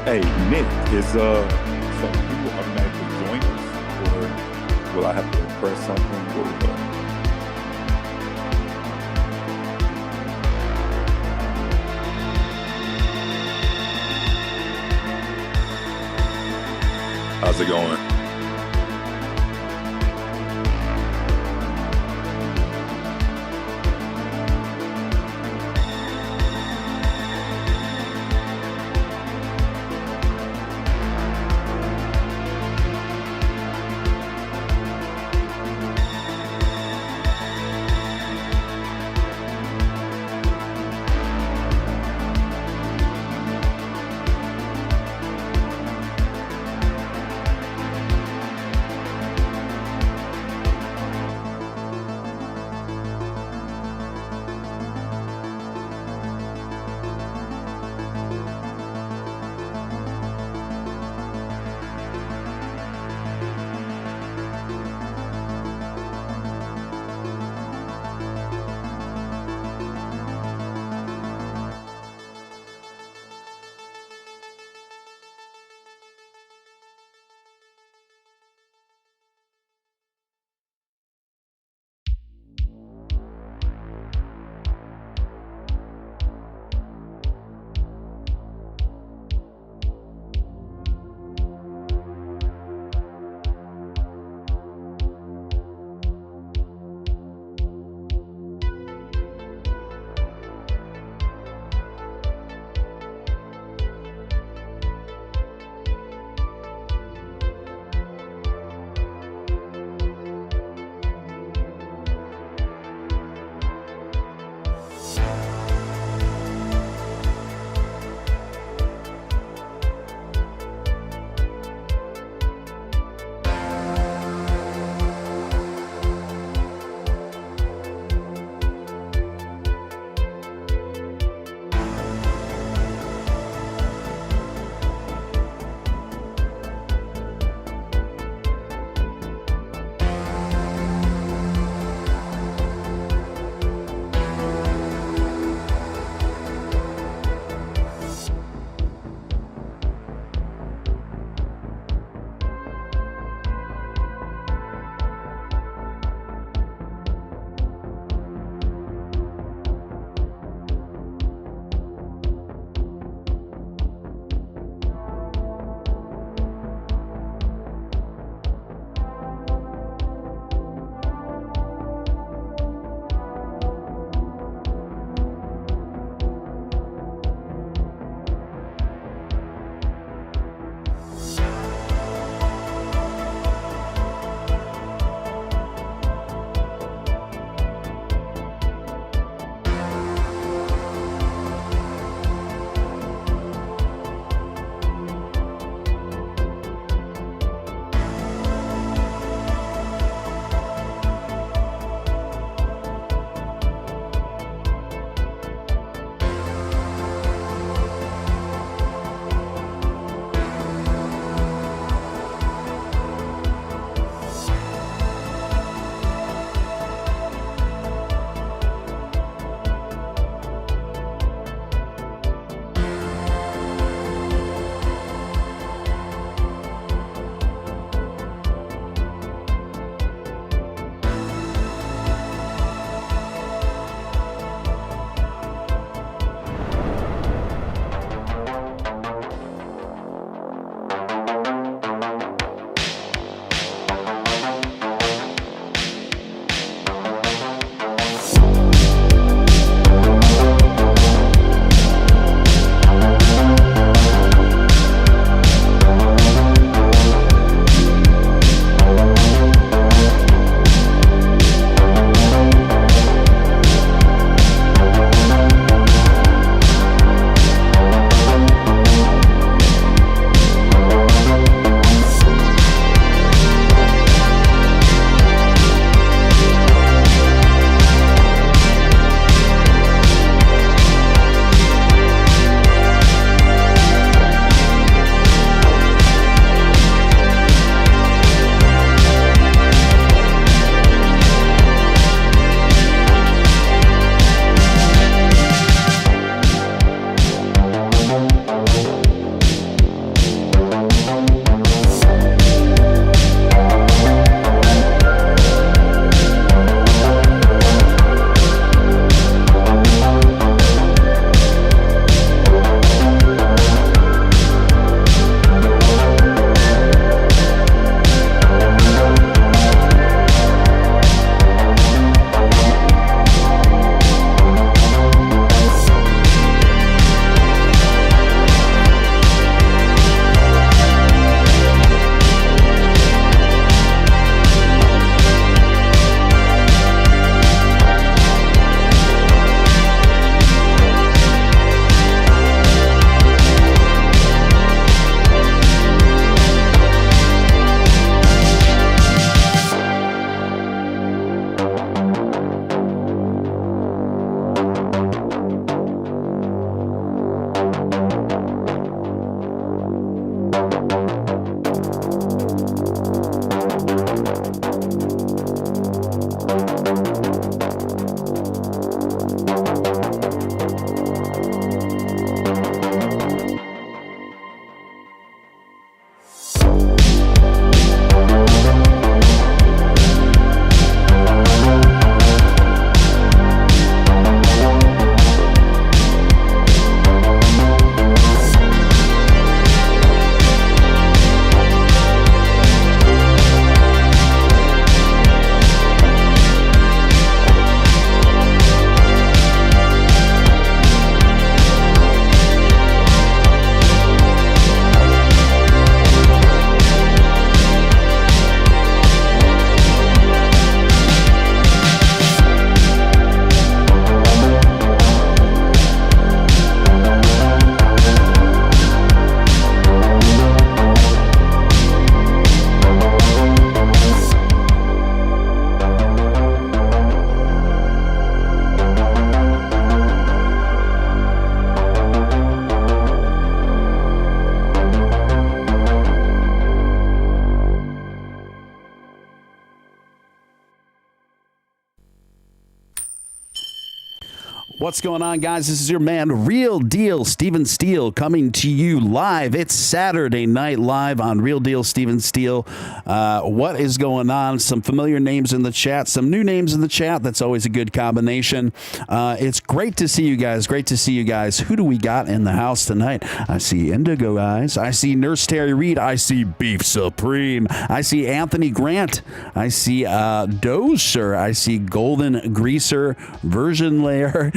Hey, Nick, so you will automatically join us, or will I have to press something? Or, how's it going? What's going on, guys? This is your man, Real Deal Steven Steele, coming to you live. It's Saturday night live on Real Deal Steven Steele. What is going on? Some familiar names in the chat, some new names in the chat. That's always a good combination. It's great to see you guys. Great to see you guys. Who do we got in the house tonight? I see Indigo Eyes. I see Nurse Terry Reed. I see Beef Supreme. I see Anthony Grant. I see Dozer. I see Golden Greaser, Version Layer,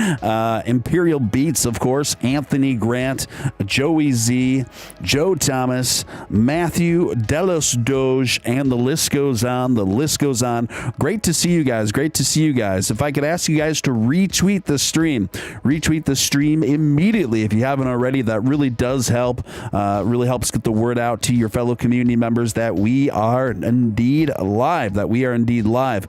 Imperial Beats, of course, Anthony Grant, Joey Z, Joe Thomas, Matthew Delos Doge, and the list goes on. The list goes on. Great to see you guys. Great to see you guys. If I could ask you guys to retweet the stream immediately if you haven't already, that really does help. Really helps get the word out to your fellow community members that we are indeed live.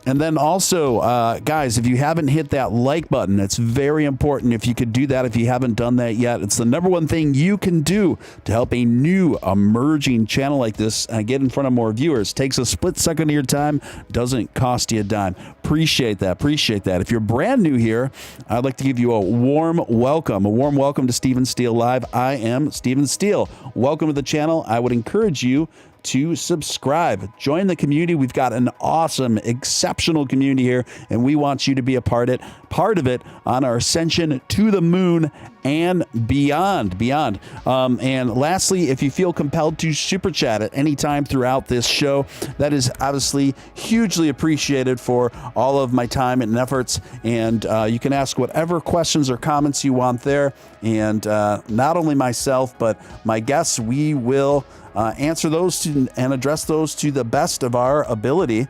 And then also, guys, if you haven't hit that like button, it's very important if you could do that if you haven't done that yet. It's the number one thing you can do to help a new emerging channel like this get in front of more viewers. Takes a split second of your time, doesn't cost you a dime. Appreciate that. If you're brand new here, I'd like to give you a warm welcome to Steven Steele Live. I am Steven Steele. Welcome to the channel. I would encourage you to subscribe, join the community. We've got an awesome, exceptional community here, and we want you to be a part of it on our ascension to the moon and beyond. And lastly, if you feel compelled to super chat at any time throughout this show, that is obviously hugely appreciated for all of my time and efforts. And you can ask whatever questions or comments you want there. And not only myself, but my guests, we will answer those and address those to the best of our ability.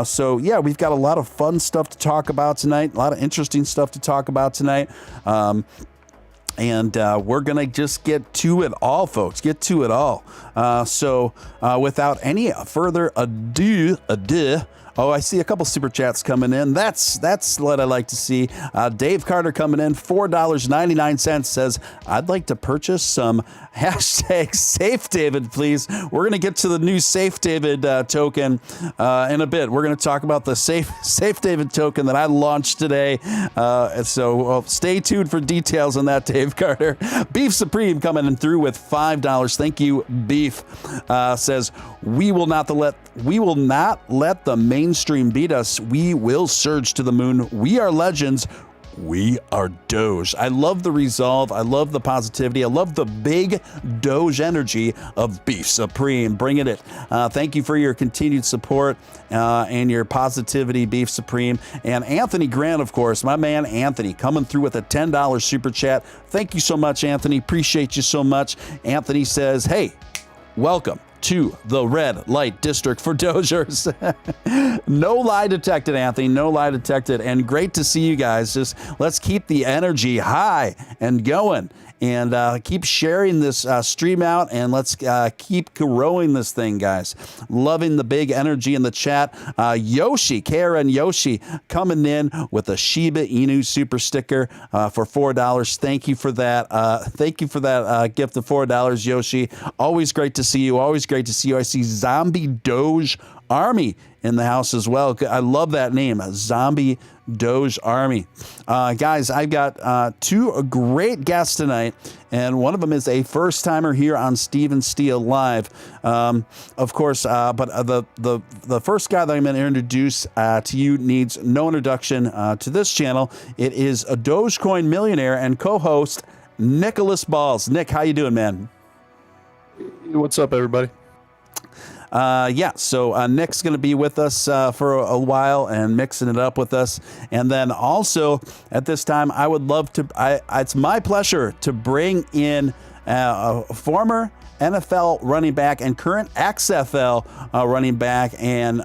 So yeah, we've got a lot of fun stuff to talk about tonight, a lot of interesting stuff to talk about tonight. And we're going to just get to it all, folks. So without any further ado, oh, I see a couple super chats coming in. That's what I like to see. Dave Carter coming in, $4.99, says, I'd like to purchase some hashtag Safe David, please. We're going to get to the new Safe David token in a bit. We're going to talk about the Safe David token that I launched today. So stay tuned for details on that, Dave Carter. Beef Supreme coming in through with $5. Thank you, Beef. Says, we will not let the mainstream beat us. We will surge to the moon. We are legends. We are Doge. I love the resolve. I love the positivity. I love the big Doge energy of Beef Supreme. Bringing it. Thank you for your continued support and your positivity, Beef Supreme. And Anthony Grant, of course, my man Anthony, coming through with a $10 super chat. Thank you so much, Anthony. Appreciate you so much. Anthony says, hey, welcome to the red light district for Dozers. No lie detected, Anthony. No lie detected. And great to see you guys. Just let's keep the energy high and going. And keep sharing this stream out, and let's keep growing this thing, guys. Loving the big energy in the chat. Yoshi, Karen Yoshi, coming in with a Shiba Inu super sticker for $4. Thank you for that. Thank you for that gift of $4, Yoshi. Always great to see you. I see Zombie Doge Army in the house as well. I love that name, Zombie Doge Army. Guys, I've got two great guests tonight, and one of them is a first-timer here on Steven Steele Live. Of course, but the first guy that I'm going to introduce to you needs no introduction to this channel. It is a Dogecoin millionaire and co-host Nicholas Balls. Nick, how you doing, man? What's up, everybody? So Nick's going to be with us for a while and mixing it up with us. And then also at this time, I would love to, it's my pleasure to bring in a former NFL running back and current XFL running back and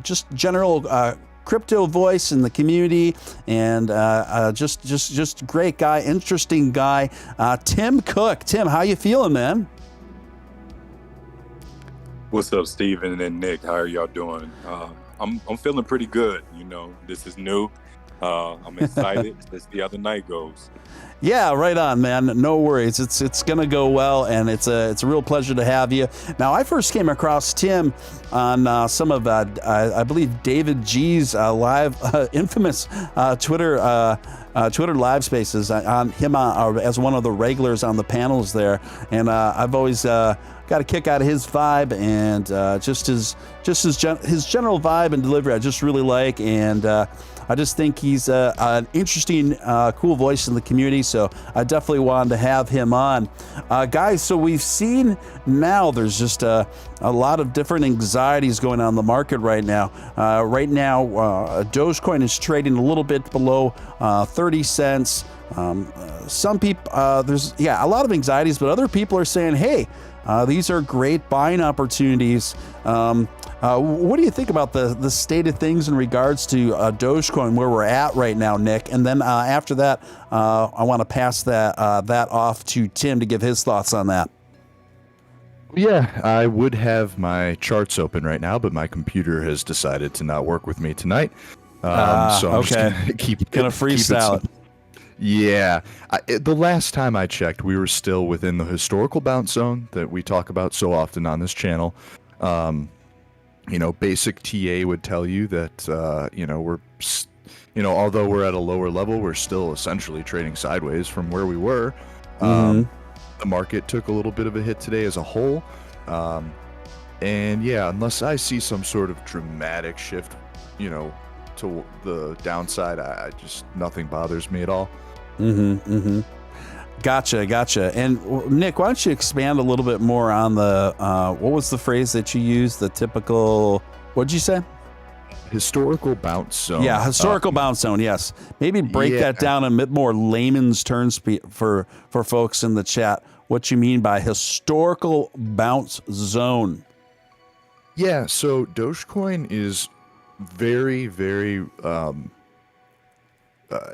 just general crypto voice in the community, and just great guy, interesting guy, Tim Cook. Tim, how you feeling, man? What's up, Steven and Nick? How are y'all doing? I'm feeling pretty good. You know, this is new. I'm excited as the other night goes. Yeah, right on, man. No worries. It's gonna go well, and it's a real pleasure to have you. Now, I first came across Tim on some of I believe David G's live infamous Twitter live spaces. On him as one of the regulars on the panels there, and I've always got a kick out of his vibe and just his general vibe and delivery. I just really like, and I just think he's an interesting, cool voice in the community, so I definitely wanted to have him on. Guys, so we've seen now there's just a lot of different anxieties going on in the market right now. Dogecoin is trading a little bit below 30 cents. Some people, there's a lot of anxieties, but other people are saying, hey, these are great buying opportunities. What do you think about the state of things in regards to Dogecoin, where we're at right now, Nick? And then after that, I want to pass that off to Tim to give his thoughts on that. Yeah, I would have my charts open right now, but my computer has decided to not work with me tonight. So I'm just gonna keep freestyle it. Yeah, the last time I checked, we were still within the historical bounce zone that we talk about so often on this channel. Basic TA would tell you that, although we're at a lower level, we're still essentially trading sideways from where we were. The market took a little bit of a hit today as a whole. Unless I see some sort of dramatic shift, to the downside, nothing bothers me at all. Gotcha. And Nick, why don't you expand a little bit more on the, what was the phrase that you used? The typical, what'd you say? Historical bounce zone. Yeah, historical bounce zone, yes. Maybe break that down a bit more layman's terms for folks in the chat. What you mean by historical bounce zone? Yeah, so Dogecoin is very, very...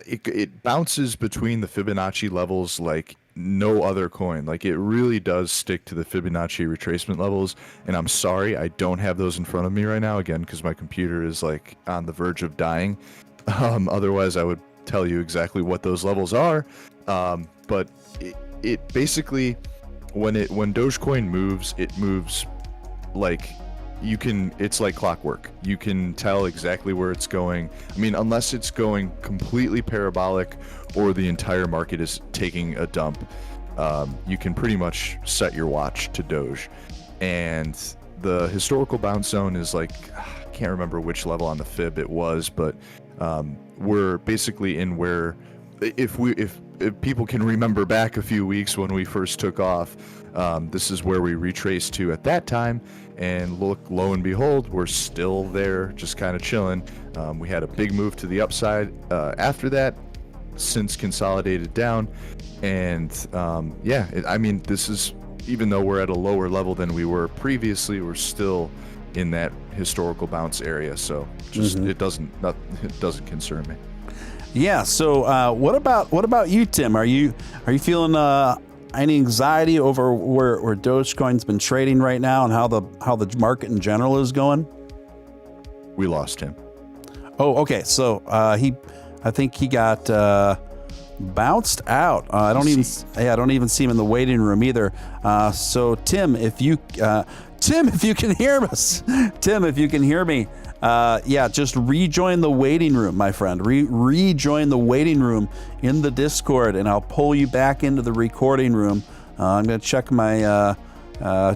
it bounces between the Fibonacci levels like no other coin. Like, it really does stick to the Fibonacci retracement levels. And I'm sorry, I don't have those in front of me right now, again, because my computer is like on the verge of dying. Otherwise, I would tell you exactly what those levels are. But it basically, when Dogecoin moves, it moves like... it's like clockwork. You can tell exactly where it's going. I mean, unless it's going completely parabolic or the entire market is taking a dump, you can pretty much set your watch to Doge. And the historical bounce zone is like, I can't remember which level on the fib it was, but we're basically in where, if people can remember back a few weeks when we first took off, this is where we retraced to at that time. And lo and behold, we're still there, just kind of chilling. We had a big move to the upside after that, since consolidated down. And this is, even though we're at a lower level than we were previously, we're still in that historical bounce area. So just it doesn't concern me. Yeah. So what about you, Tim? Are you feeling any anxiety over where Dogecoin's been trading right now and how the market in general is going? We lost him. Oh, okay. So I think he got bounced out. I don't even see him in the waiting room either. So Tim, if you can hear us, Tim, if you can hear me, just rejoin the waiting room, my friend. Rejoin the waiting room in the Discord, and I'll pull you back into the recording room. I'm going to check my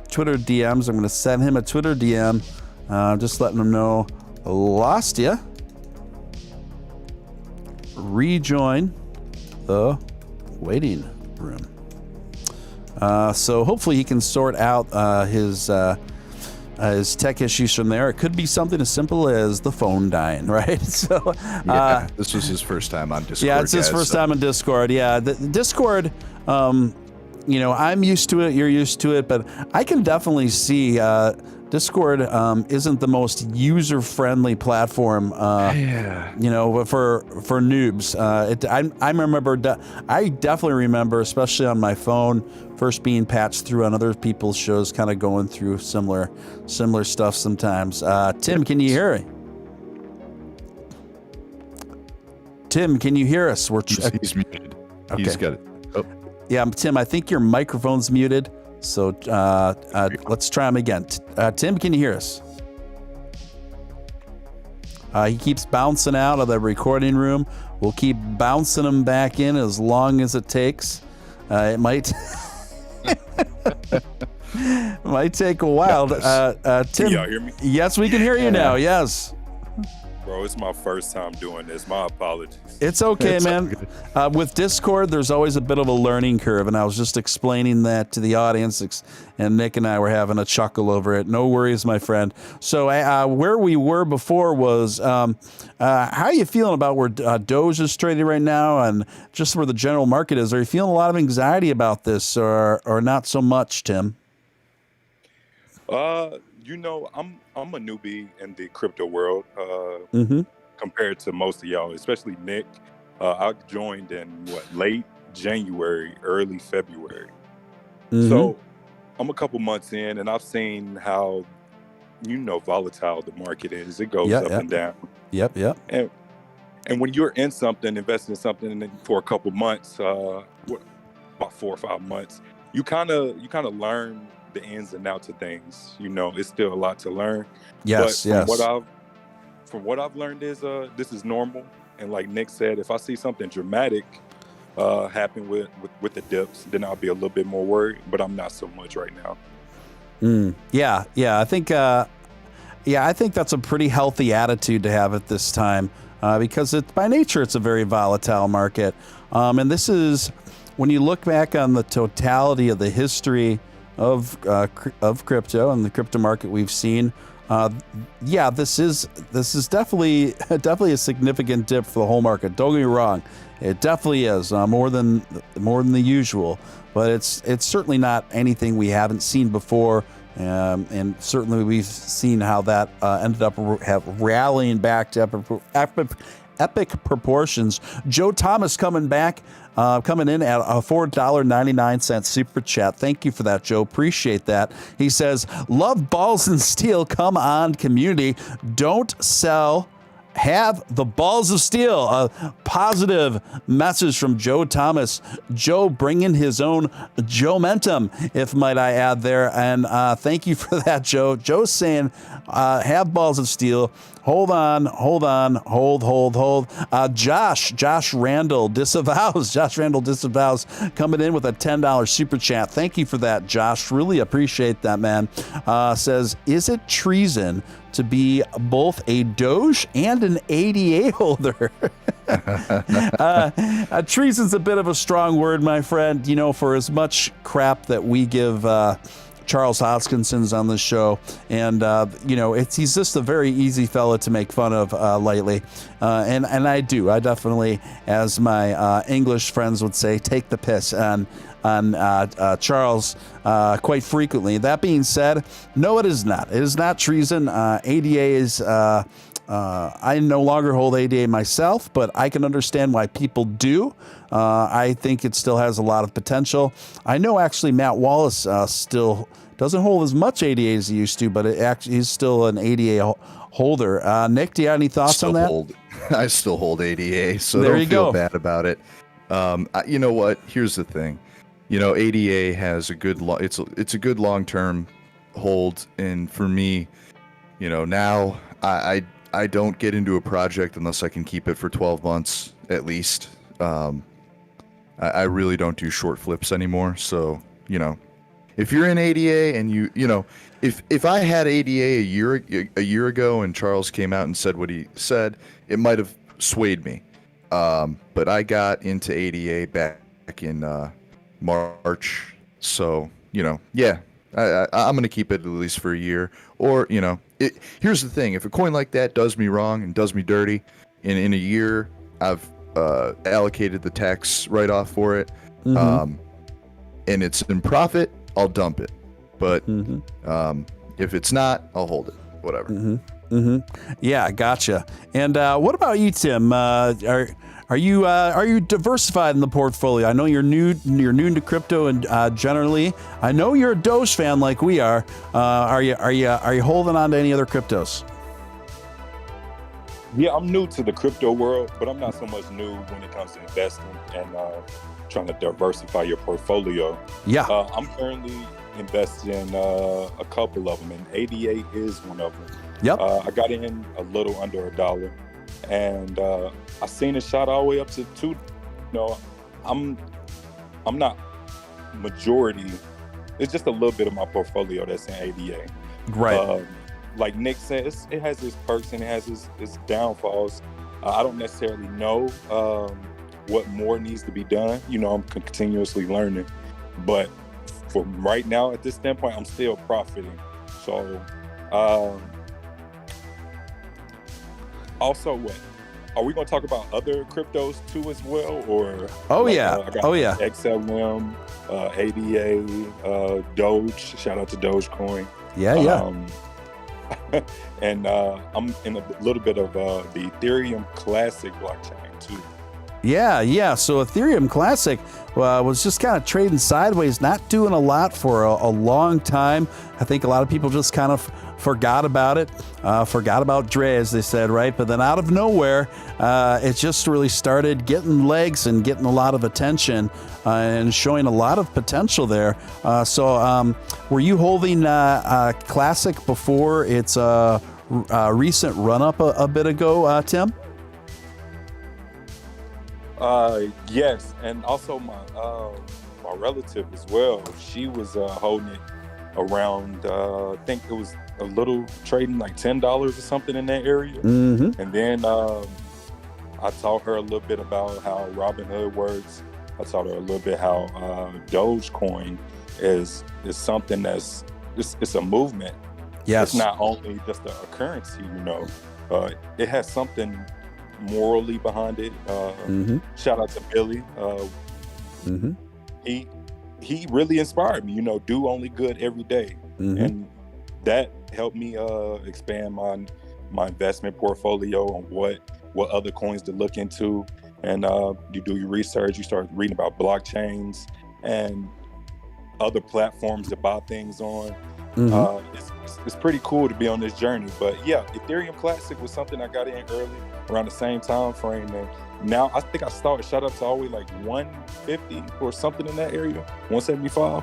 Twitter DMs. I'm going to send him a Twitter DM, just letting him know I lost you. Rejoin the waiting room. So hopefully he can sort out his tech issues from there. It could be something as simple as the phone dying, right? So this was his first time on Discord. Yeah, it's his first time on Discord. Yeah, the Discord, I'm used to it, you're used to it, but I can definitely see Discord isn't the most user-friendly platform, for noobs. I definitely remember, especially on my phone, first being patched through on other people's shows, kind of going through similar stuff sometimes. Tim, can you hear me? Tim, can you hear us? He's muted. Okay. He's got it. Oh, Yeah, Tim, I think your microphone's muted. So let's try him again. Tim, can you hear us? He keeps bouncing out of the recording room. We'll keep bouncing him back in as long as it takes. It might might take a while. Tim, Can y'all hear me? yes, we can hear you now. Yes. Bro, it's my first time doing this. My apologies. It's okay, It's man. With Discord, there's always a bit of a learning curve, and I was just explaining that to the audience, and Nick and I were having a chuckle over it. No worries, my friend. So where we were before was, how are you feeling about where Doge is trading right now, and just where the general market is? Are you feeling a lot of anxiety about this, or not so much, Tim? I'm a newbie in the crypto world compared to most of y'all, especially Nick. I joined in late January, early February. So I'm a couple months in, and I've seen how volatile the market is. It goes up and down. Yep. And when you're in something, investing in something, and then for a couple months, about 4 or 5 months, you kind of learn the ins and outs of things. It's still a lot to learn. Yes. From what I've learned is this is normal. And like Nick said, if I see something dramatic happen with the dips, then I'll be a little bit more worried. But I'm not so much right now. Yeah. I think that's a pretty healthy attitude to have at this time, because by nature it's a very volatile market. And this is, when you look back on the totality of the history of crypto and the crypto market we've seen, this is definitely a significant dip for the whole market. Don't get me wrong, it definitely is more than the usual, but it's certainly not anything we haven't seen before, and certainly we've seen how that ended up rallying back to epic proportions. Joe Thomas coming in at a $4.99 super chat. Thank you for that, Joe. Appreciate that. He says, love balls and steel. Come on, community. Don't sell. Have the balls of steel. A positive message from Joe Thomas. Joe bringing his own Joe-mentum, if might I add there. And thank you for that, Joe. Joe's saying, have balls of steel. Hold on. Josh Randall disavows. Coming in with a $10 super chat. Thank you for that, Josh. Really appreciate that, man. Says, is it treason to be both a Doge and an ADA holder? Treason's a bit of a strong word, my friend. For as much crap that we give Charles Hoskinson's on this show, and he's just a very easy fella to make fun of lately, and I definitely, as my English friends would say, take the piss on Charles quite frequently. That being said, no, it is not. It is not treason. ADA is. I no longer hold ADA myself, but I can understand why people do. I think it still has a lot of potential. I know actually Matt Wallace still doesn't hold as much ADA as he used to, but he's still an ADA holder. Nick, do you have any thoughts on that? I still hold ADA, so there don't you feel go. bad about it. You know what? Here's the thing. ADA has a good it's a good long-term hold, and for me, now I don't get into a project unless I can keep it for 12 months at least. I really don't do short flips anymore. So, if you're in ADA and if I had ADA a year ago and Charles came out and said what he said, it might have swayed me. But I got into ADA back in March. So, I'm going to keep it at least for a year. Or, here's the thing. If a coin like that does me wrong and does me dirty, in a year, I've allocated the tax write-off for it, and it's in profit, I'll dump it. But if it's not, I'll hold it. Whatever. Yeah, gotcha. And what about you, Tim? Are you diversified in the portfolio? I know you're new to crypto, and generally, I know you're a Doge fan like we are. Are you holding on to any other cryptos? Yeah, I'm new to the crypto world, but I'm not so much new when it comes to investing and trying to diversify your portfolio. Yeah. I'm currently investing in a couple of them, and ADA is one of them. Yep. I got in a little under $1, and I seen it shot all the way up to $2. I'm not majority. It's just a little bit of my portfolio that's in ADA. Right. Like Nick said, it has its perks and it has its downfalls. I don't necessarily know what more needs to be done. I'm continuously learning, but for right now, at this standpoint, I'm still profiting. So, also, what are we going to talk about other cryptos too as well, or? Oh yeah, XLM, ADA, Doge. Shout out to Dogecoin. Yeah. And I'm in a little bit of the Ethereum Classic blockchain too. Yeah. So Ethereum Classic was just kind of trading sideways, not doing a lot for a long time. I think a lot of people just kind of forgot about it, forgot about Dre, as they said, right? But then out of nowhere, it just really started getting legs and getting a lot of attention and showing a lot of potential there. So were you holding Classic before its recent run-up a bit ago, Tim? Yes, and also my relative as well. She was holding it around. I think it was a little trading like $10 or something in that area. Mm-hmm. And then I taught her a little bit about how Robinhood works. I taught her a little bit how Dogecoin is something that's it's a movement. Yes, it's not only just a currency. It has something morally behind it. Shout out to Billy. He really inspired me. Do only good every day, and that helped me expand my investment portfolio on what other coins to look into. And you do your research. You start reading about blockchains and other platforms to buy things on. It's pretty cool to be on this journey. But yeah, Ethereum Classic was something I got in early, around the same time frame, and now I think I started shot up to always like 150 or something in that area, 175.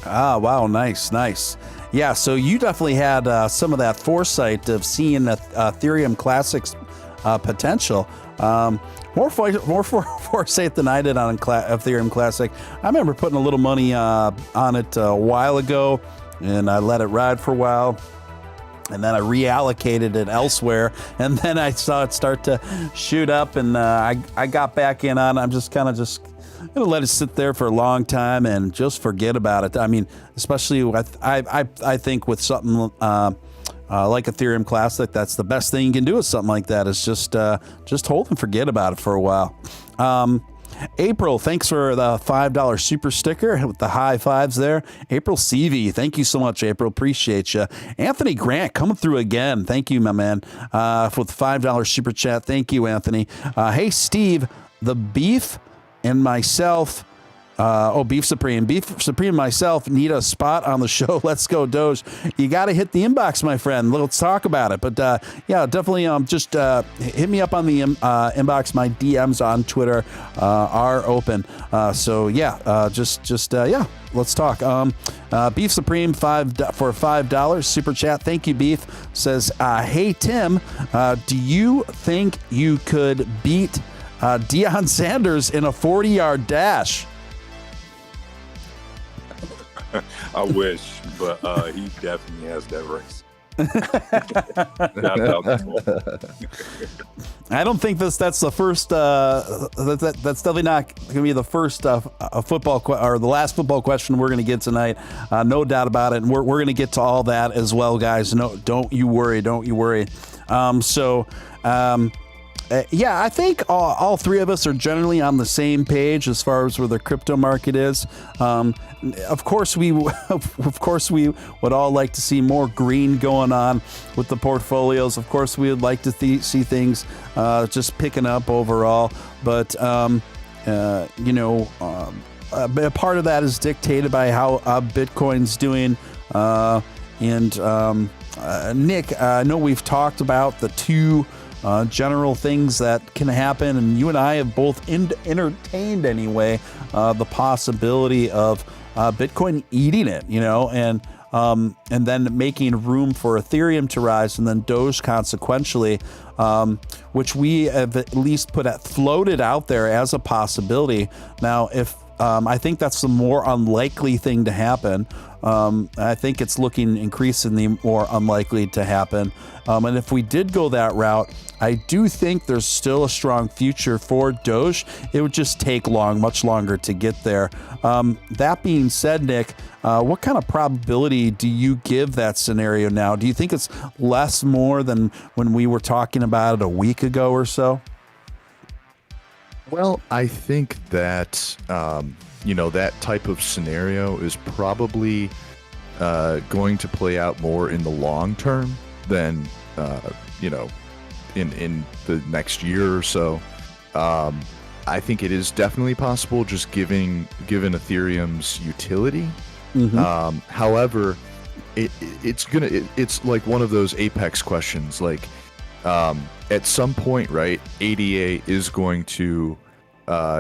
Ah, wow, nice. Yeah, so you definitely had some of that foresight of seeing Ethereum Classic's potential. More foresight than I did on Ethereum Classic. I remember putting a little money on it a while ago, and I let it ride for a while, and then I reallocated it elsewhere, and then I saw it start to shoot up, and I got back in on it. I'm just gonna let it sit there for a long time and just forget about it. I mean, especially I think with something like Ethereum Classic, that's the best thing you can do with something like that is just hold and forget about it for a while. April, thanks for the $5 super sticker with the high fives there. April CV, thank you so much, April. Appreciate you. Anthony Grant coming through again. Thank you, my man, for the $5 super chat. Thank you, Anthony. Hey, Steve, the Beef and myself. Beef Supreme and myself need a spot on the show. Let's go, Doge. You got to hit the inbox, my friend. Let's talk about it. But yeah, definitely just hit me up on the inbox. My DMs on Twitter are open. So yeah, yeah, let's talk. Beef Supreme for $5 super chat. Thank you, Beef. Says, hey Tim, do you think you could beat Deion Sanders in a 40-yard dash? I wish, but he definitely has that race. I don't think that's the first. That's definitely not going to be the first football or the last football question we're going to get tonight. No doubt about it. And we're going to get to all that as well, guys. No, don't you worry. Yeah, I think all three of us are generally on the same page as far as where the crypto market is. Of course, we would all like to see more green going on with the portfolios. Of course, we would like to see things just picking up overall. But a part of that is dictated by how Bitcoin's doing. Nick, I know we've talked about the two general things that can happen. And you and I have both entertained anyway the possibility of Bitcoin eating it, and then making room for Ethereum to rise, and then Doge consequentially, which we have at least floated out there as a possibility. Now, if I think that's the more unlikely thing to happen. I think it's looking increasingly more unlikely to happen. And if we did go that route, I do think there's still a strong future for Doge. It would just take much longer to get there. That being said, Nick, what kind of probability do you give that scenario now? Do you think it's less more than when we were talking about it a week ago or so? Well, I think that, that type of scenario is probably going to play out more in the long term than, in the next year or so. I think it is definitely possible, just given Ethereum's utility. Mm-hmm. However, it's like one of those apex questions, like, at some point, right, ADA is going to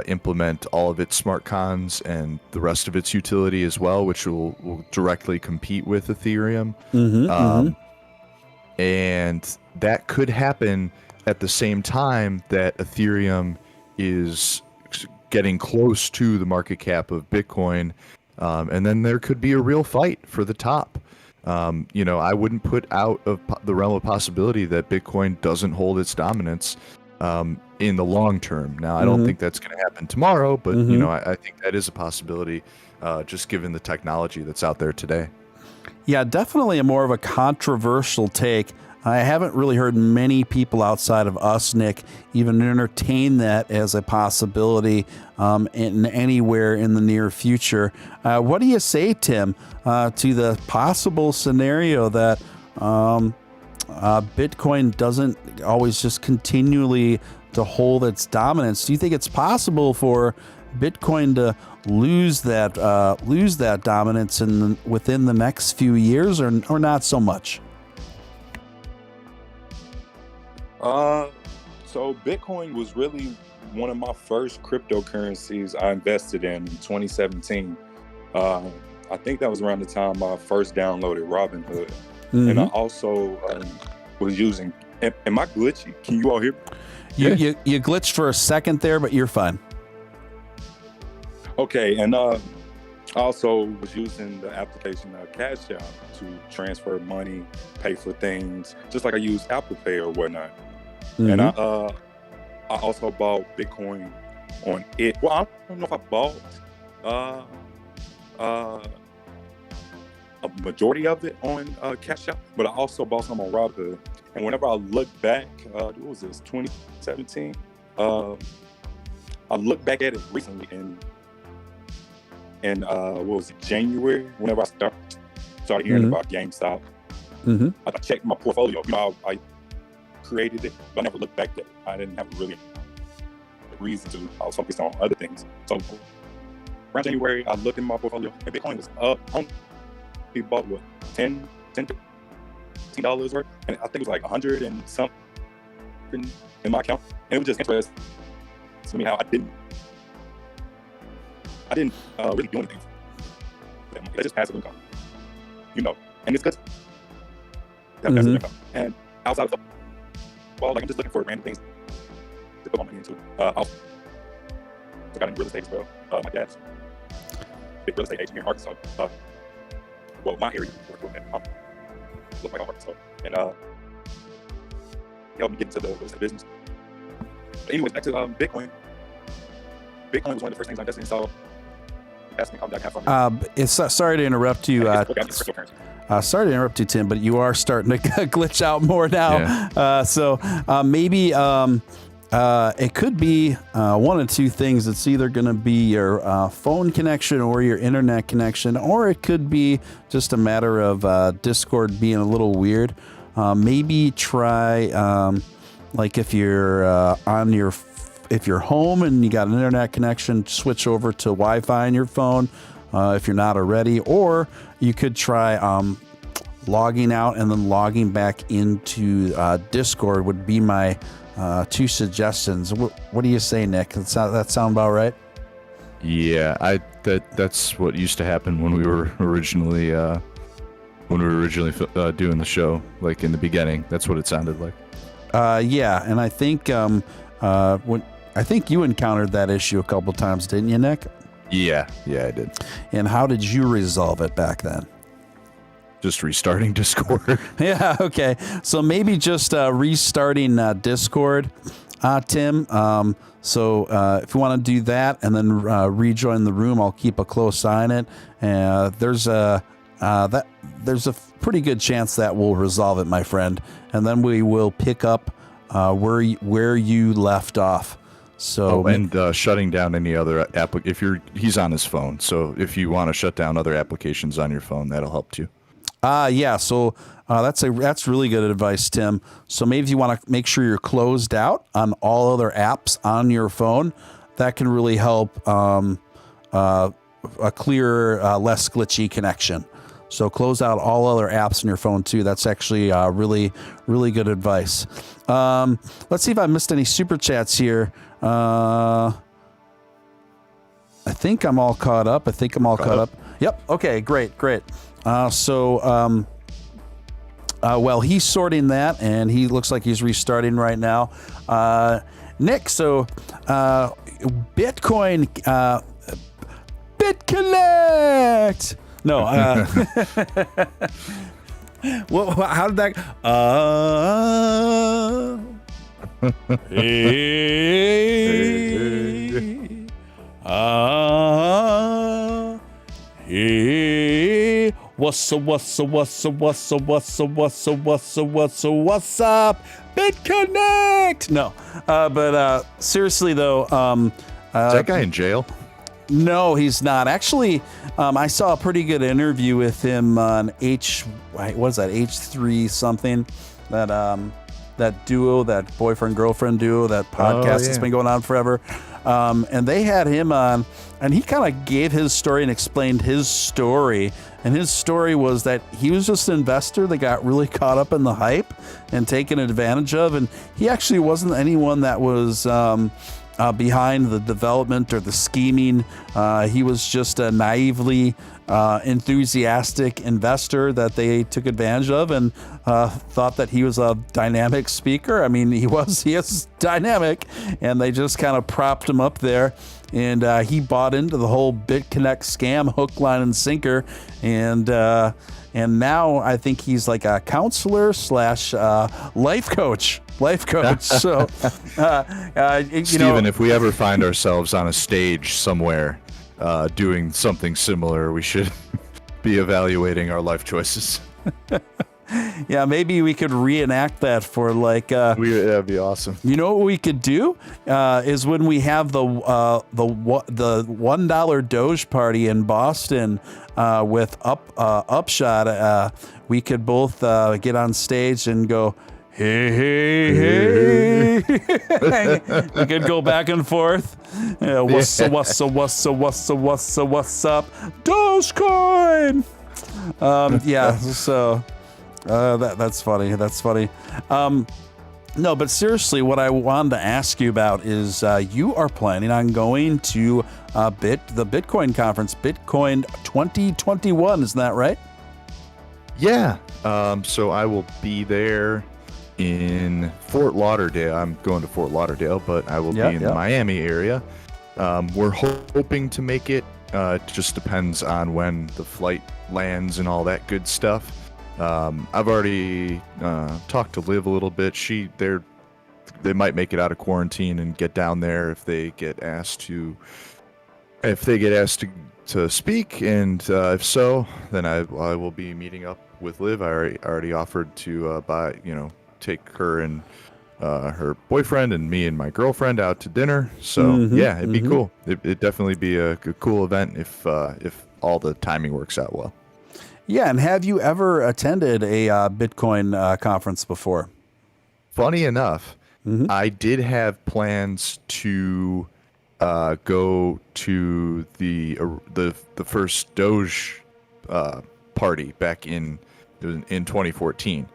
implement all of its smart cons and the rest of its utility as well, which will directly compete with Ethereum. Mm-hmm, and that could happen at the same time that Ethereum is getting close to the market cap of Bitcoin. And then there could be a real fight for the top. I wouldn't put out of the realm of possibility that Bitcoin doesn't hold its dominance in the long term. Now, I don't think that's going to happen tomorrow, but I think that is a possibility, just given the technology that's out there today. Yeah, definitely a more of a controversial take. I haven't really heard many people outside of us, Nick, even entertain that as a possibility in anywhere in the near future. What do you say, Tim, to the possible scenario that Bitcoin doesn't always just continually to hold its dominance? Do you think it's possible for Bitcoin to lose that dominance within the next few years, or not so much? So Bitcoin was really one of my first cryptocurrencies I invested in 2017. I think that was around the time I first downloaded Robinhood. Mm-hmm. And I also was using. Am I glitchy? Can you all hear me? You glitched for a second there, but you're fine. Okay, and I also was using the application Cash App to transfer money, pay for things, just like I use Apple Pay or whatnot. Mm-hmm. And I also bought Bitcoin on it. Well, I don't know if I bought a majority of it on Cash App, but I also bought some on Robinhood. And whenever I look back, what was this, 2017? I look back at it recently in what was it, January, whenever I started hearing about GameStop. Mm-hmm. I checked my portfolio. I created it, but I never looked back at it. I didn't have really a reason to. I was focused on other things. So around January, I looked in my portfolio, and Bitcoin was up. We bought what, $10 worth, and I think it was like 100 and something in my account. And it was just interesting to me how I didn't really do anything. That's just passive income, and it's good to have passive income. And outside of I'm just looking for random things to put my money into. I also got into real estate as well. My dad's a big real estate agent here in Arkansas. My area look like Arkansas, and helped me get into the real estate business. But anyways, back to Bitcoin. Bitcoin was one of the first things I invested in. So sorry to interrupt you. Sorry to interrupt you, Tim, but you are starting to glitch out more now. Yeah. So maybe it could be one of two things. It's either going to be your phone connection or your internet connection, or it could be just a matter of Discord being a little weird. Maybe try, like if you're if you're home and you got an internet connection, switch over to Wi-Fi on your phone if you're not already, or you could try logging out and then logging back into Discord would be my 2 suggestions. What do you say, Nick? That sound about right? Yeah, that's what used to happen when we were originally doing the show, like in the beginning. That's what it sounded like. Yeah, and I think I think you encountered that issue a couple times, didn't you, Nick? Yeah, I did. And how did you resolve it back then? Just restarting Discord. Yeah, okay. So maybe just restarting Discord, Tim. So if you want to do that and then rejoin the room, I'll keep a close eye on it. There's a pretty good chance that we'll resolve it, my friend. And then we will pick up where you left off. So shutting down any other he's on his phone. So if you want to shut down other applications on your phone, that'll help too. Yeah. So that's really good advice, Tim. So maybe if you want to make sure you're closed out on all other apps on your phone, that can really help a clearer, less glitchy connection. So close out all other apps on your phone too. That's actually really, really good advice. Let's see if I missed any super chats here. I think I'm all caught up. Yep. Okay, great. Well, he's sorting that, and he looks like he's restarting right now. Nick, so Bitcoin, BitConnect. No. Well, how did that? Hey, what's up, BitConnect? No, but seriously though, is that guy in jail? No, he's not. Actually, I saw a pretty good interview with him on H3 something, that duo, that boyfriend-girlfriend duo, that podcast that's been going on forever. And they had him on, and he kind of gave his story and explained his story. And his story was that he was just an investor that got really caught up in the hype and taken advantage of. And he actually wasn't anyone that was behind the development or the scheming. He was just a naively enthusiastic investor that they took advantage of and thought that he was a dynamic speaker. I mean, he is dynamic, and they just kind of propped him up there. And he bought into the whole BitConnect scam, hook, line, and sinker. And now I think he's like a counselor / life coach. So, Steven, if we ever find ourselves on a stage somewhere doing something similar, we should be evaluating our life choices. Yeah, maybe we could reenact that for that'd be awesome. You know what we could do is when we have the $1 Doge party in Boston with Upshot, we could both get on stage and go, hey. We could go back and forth. What's up, Dogecoin? So that's funny. No, but seriously, what I wanted to ask you about is you are planning on going to the Bitcoin conference, Bitcoin 2021, isn't that right? Yeah. So I will be there in Fort Lauderdale. I'm going to Fort Lauderdale, but I will be in the Miami area. We're hoping to make it. It just depends on when the flight lands and all that good stuff. I've already talked to Liv a little bit. They might make it out of quarantine and get down there if they get asked to speak, and if so, then I will be meeting up with Liv. I already offered to take her and her boyfriend and me and my girlfriend out to dinner. So it'd be cool. It'd definitely be a cool event if all the timing works out well. Yeah, and have you ever attended a Bitcoin conference before? Funny enough, I did have plans to go to the first Doge party back in It was in 2014.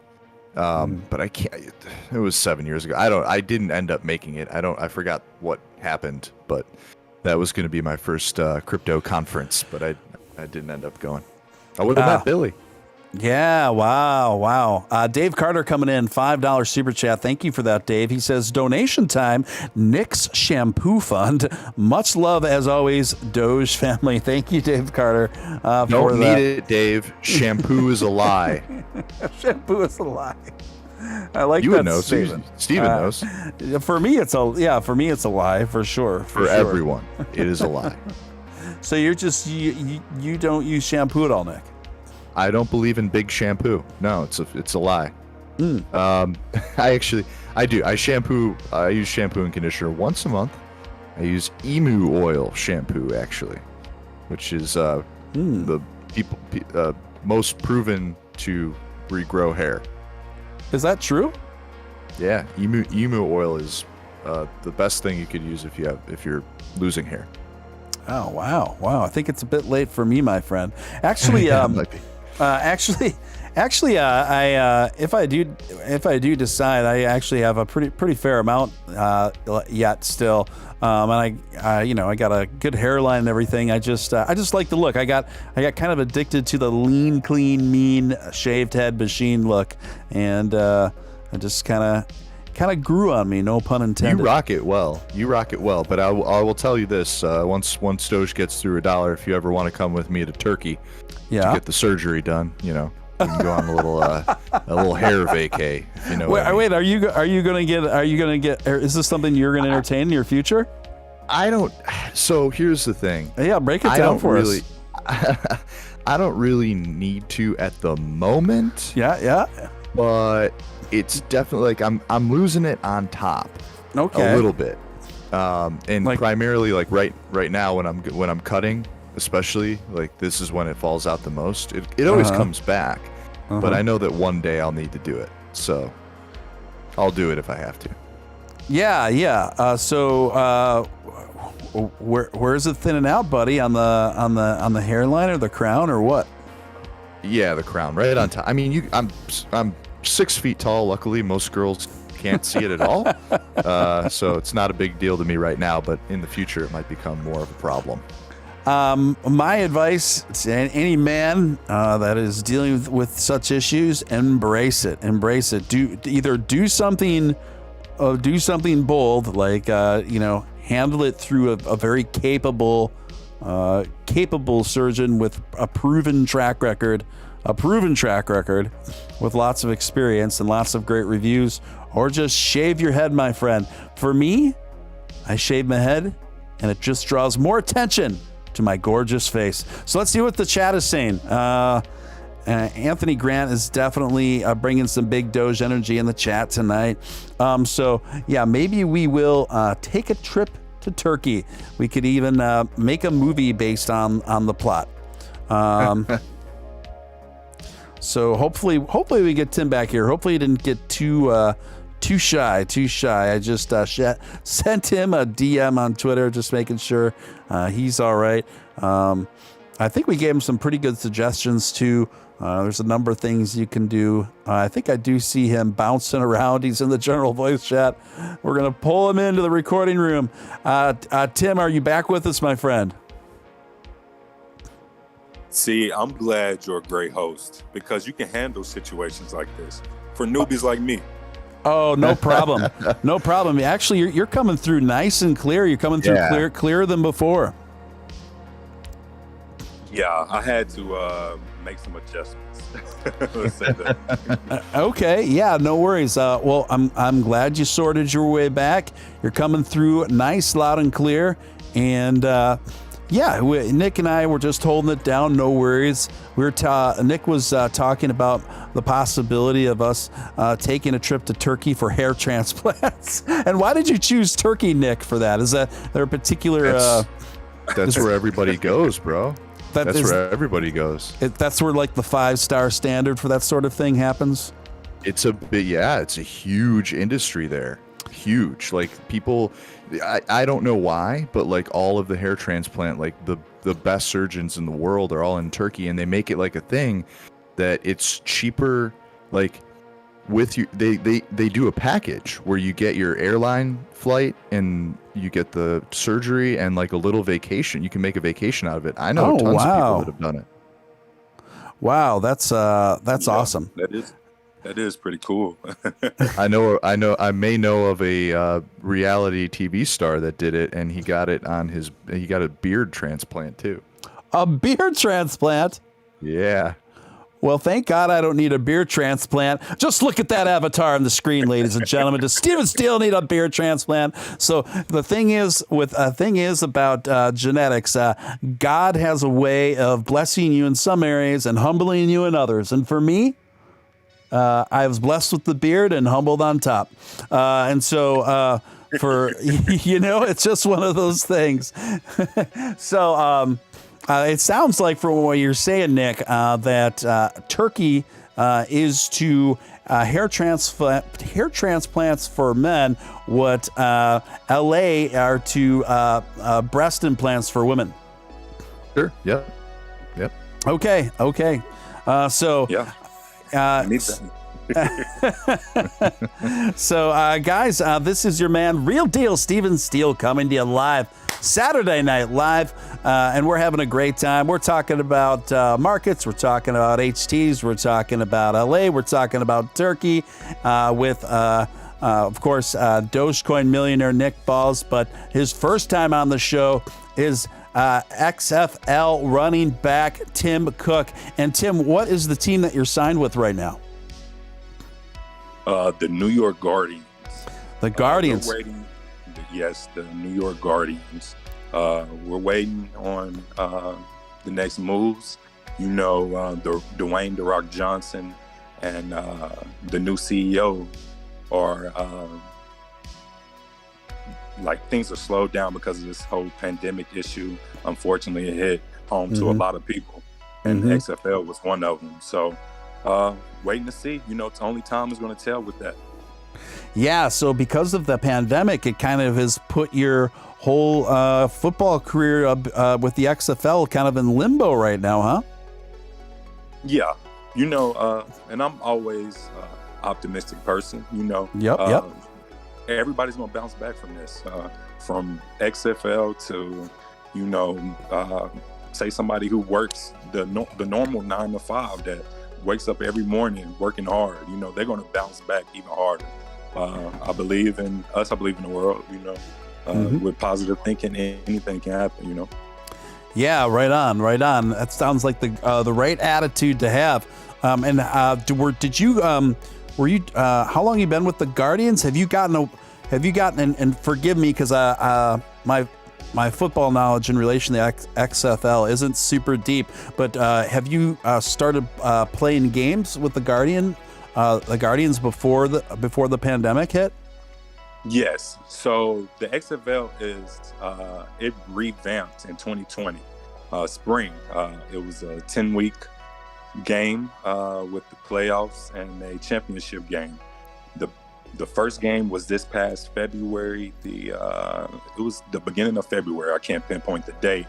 But I can't. It was 7 years ago. I didn't end up making it. I forgot what happened, but that was going to be my first crypto conference, but I didn't end up going. I would have met Billy. Yeah, wow. Dave Carter coming in, $5 super chat. Thank you for that, Dave. He says, donation time, Nick's Shampoo Fund. Much love, as always, Doge family. Thank you, Dave Carter. Don't need it, Dave. Shampoo is a lie. Shampoo is a lie. I like you that would know. statement. Steven knows. For me, it's a lie, for sure. For everyone, it is a lie. So you're just you don't use shampoo at all, Nick? I don't believe in big shampoo. No, it's a lie. I do. I use shampoo and conditioner once a month. I use emu oil shampoo actually, which is the most proven to regrow hair. Is that true? Yeah, emu oil is the best thing you could use if you're losing hair. Oh wow! I think it's a bit late for me, my friend. Actually, if I do decide, I actually have a pretty fair amount yet still, and I got a good hairline and everything. I just like the look. I got kind of addicted to the lean, clean, mean, shaved head machine look, and I just kind of grew on me. No pun intended. You rock it well. But I will tell you this: once Doge gets through $1, if you ever want to come with me to Turkey. To get the surgery done, you can go on a little hair vacay. Wait, are you gonna get? Is this something you're gonna entertain in your future? I don't. So here's the thing. Yeah, break it down for us. I don't really need to at the moment. Yeah. But it's definitely like I'm losing it on top. Okay. A little bit. And primarily like right now when I'm cutting. Especially like this is when it falls out the most. It always comes back, but I know that one day I'll need to do it, so I'll do it if I have to. Yeah. So where's it thinning out, buddy? On the hairline or the crown or what? Yeah, the crown, right on top. I mean, I'm 6 feet tall. Luckily, most girls can't see it at all, so it's not a big deal to me right now. But in the future, it might become more of a problem. My advice to any man that is dealing with such issues: embrace it. Do something bold, like handle it through a very capable surgeon with a proven track record with lots of experience and lots of great reviews, or just shave your head, my friend. For me, I shave my head, and it just draws more attention to my gorgeous face. So let's see what the chat is saying. Anthony Grant is definitely bringing some big Doge energy in the chat tonight. So yeah, maybe we will take a trip to Turkey. We could even make a movie based on the plot. So hopefully we get Tim back here. Hopefully he didn't get too shy. I just sent him a DM on Twitter, just making sure he's all right. I think we gave him some pretty good suggestions too. There's a number of things you can do. I think I do see him bouncing around. He's in the general voice chat. We're going to pull him into the recording room. Tim, are you back with us, my friend? See, I'm glad you're a great host because you can handle situations like this for newbies like me. Oh, no problem. No problem. Actually, you're coming through nice and clear. You're coming through clearer than before. Yeah, I had to make some adjustments. Let's say that. Okay. Yeah, no worries. Well, I'm glad you sorted your way back. You're coming through nice, loud and clear. And Nick and I were just holding it down. No worries. Nick was talking about the possibility of us taking a trip to Turkey for hair transplants. And why did you choose Turkey, Nick, for that? Is there a particular? That's where everybody goes, bro. That's where everybody goes. That's where like the 5-star standard for that sort of thing happens. It's a huge industry there. Huge. Like people, I don't know why, but like all of the hair transplant, like the best surgeons in the world are all in Turkey, and they make it like a thing. that it's cheaper, like with you, they do a package where you get your airline flight and you get the surgery and like a little vacation. You can make a vacation out of it. I know tons of people that have done it. Wow, that's awesome. That is pretty cool. I may know of a reality TV star that did it, and he got a beard transplant too. A beard transplant? Yeah. Well, thank God I don't need a beard transplant. Just look at that avatar on the screen, ladies and gentlemen. Does Steven Steele need a beard transplant? So the thing is about genetics, God has a way of blessing you in some areas and humbling you in others. And for me, I was blessed with the beard and humbled on top. And so it's just one of those things. So it sounds like from what you're saying, Nick, that Turkey is to hair transplants for men what LA are to breast implants for women. Sure. Yep. Okay. So yeah. So, guys, this is your man, Real Deal Steven Steele, coming to you live Saturday Night Live, and we're having a great time. We're talking about markets, we're talking about HTs, we're talking about LA, we're talking about Turkey with, of course, Dogecoin millionaire Nick Balls, but his first time on the show is XFL running back Tim Cook. And Tim, what is the team that you're signed with right now? The New York Guardians. The Guardians. Yes, the New York Guardians. We're waiting on the next moves. The Dwayne "The Rock" Johnson and the new CEO are things are slowed down because of this whole pandemic issue. Unfortunately, it hit home to a lot of people, and the XFL was one of them. So waiting to see. It's only time is going to tell with that. Yeah, so because of the pandemic, it kind of has put your whole football career with the XFL kind of in limbo right now, huh? Yeah, and I'm always optimistic person. Yep. Everybody's gonna bounce back from this, from XFL to, say somebody who works the normal 9 to 5 that wakes up every morning working hard. They're gonna bounce back even harder. I believe in us. I believe in the world. With positive thinking, anything can happen. Yeah, right on. That sounds like the right attitude to have. Were you? How long have you been with the Guardians? Have you gotten? And forgive me because my football knowledge in relation to the XFL isn't super deep. But have you started playing games with the Guardians before the pandemic hit? Yes. So the XFL is it revamped in 2020 spring. It was a 10-week game with the playoffs and a championship game. The first game was this past February. It was the beginning of February. I can't pinpoint the date,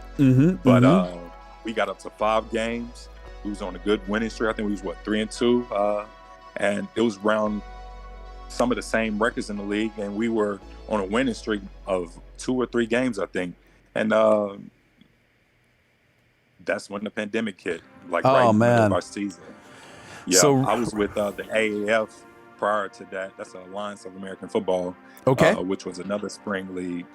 but we got up to 5 games. We was on a good winning streak. I think we was 3-2, and it was around some of the same records in the league, and we were on a winning streak of 2 or 3 games, I think, and that's when the pandemic hit. Right in the middle of our season. Yeah, so I was with the AAF prior to that. That's the Alliance of American Football, which was another spring league.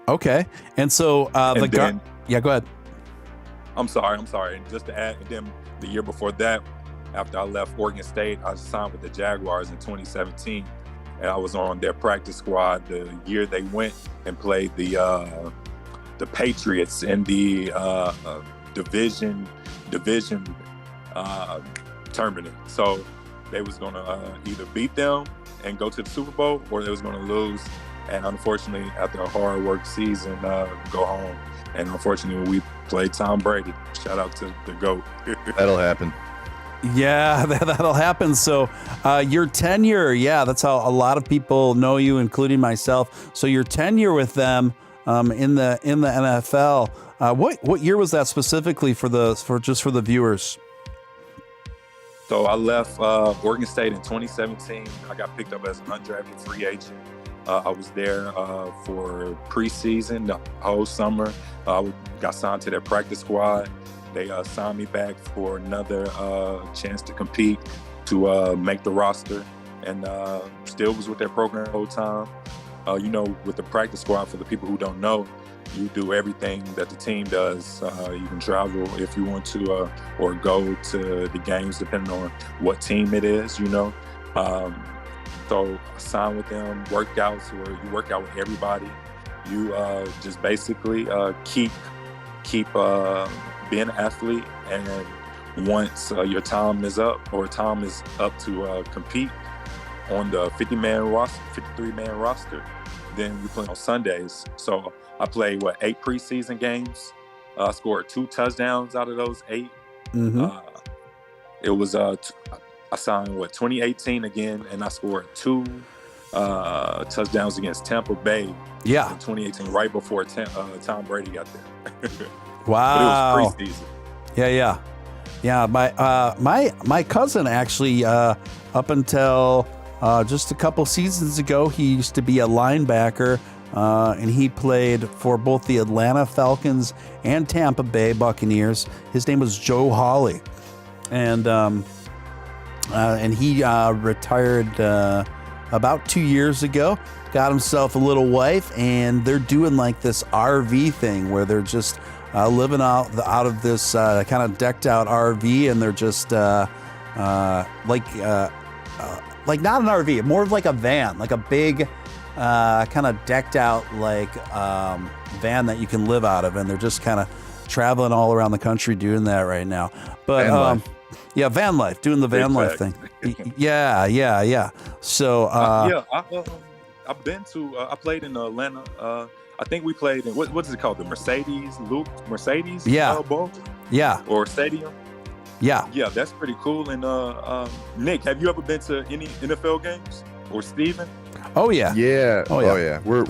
Okay, and so go ahead. I'm sorry. And just to add, and then the year before that, after I left Oregon State, I signed with the Jaguars in 2017, and I was on their practice squad the year they went and played the Patriots in the division tournament. So they was gonna either beat them and go to the Super Bowl, or they was gonna lose. And unfortunately, after a hard work season, go home. And unfortunately, we played Tom Brady. Shout out to the GOAT. That'll happen. Yeah, that'll happen. So your tenure, that's how a lot of people know you, including myself. So your tenure with them, in the NFL. What year was that specifically for the viewers? So I left Oregon State in 2017. I got picked up as an undrafted free agent. I was there for preseason the whole summer. Got signed to their practice squad. They signed me back for another chance to compete to make the roster, and still was with their program the whole time. With the practice squad, for the people who don't know, you do everything that the team does. You can travel if you want to, or go to the games depending on what team it is, So I signed with them, workouts where you work out with everybody. You just basically keep being an athlete, and once your time is up, or time is up to compete on the 53-man roster, then you play on Sundays. So I played 8 preseason games. I scored 2 touchdowns out of those 8. Mm-hmm. It was I signed 2018 again, and I scored 2 touchdowns against Tampa Bay. In 2018, right before Tom Brady got there. Wow. But it was preseason. Yeah. My cousin actually, up until just a couple seasons ago, he used to be a linebacker, and he played for both the Atlanta Falcons and Tampa Bay Buccaneers. His name was Joe Hawley, and he retired about 2 years ago. Got himself a little wife, and they're doing like this RV thing where they're just living out of this kind of decked out RV, and they're just like not an RV, more of like a van, like a big kind of decked out van that you can live out of, and they're just kind of traveling all around the country doing that right now. But van life, doing the van life thing. Yeah. So I've been to. I played in Atlanta. I think we played in what is it called? The Mercedes Bowl? Yeah. Or stadium? Yeah. Yeah, that's pretty cool. And Nick, have you ever been to any NFL games? Or Steven? Oh yeah. We're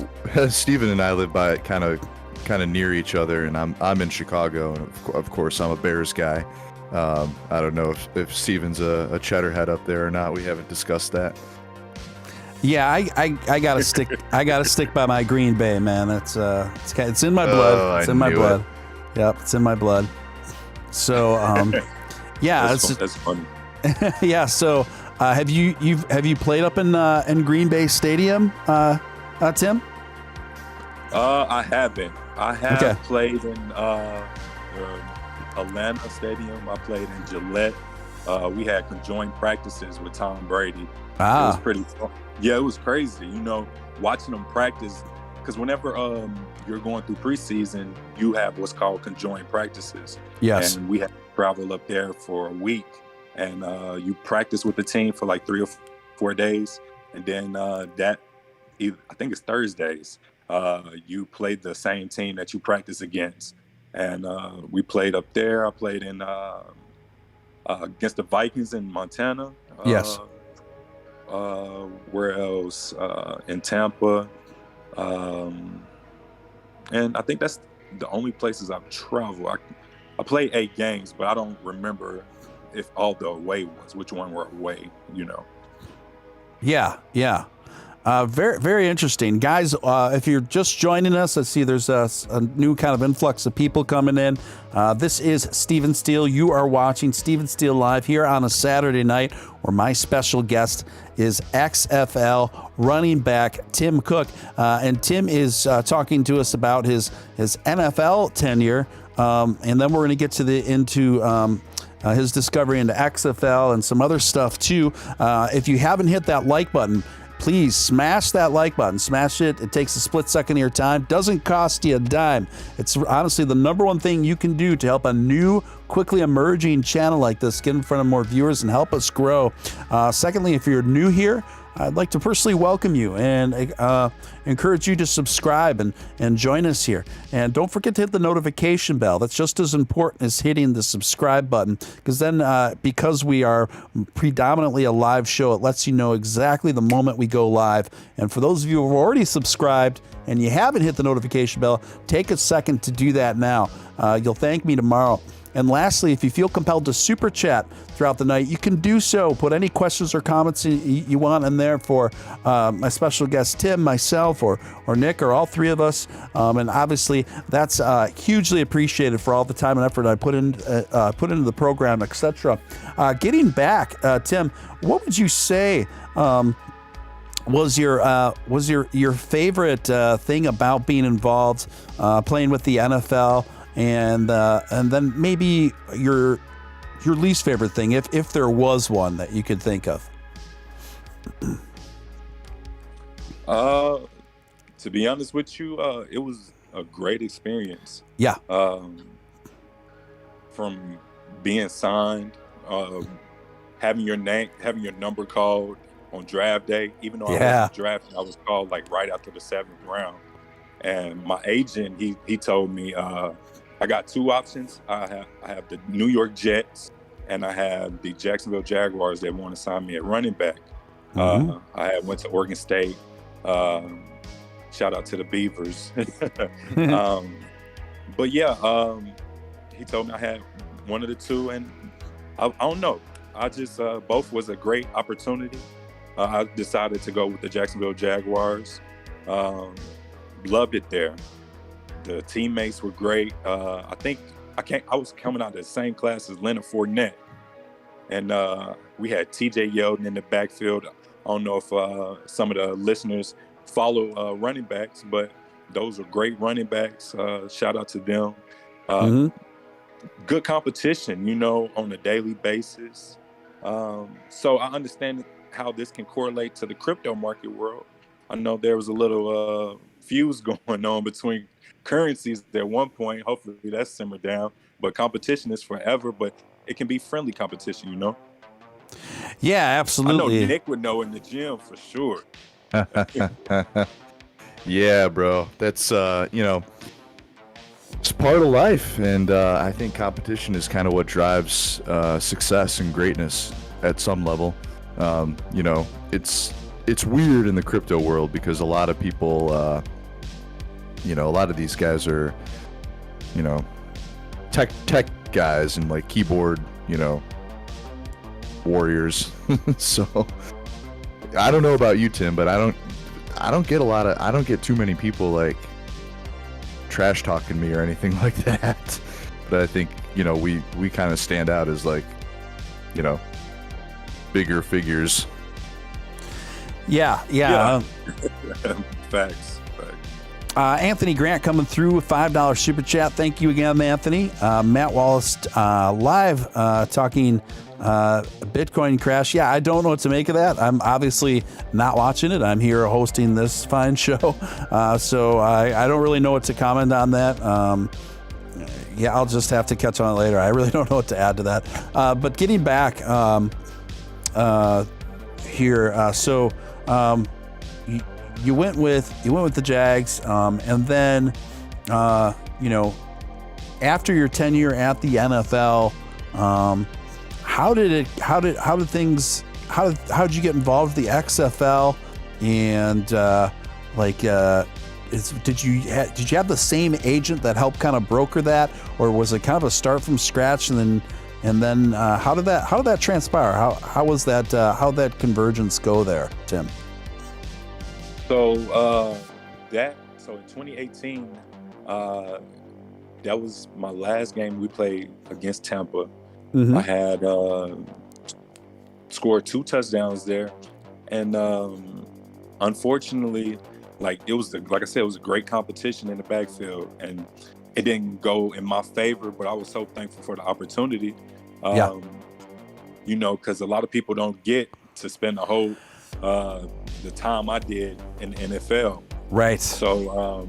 Steven and I live by kind of near each other, and I'm in Chicago, and of course I'm a Bears guy. I don't know if Steven's a Cheddarhead up there or not. We haven't discussed that. Yeah, I gotta stick. I gotta stick by my Green Bay, man. It's in my blood. It's in my blood. Yep, it's in my blood. So that's funny. Yeah. So have you played up in Green Bay Stadium, Tim? I haven't. I have played in Atlanta Stadium. I played in Gillette. We had conjoined practices with Tom Brady. It was pretty fun. Yeah, it was crazy. Watching them practice, because whenever you're going through preseason, you have what's called conjoined practices. Yes. And we had to travel up there for a week, and you practice with the team for like 3 or 4 days, and then I think it's Thursdays. You played the same team that you practice against, and we played up there. I played in against the Vikings in Montana. Yes. Where else? In Tampa. And I think that's the only places I've traveled. I played 8 games, but I don't remember if all the away ones, which one were away, Yeah. Very, very interesting. Guys, if you're just joining us, I see there's a new kind of influx of people coming in. This is Steven Steele. You are watching Steven Steele Live here on a Saturday night, where my special guest is XFL running back Tim Cook. And Tim is talking to us about his NFL tenure. And then we're going to get into his discovery into XFL and some other stuff too. If you haven't hit that like button, please smash that like button. Smash it. It takes a split second of your time. Doesn't cost you a dime. It's honestly the number one thing you can do to help a new, quickly emerging channel like this get in front of more viewers and help us grow. Secondly, if you're new here, I'd like to personally welcome you and encourage you to subscribe and join us here. And don't forget to hit the notification bell. That's just as important as hitting the subscribe button, because then because we are predominantly a live show, it lets you know exactly the moment we go live. And for those of you who have already subscribed and you haven't hit the notification bell, take a second to do that now. You'll thank me tomorrow. And lastly, if you feel compelled to super chat throughout the night, you can do so. Put any questions or comments you want in there for my special guest, Tim, myself, or Nick, or all three of us. And obviously, that's hugely appreciated for all the time and effort I put into the program, etc. Getting back, Tim, what would you say was your favorite thing about being involved, playing with the NFL? And then maybe your least favorite thing, if there was one that you could think of. To be honest with you, it was a great experience. Yeah. From being signed, having your number called on draft day, even though I wasn't drafted, I was called like right after the 7th round. And my agent, he told me, I got two options. I have the New York Jets, and I have the Jacksonville Jaguars that want to sign me at running back. I went to Oregon State. Shout out to the Beavers. But yeah, he told me I had one of the two, and I don't know. I just both was a great opportunity. I decided to go with the Jacksonville Jaguars. Loved it there. The teammates were great. I was coming out of the same class as Leonard Fournette, and we had TJ Yeldon in the backfield. I don't know if some of the listeners follow running backs, but those are great running backs. Shout out to them. Good competition, on a daily basis. So I understand how this can correlate to the crypto market world. I know there was a little fuse going on between currencies at one point. Hopefully that's simmered down, but competition is forever, but it can be friendly competition, Yeah, absolutely. I know Nick would know in the gym for sure. Yeah, bro, that's it's part of life, and I think competition is kind of what drives success and greatness at some level. It's weird in the crypto world because a lot of people a lot of these guys are, tech guys and like keyboard, warriors. So I don't know about you, Tim, but I don't get too many people like trash talking me or anything like that. But I think, we kind of stand out as like, bigger figures. Yeah. Facts. Anthony Grant coming through with $5 super chat. Thank you again, Anthony. Matt Wallace live talking Bitcoin crash. Yeah, I don't know what to make of that. I'm obviously not watching it. I'm here hosting this fine show. So I don't really know what to comment on that. Yeah, I'll just have to catch on it later. I really don't know what to add to that. But getting back here, so you went with the Jags, and then after your tenure at the NFL, how did you get involved with the XFL, and did you have the same agent that helped kind of broker that, or was it kind of a start from scratch, and then how did that transpire? How was that? How'd that convergence go there, Tim? So in 2018, that was my last game we played against Tampa. I had scored 2 touchdowns there, and unfortunately, like I said, it was a great competition in the backfield, and it didn't go in my favor. But I was so thankful for the opportunity, because a lot of people don't get to spend the whole the time I did in the NFL. Right. So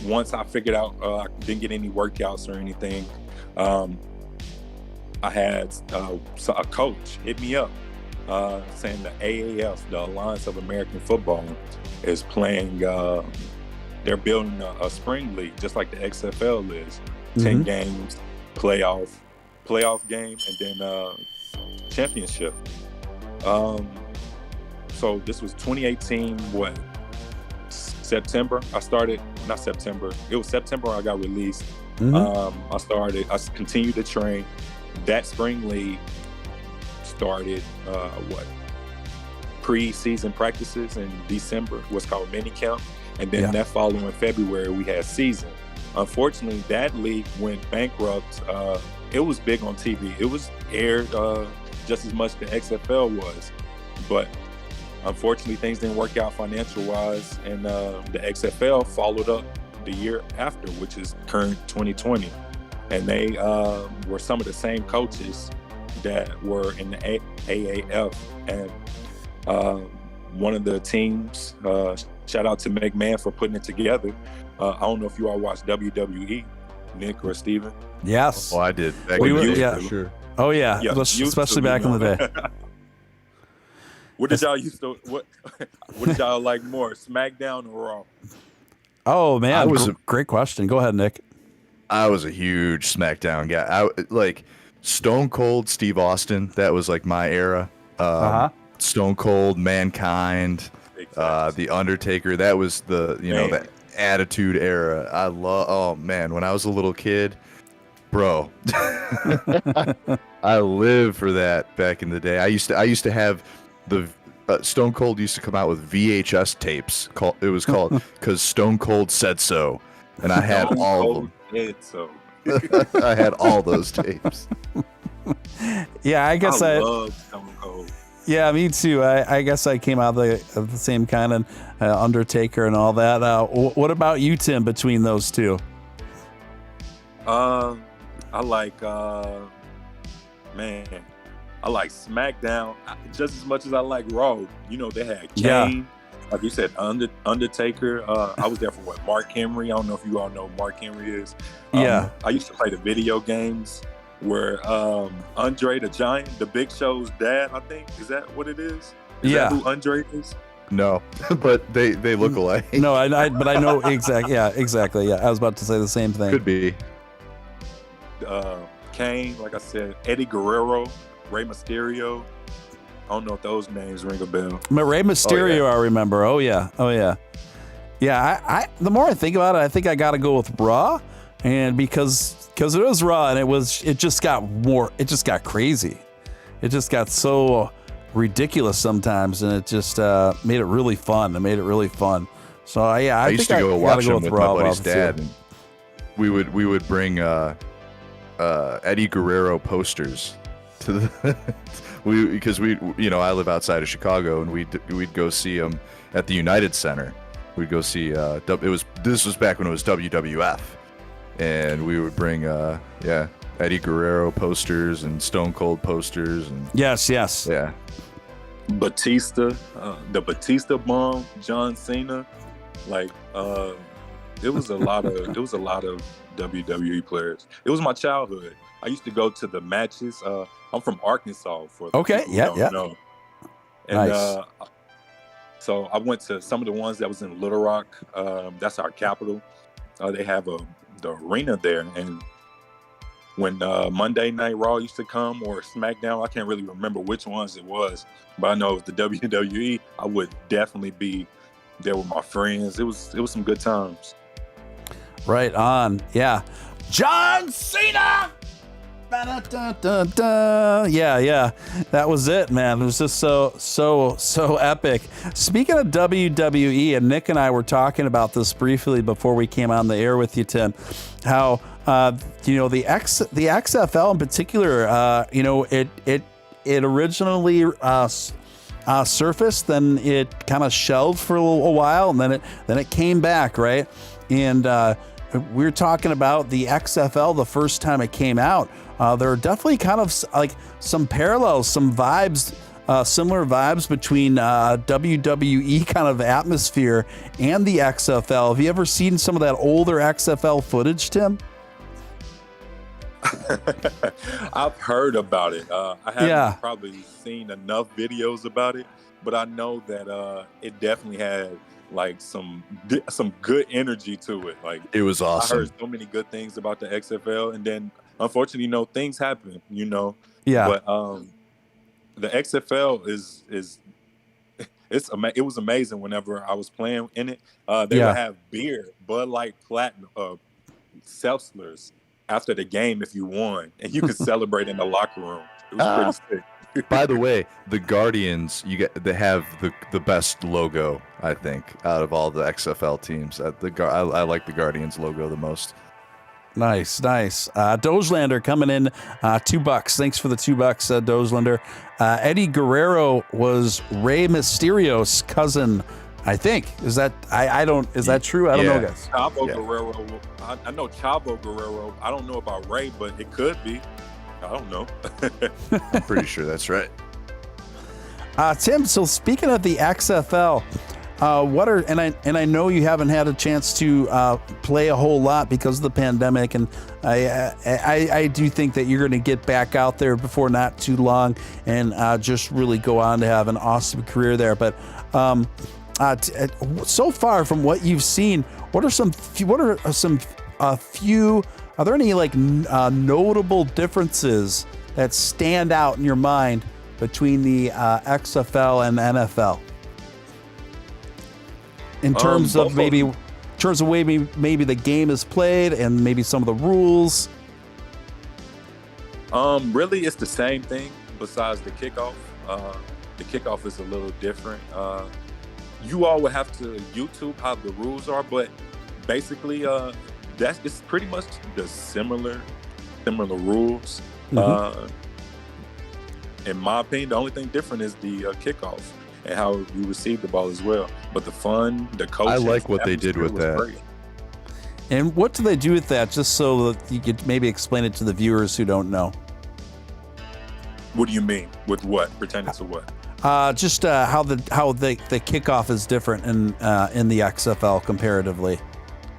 once I figured out I didn't get any workouts or anything, I had a coach hit me up saying the AAF, the Alliance of American Football, is playing. They're building a spring league, just like the XFL is. 10 games, playoff game, and then championship. So this was 2018. September. Not September. It was September I got released. I continued to train. That spring league started pre-season practices in December, what's called mini camp, and then that following February we had season. Unfortunately, that league went bankrupt. It was big on TV. It was aired just as much the XFL was, but unfortunately things didn't work out financial wise, and the XFL followed up the year after, which is current 2020, and they were some of the same coaches that were in the AAF, and one of the teams, shout out to McMahon for putting it together. I don't know if you all watch WWE, Nick or Steven. Yes. Oh, I did. For sure. Oh yeah, especially back in the day. What did y'all used to? What did y'all like more, SmackDown or Raw? Oh man, great question. Go ahead, Nick. I was a huge SmackDown guy. I like Stone Cold Steve Austin. That was like my era. Stone Cold, Mankind, The Undertaker. That was the that Attitude Era. I love. Oh man, when I was a little kid, bro, I lived for that back in the day. I used to have the Stone Cold used to come out with VHS tapes. It was called "Cause Stone Cold Said So," and I had all of them. I had all those tapes. Yeah, I guess I love Stone Cold. Yeah, me too. I guess I came out of the same kind of Undertaker and all that. What about you, Tim, between those two? I like SmackDown just as much as I like Raw. They had Kane, like you said, Undertaker. I was there for Mark Henry. I don't know if you all know who Mark Henry is. I used to play the video games where Andre the Giant, the Big Show's dad, I think. Is that what it is? Is that who Andre is? No, but they look alike. No, but I know exactly. Yeah, exactly. Yeah, I was about to say the same thing. Could be. Kane, like I said, Eddie Guerrero, Rey Mysterio. I don't know if those names ring a bell. Rey Mysterio, I remember. Oh yeah. Yeah, I the more I think about it, I think I got to go with Raw, and because it was Raw, and it just got crazy. It just got so ridiculous sometimes, and it just made it really fun. So I used to go watch him with my buddy's dad, and we would bring Eddie Guerrero posters to the because I live outside of Chicago, and we'd go see him at the United Center. We'd go see this was back when it was WWF, and we would bring Eddie Guerrero posters and Stone Cold posters, and yes Batista, the Batista bomb, John Cena, like it was a lot of WWE players. It was my childhood. I used to go to the matches. I'm from Arkansas. Know. And nice. So I went to some of the ones that was in Little Rock. That's our capital. They have the arena there, and when Monday Night Raw used to come, or SmackDown, I can't really remember which ones it was, but I know it was the WWE. I would definitely be there with my friends. It was some good times. Right on. Yeah. John Cena! Ba-da-da-da-da. Yeah. That was it, man. It was just so epic. Speaking of WWE, and Nick and I were talking about this briefly before we came on the air with you, Tim, how the XFL in particular, it originally surfaced, then it kind of shelved for a while, and then it came back, right? And we were talking about the XFL the first time it came out. There are definitely kind of like some parallels, some vibes, similar vibes between WWE kind of atmosphere and the XFL. Have you ever seen some of that older XFL footage, Tim? I've heard about it. I haven't probably seen enough videos about it, but I know that it definitely had like some good energy to it. Like, it was awesome. I heard so many good things about the XFL, and then unfortunately, things happen. Yeah. But the XFL it was amazing whenever I was playing in it. They would have beer, Bud Light Platinum, seltzers after the game if you won, and you could celebrate in the locker room. It was pretty sick. By the way, the Guardians, they have the best logo, I think, out of all the XFL teams. I like the Guardians logo the most. Nice. Dojelander coming in, $2. Thanks for the $2, Dojelander. Eddie Guerrero was Rey Mysterio's cousin, I think. Is that is that true? I don't know, guys. Chavo Guerrero. I know Chavo Guerrero. I don't know about Rey, but it could be. I don't know. I'm pretty sure that's right. Tim, so speaking of the XFL, I know you haven't had a chance to play a whole lot because of the pandemic, and I do think that you're going to get back out there before not too long and just really go on to have an awesome career there. But so far from what you've seen, are there any like notable differences that stand out in your mind between the XFL and the NFL? In terms of maybe the game is played and maybe some of the rules. Really, it's the same thing besides the kickoff. The kickoff is a little different. You all would have to YouTube how the rules are, but basically, it's pretty much the similar rules. Mm-hmm. In my opinion, the only thing different is the kickoff and how you receive the ball as well. But the fun, the coaching, I like what they did with that. Great. And what do they do with that? Just so that you could maybe explain it to the viewers who don't know. What do you mean? With what? Pertaining to what? Just how the kickoff is different in the XFL comparatively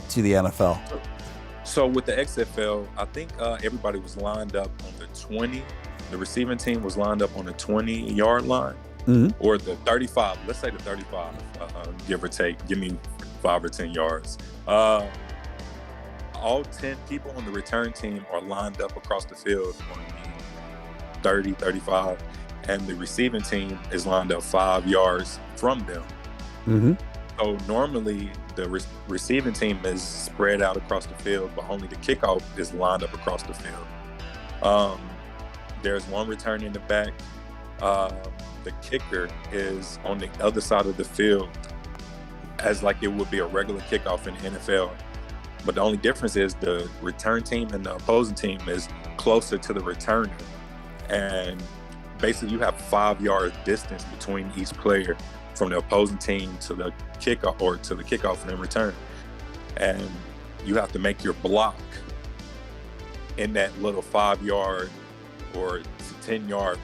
to the NFL. So with the XFL, I think everybody was lined up on the 20. The receiving team was lined up on the 20-yard line. Mm-hmm. Or the 35, let's say the 35, give or take, give me 5 or 10 yards. All 10 people on the return team are lined up across the field on the 30, 35, and the receiving team is lined up 5 yards from them. Mm-hmm. So normally the receiving team is spread out across the field, but only the kickoff is lined up across the field. There's one return in the back. The kicker is on the other side of the field as like it would be a regular kickoff in the NFL. But the only difference is the return team and the opposing team is closer to the returner. And basically you have 5 yard distance between each player from the opposing team to the kickoff or to the kickoff and then return. And you have to make your block in that little 5 yard or 10 yard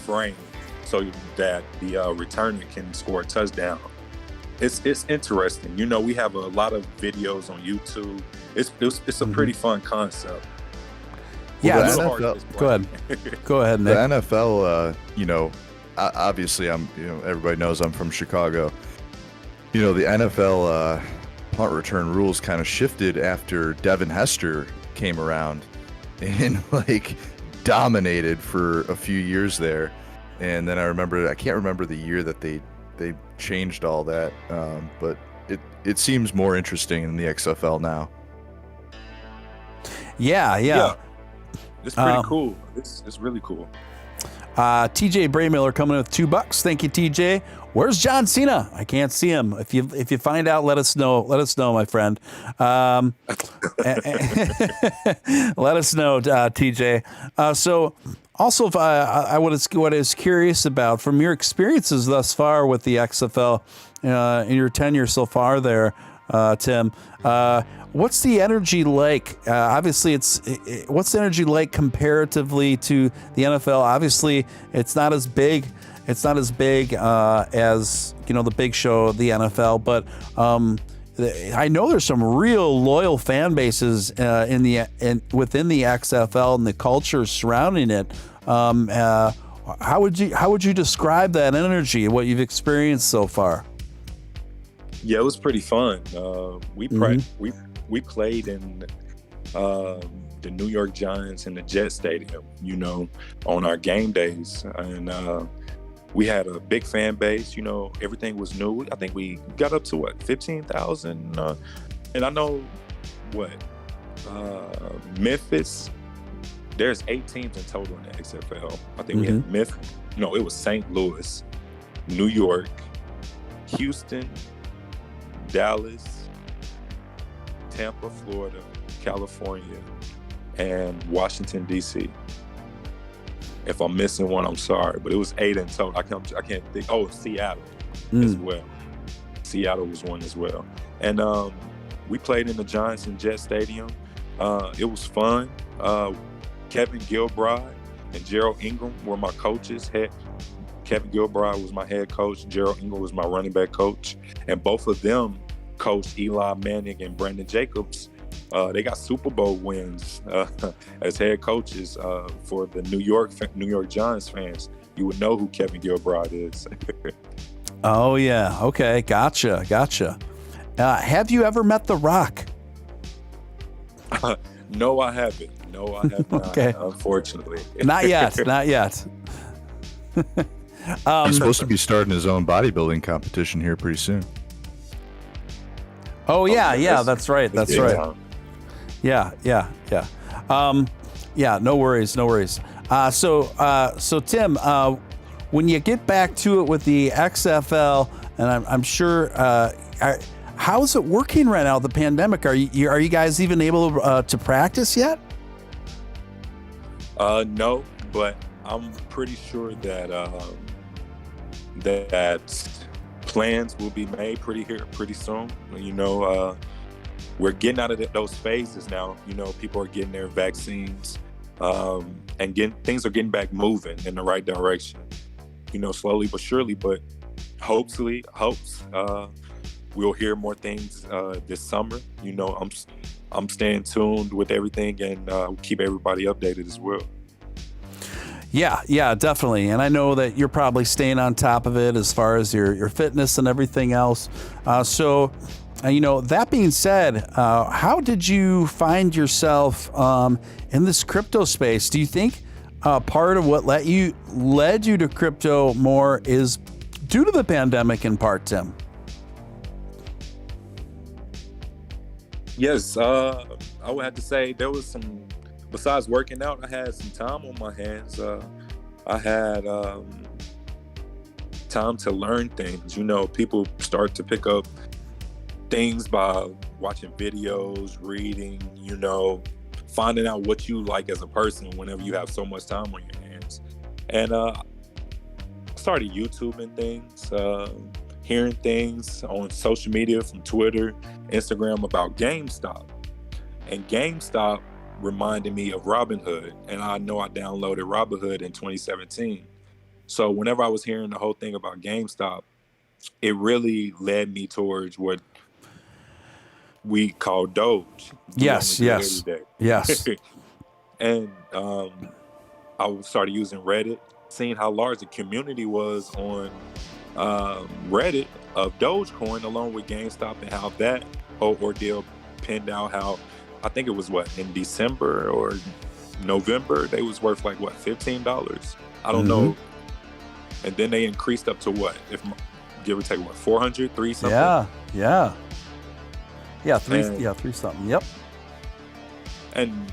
frame, so that the returner can score a touchdown. It's interesting. We have a lot of videos on YouTube. It's a pretty fun concept. Yeah, NFL, go ahead, Nick. The NFL, obviously everybody knows I'm from Chicago. The NFL punt return rules kind of shifted after Devin Hester came around and dominated for a few years there. And then I can't remember the year that they changed all that, but it seems more interesting in the XFL now. Yeah. It's pretty cool. It's really cool. TJ Braymiller coming in with $2. Thank you, TJ. Where's John Cena? I can't see him. If you find out, let us know. Let us know, my friend. Let us know, TJ. So. Also, I was curious about, from your experiences thus far with the XFL, in your tenure so far there, Tim, what's the energy like? Obviously, what's the energy like comparatively to the NFL? Obviously, it's not as big. It's not as big as the big show, the NFL. But I know there's some real loyal fan bases within the XFL and the culture surrounding it. How would you describe that energy, what you've experienced so far? Yeah, it was pretty fun. We played in the New York Giants in the Jet Stadium, on our game days, and we had a big fan base. Everything was new. I think we got up to 15,000, and I know Memphis. There's 8 teams in total in the XFL. I think we had Memphis. No, it was St. Louis, New York, Houston, Dallas, Tampa, Florida, California, and Washington, D.C. If I'm missing one, I'm sorry, but it was 8 in total. I can't think. Oh, Seattle as well. Seattle was one as well. And we played in the Giants and Jet Stadium. It was fun. Kevin Gilbride and Gerald Ingram were my coaches. Kevin Gilbride was my head coach. Gerald Ingram was my running back coach. And both of them coached Eli Manning and Brandon Jacobs. They got Super Bowl wins as head coaches for the New York Giants fans. You would know who Kevin Gilbride is. Oh, yeah. Okay. Gotcha. Have you ever met The Rock? No, I haven't. Okay. Unfortunately. Not yet. He's supposed to be starting his own bodybuilding competition here pretty soon. Oh, yeah. That's right. Yeah. No worries. So Tim, when you get back to it with the XFL, and I'm sure, how's it working right now? The pandemic. Are you guys even able to practice yet? No, but I'm pretty sure that that plans will be made pretty soon. We're getting out of those phases now. People are getting their vaccines, and things are getting back moving in the right direction. Slowly but surely. But hopefully, we'll hear more things this summer. I'm staying tuned with everything and keep everybody updated as well. Yeah, definitely. And I know that you're probably staying on top of it as far as your fitness and everything else. So that being said, how did you find yourself in this crypto space? Do you think part of what led you to crypto more is due to the pandemic in part, Tim? Yes, I would have to say there was some, besides working out, I had some time on my hands. I had time to learn things. People start to pick up things by watching videos, reading, finding out what you like as a person whenever you have so much time on your hands. And I started YouTubing things, hearing things on social media from Twitter, Instagram about GameStop. And GameStop reminded me of Robinhood. And I know I downloaded Robinhood in 2017. So whenever I was hearing the whole thing about GameStop, it really led me towards what we call Doge. Yes. And I started using Reddit, seeing how large the community was on Reddit of Dogecoin along with GameStop, and how that whole ordeal pinned out. How I think it was in December or November they was worth $15. I don't know. And then they increased up to if give or take 400, 3 something. Yeah, three something. Yep. And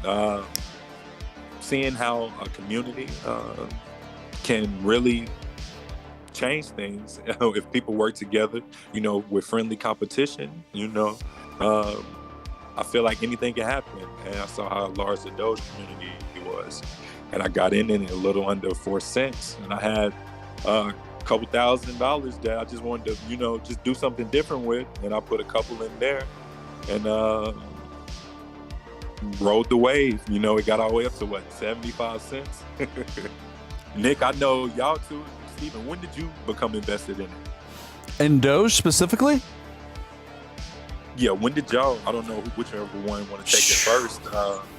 seeing how a community can really change things if people work together, with friendly competition, I feel like anything can happen. And I saw how large the Doge community was. And I got in it a little under 4 cents. And I had a couple $1,000s that I just wanted to, just do something different with. And I put a couple in there and rode the wave. It got all the way up to 75 cents. Nick, I know y'all too. Steven, when did you become invested in it? In Doge specifically? Yeah, when did y'all? I don't know whichever one want to take it first.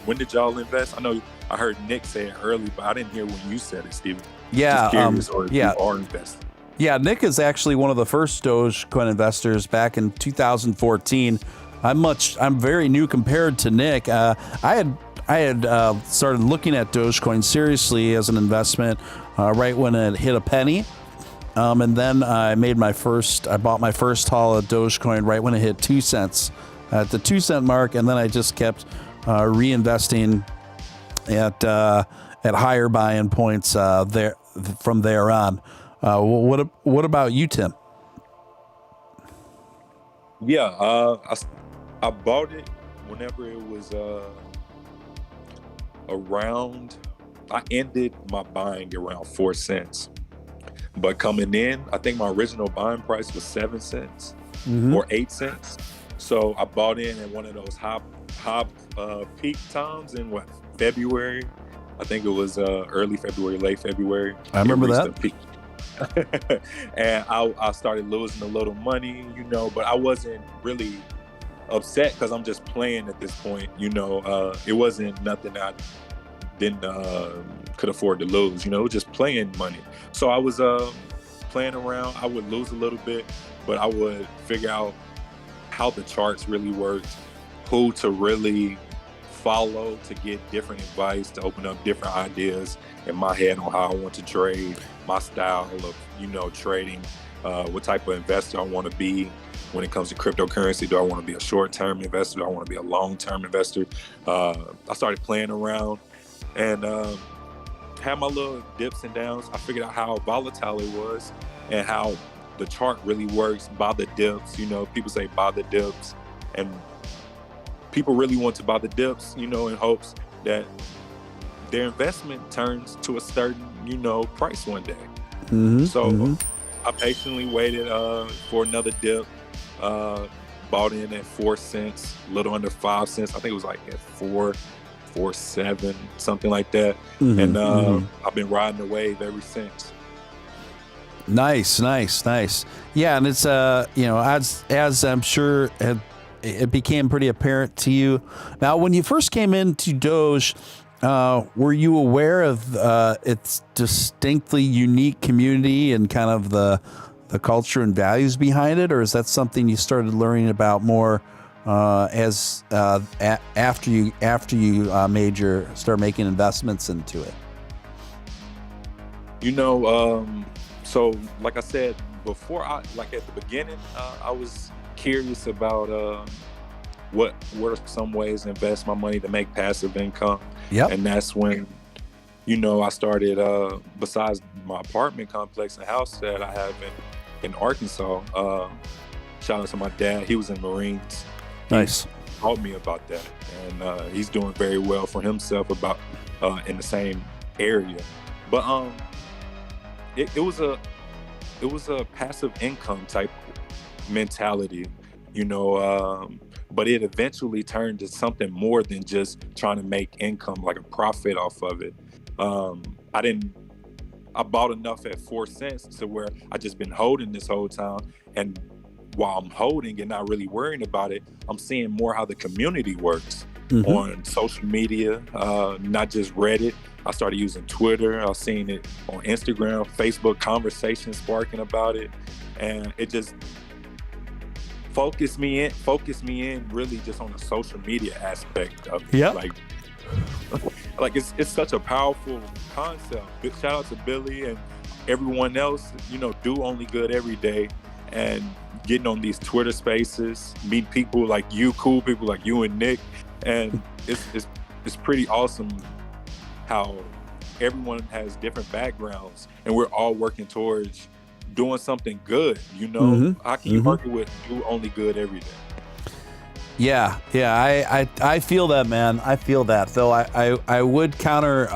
When did y'all invest? I know I heard Nick say it early, but I didn't hear when you said it, Steven. Yeah, Just curious, or if you are investing. Yeah, Nick is actually one of the first Dogecoin investors back in 2014. I'm very new compared to Nick. I had started looking at Dogecoin seriously as an investment right when it hit a penny. And then I bought my first haul of Dogecoin right when it hit 2 cents at the 2 cent mark. And then I just kept reinvesting at higher buy-in points from there on. What about you, Tim? Yeah, I bought it whenever it was around. I ended my buying around 4 cents. But coming in, I think my original buying price was 7 cents or 8 cents. So I bought in at one of those hop peak times in February. I think it was early February, late February. I remember that. And I started losing a little money, but I wasn't really upset because I'm just playing at this point. It wasn't nothing I didn't could afford to lose. It was just playing money. So I was playing around. I would lose a little bit, but I would figure out how the charts really worked, who to really follow to get different advice, to open up different ideas in my head on how I want to trade, my style of trading, what type of investor I want to be when it comes to cryptocurrency. Do I want to be a short-term investor? Do I want to be a long-term investor? I started playing around and had my little dips and downs. I figured out how volatile it was and how the chart really works by the dips. People say buy the dips, and people really want to buy the dips, in hopes that their investment turns to a certain, price one day. I patiently waited for another dip, bought in at 4 cents, a little under 5 cents. I think it was like at 4.7, something like that. And I've been riding the wave ever since. Nice. Yeah, and it's as I'm sure it became pretty apparent to you. Now, when you first came into Doge, were you aware of its distinctly unique community and kind of the culture and values behind it, or is that something you started learning about more after you start making investments into it? So like I said before, at the beginning, I was curious about what were some ways to invest my money to make passive income. Yep. And that's when, I started, besides my apartment complex and house that I have in Arkansas, shout out to my dad. He was in Marines. Nice. He taught me about that. And he's doing very well for himself in the same area. But it was a passive income type mentality, but it eventually turned to something more than just trying to make income, like a profit off of it. I bought enough at 4 cents to where I just been holding this whole time. And while I'm holding and not really worrying about it, I'm seeing more how the community works on social media, not just Reddit. I started using Twitter. I was seeing it on Instagram, Facebook, conversations sparking about it. And it just focused me in really just on the social media aspect of it. Yep. Like it's such a powerful concept. Shout out to Billy and everyone else, do only good every day, and getting on these Twitter spaces, meet people like you, cool people like you and Nick. And it's pretty awesome how everyone has different backgrounds and we're all working towards doing something good, How can you work with do only good every day? Yeah, I feel that, man. I feel that, though. I would counter.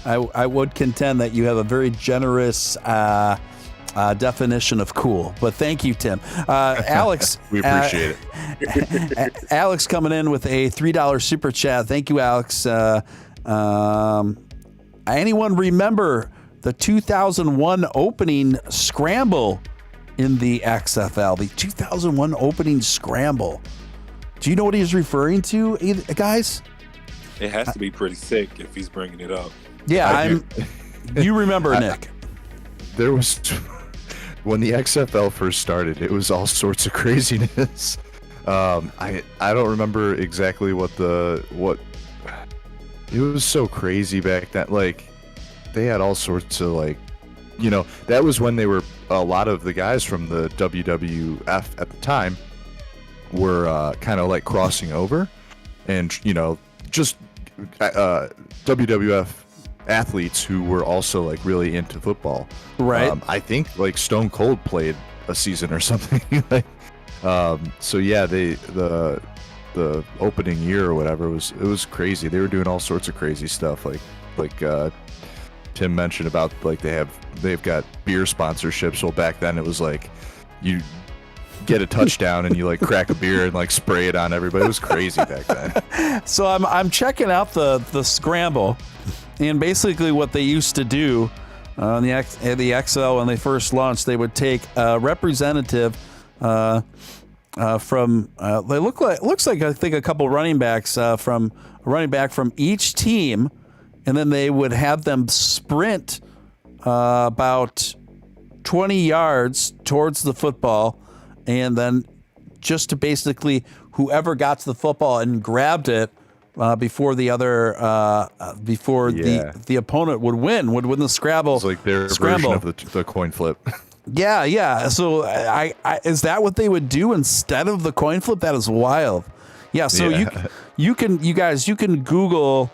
I would contend that you have a very generous definition of cool. But thank you, Tim. Alex, we appreciate it. Alex coming in with a $3 super chat. Thank you, Alex. Anyone remember the 2001 opening scramble in the XFL, the 2001 opening scramble. Do you know what he's referring to, guys? It has to be pretty sick if he's bringing it up. Yeah, you remember, Nick. There was, when the XFL first started, it was all sorts of craziness. I don't remember exactly what it was so crazy back then. Like, they had all sorts of, like, that was when they were, a lot of the guys from the WWF at the time were kind of like crossing over, and just WWF athletes who were also like really into football. Right. I think like Stone Cold played a season or something. Like, so yeah, the opening year or whatever it was crazy. They were doing all sorts of crazy stuff, like Tim mentioned about, like, they've got beer sponsorships. Well, back then it was like you get a touchdown and you like crack a beer and like spray it on everybody. It was crazy back then. So I'm checking out the scramble, and basically what they used to do on the XL when they first launched, they would take a representative from they looks like I think a couple running backs from each team, and then they would have them sprint about 20 yards towards the football, and then just to basically whoever got to the football and grabbed it before the other the opponent would win the scramble. It's like their version of the coin flip. Yeah. So I is that what they would do instead of the coin flip? That is wild. Yeah. So you can Google,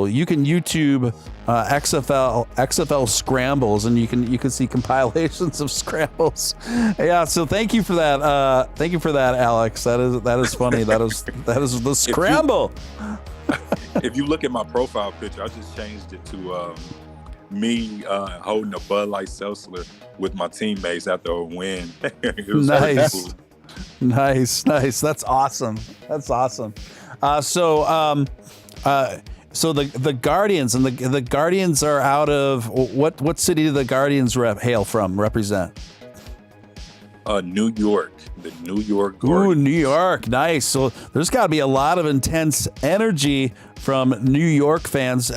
you can YouTube XFL scrambles, and you can see compilations of scrambles. Yeah. So thank you for that. Alex. That is funny. that is the scramble. If you look at my profile picture, I just changed it to me holding a Bud Light Seltzer with my teammates after a win. It was nice. cool. Nice. That's awesome. So the Guardians, and the Guardians are out of what city do the Guardians represent? New York. The New York Ooh, Guardians. New York. Nice. So there's got to be a lot of intense energy from New York fans.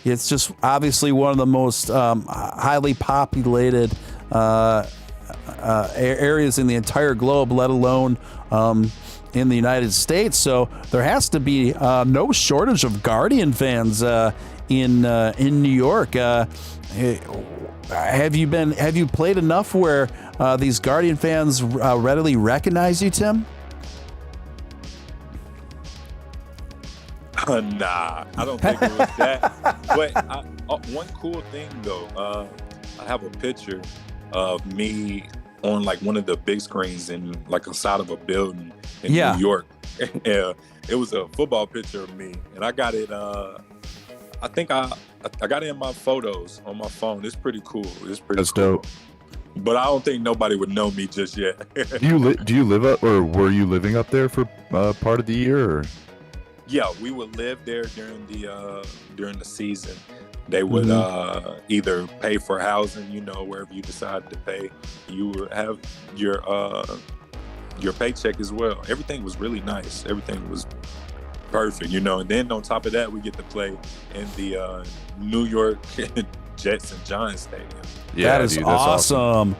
It's just obviously one of the most highly populated areas in the entire globe, let alone in the United States. So there has to be no shortage of Guardian fans in New York. Have you played enough where these Guardian fans readily recognize you, Tim? Nah, I don't think it was that. But one cool thing though, I have a picture of me on like one of the big screens in like inside of a building in New York. It was a football picture of me, and I got it. I think I got it in my photos on my phone. It's pretty cool. That's cool. Dope. But I don't think nobody would know me just yet. Do you live up, or were you living up there for part of the year? Or? Yeah, we would live there during the season. They would either pay for housing, wherever you decided to pay. You would have your paycheck as well. Everything was really nice. Everything was perfect, And then on top of that, we get to play in the New York Jets and Giants Stadium. Yeah, that is awesome.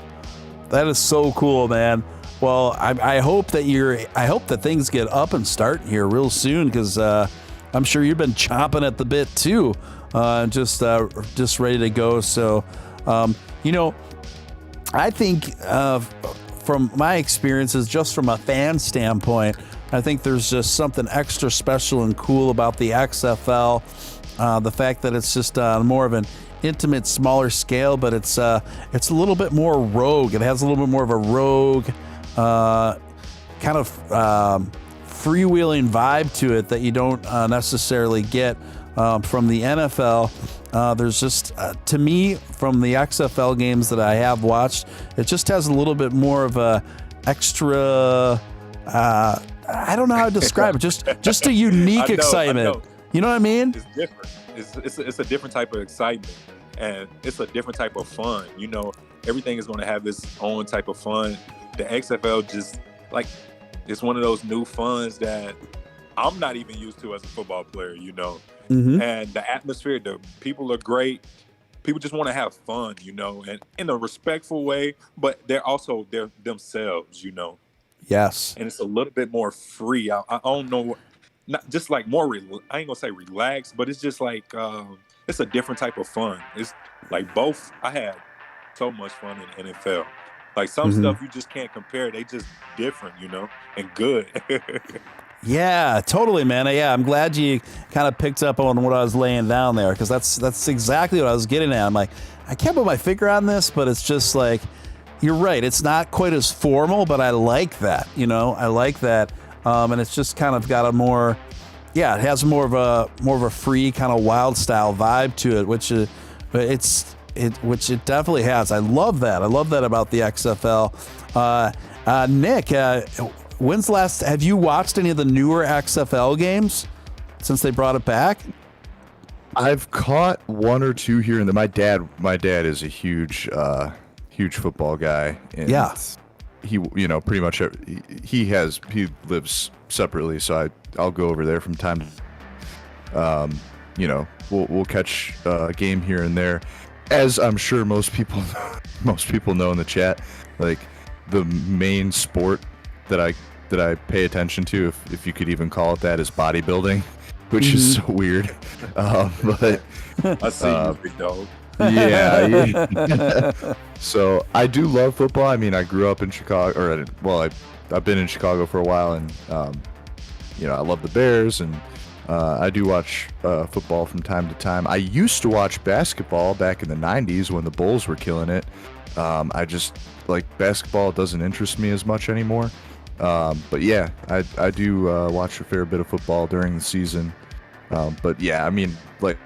That is so cool, man. Well, I hope that things get up and start here real soon, because I'm sure you've been chomping at the bit too, just ready to go. So, I think from my experiences, just from a fan standpoint, I think there's just something extra special and cool about the XFL. The fact that it's just more of an intimate, smaller scale, but it's a little bit more rogue. It has a little bit more of a rogue kind of freewheeling vibe to it that you don't necessarily get from the NFL. There's just, to me, from the XFL games that I have watched, it just has a little bit more of a extra, I don't know how to describe it, just a unique excitement. You know what I mean? It's different. It's a different type of excitement, and it's a different type of fun. everything is going to have its own type of fun. The XFL just like, it's one of those new funds that I'm not even used to as a football player, you know. And the atmosphere, the people are great. People just want to have fun, you know, and in a respectful way, but they're also themselves, you know. Yes. And it's a little bit more free. I don't know, not just like more, I ain't gonna say relaxed, but it's just like, it's a different type of fun. It's like both. I had so much fun in NFL. Like some stuff you just can't compare. They just different, you know, and good. Yeah, totally, man. Yeah, I'm glad you kind of picked up on what I was laying down there, because that's exactly what I was getting at. I'm like, I can't put my finger on this, but it's just like, you're right. It's not quite as formal, but I like that. You know, I like that, and it's just kind of got a more, it has more of a free kind of wild style vibe to it, which which it definitely has. I love that. I love that about the XFL. Nick, when's the last, have you watched any of the newer XFL games since they brought it back? I've caught one or two here and there. My dad is a huge football guy. And he, you know, pretty much he lives separately, so I'll go over there from time to, you know, we'll catch a game here and there, as I'm sure most people know in the chat. Like, the main sport that I pay attention to, if you could even call it that, is bodybuilding, which is so weird. But I see you, big dog. Yeah. So I do love football. I mean, I grew up in Chicago, I've been in Chicago for a while, and you know, I love the Bears, and I do watch football from time to time. I used to watch basketball back in the 90s when the Bulls were killing it. I just, like, basketball doesn't interest me as much anymore. But yeah, I do watch a fair bit of football during the season. But yeah, I mean, like,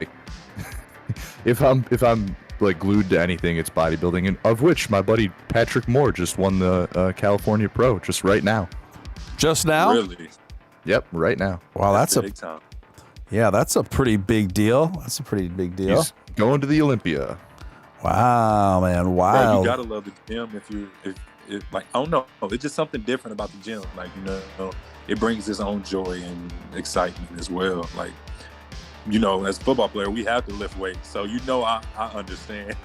if I'm like glued to anything, it's bodybuilding, and of which my buddy Patrick Moore just won the California Pro just right now. Just now? Really? Yep, right now. Wow, that's big time. Yeah, that's a pretty big deal. That's a pretty big deal. He's going to the Olympia. Wow, man, wow. Bro, you gotta love the gym if like, I don't know, it's just something different about the gym. Like, you know, it brings its own joy and excitement as well. Like, you know, as a football player, we have to lift weights, so you know, I understand.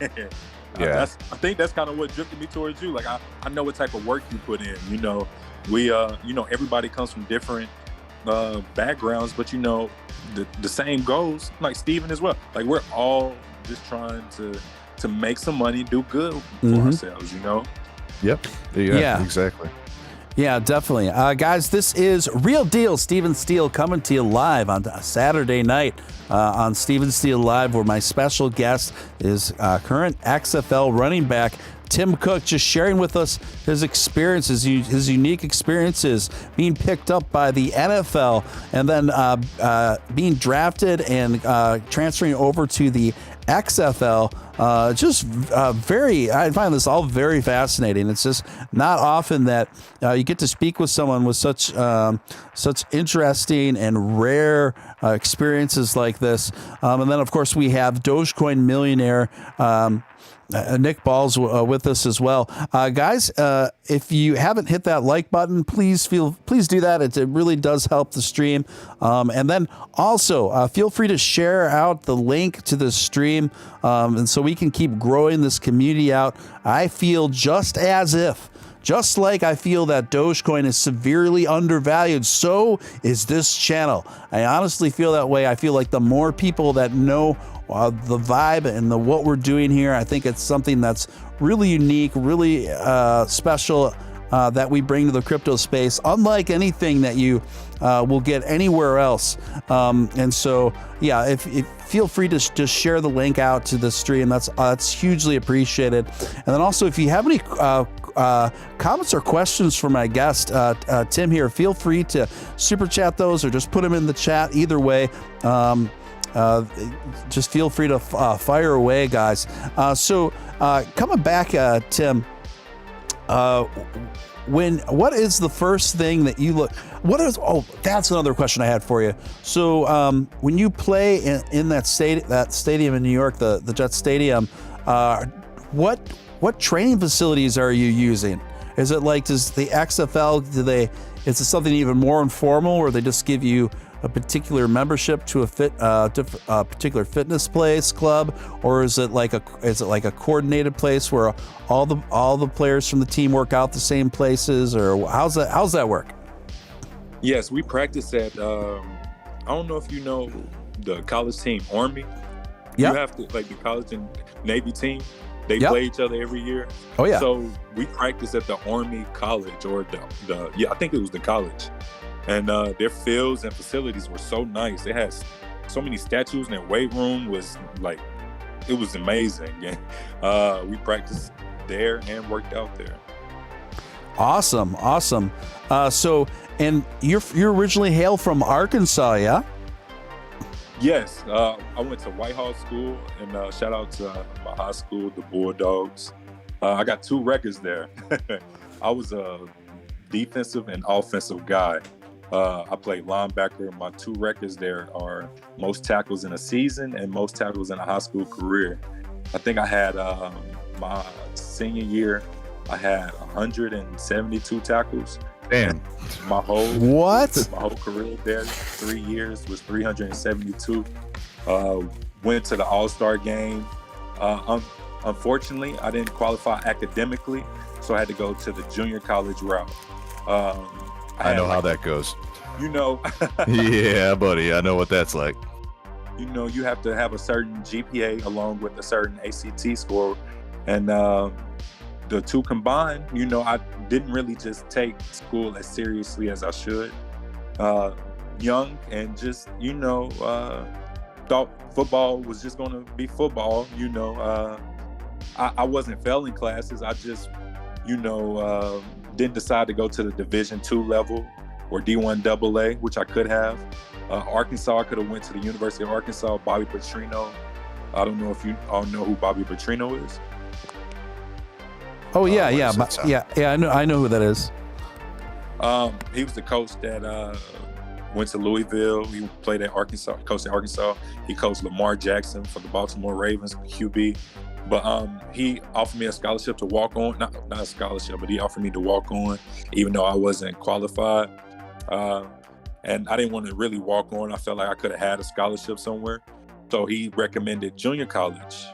Yeah, I think that's kind of what drifted me towards you. Like, I know what type of work you put in. You know, we you know, everybody comes from different backgrounds, but you know, the same goals. Like Steven as well. Like, we're all just trying to make some money, do good for ourselves. You know. Yep. Yeah. Exactly. Yeah, definitely. Guys, this is Real Deal. Steven Steele coming to you live on a Saturday night on Steven Steele Live, where my special guest is current XFL running back Tim Cook, just sharing with us his experiences, his unique experiences being picked up by the NFL, and then being drafted and transferring over to the XFL. I find this all very fascinating. It's just not often that you get to speak with someone with such interesting and rare experiences like this. And then, of course, we have Dogecoin millionaire Nick Ball's with us as well. Guys, if you haven't hit that like button, please do that. It really does help the stream. And then also feel free to share out the link to the stream, and so we can keep growing this community out. I feel just like I feel that Dogecoin is severely undervalued, so is this channel. I honestly feel that way. I feel like the more people that know the vibe and what we're doing here, I think it's something that's really unique, really special, that we bring to the crypto space, unlike anything that you will get anywhere else. And so, yeah, if feel free to just share the link out to the stream. That's hugely appreciated. And then also, if you have any comments or questions for my guest, Tim here, feel free to super chat those or just put them in the chat. Either way, just feel free to fire away, guys. So coming back, Tim, what is the first thing that you look? That's another question I had for you. So when you play in that stadium in New York, the Jet Stadium, what what training facilities are you using? Is it like, does the XFL, is it something even more informal where they just give you a particular membership to a particular fitness place, club, or is it like a coordinated place where all the players from the team work out the same places, or how's that work? Yes, we practice at I don't know if you know the college team Army. Yeah. You have to, like, the college and Navy team, they Yep. play each other every year. Oh yeah. So we practice at the Army College, or I think it was the college. And their fields and facilities were so nice. They had so many statues, and their weight room was like, it was amazing. And we practiced there and worked out there. Awesome. So, and you're originally hail from Arkansas, yeah? Yes, I went to Whitehall School, and shout out to my high school, the Bulldogs. I got 2 records there. I was a defensive and offensive guy. I played linebacker. My 2 records there are most tackles in a season and most tackles in a high school career. I think I had my senior year, I had 172 tackles. Damn. My whole career there, 3 years, was 372. Went to the All-Star game. Unfortunately, I didn't qualify academically, so I had to go to the junior college route. I know how that goes. You know. Yeah, buddy. I know what that's like. You know, you have to have a certain GPA along with a certain ACT score. And the 2 combined, you know, I didn't really just take school as seriously as I should. Young and just, you know, thought football was just going to be football. You know, I wasn't failing classes. I just, you know, didn't decide to go to the Division II level or D1 AA, which I could have. Arkansas, I could have went to the University of Arkansas. Bobby Petrino. I don't know if you all know who Bobby Petrino is. Oh yeah, I know who that is. He was the coach that went to Louisville. He played at Arkansas, coached at Arkansas. He coached Lamar Jackson for the Baltimore Ravens, QB. But he offered me a scholarship to walk on. Not a scholarship, but he offered me to walk on, even though I wasn't qualified. And I didn't want to really walk on. I felt like I could have had a scholarship somewhere. So he recommended junior college.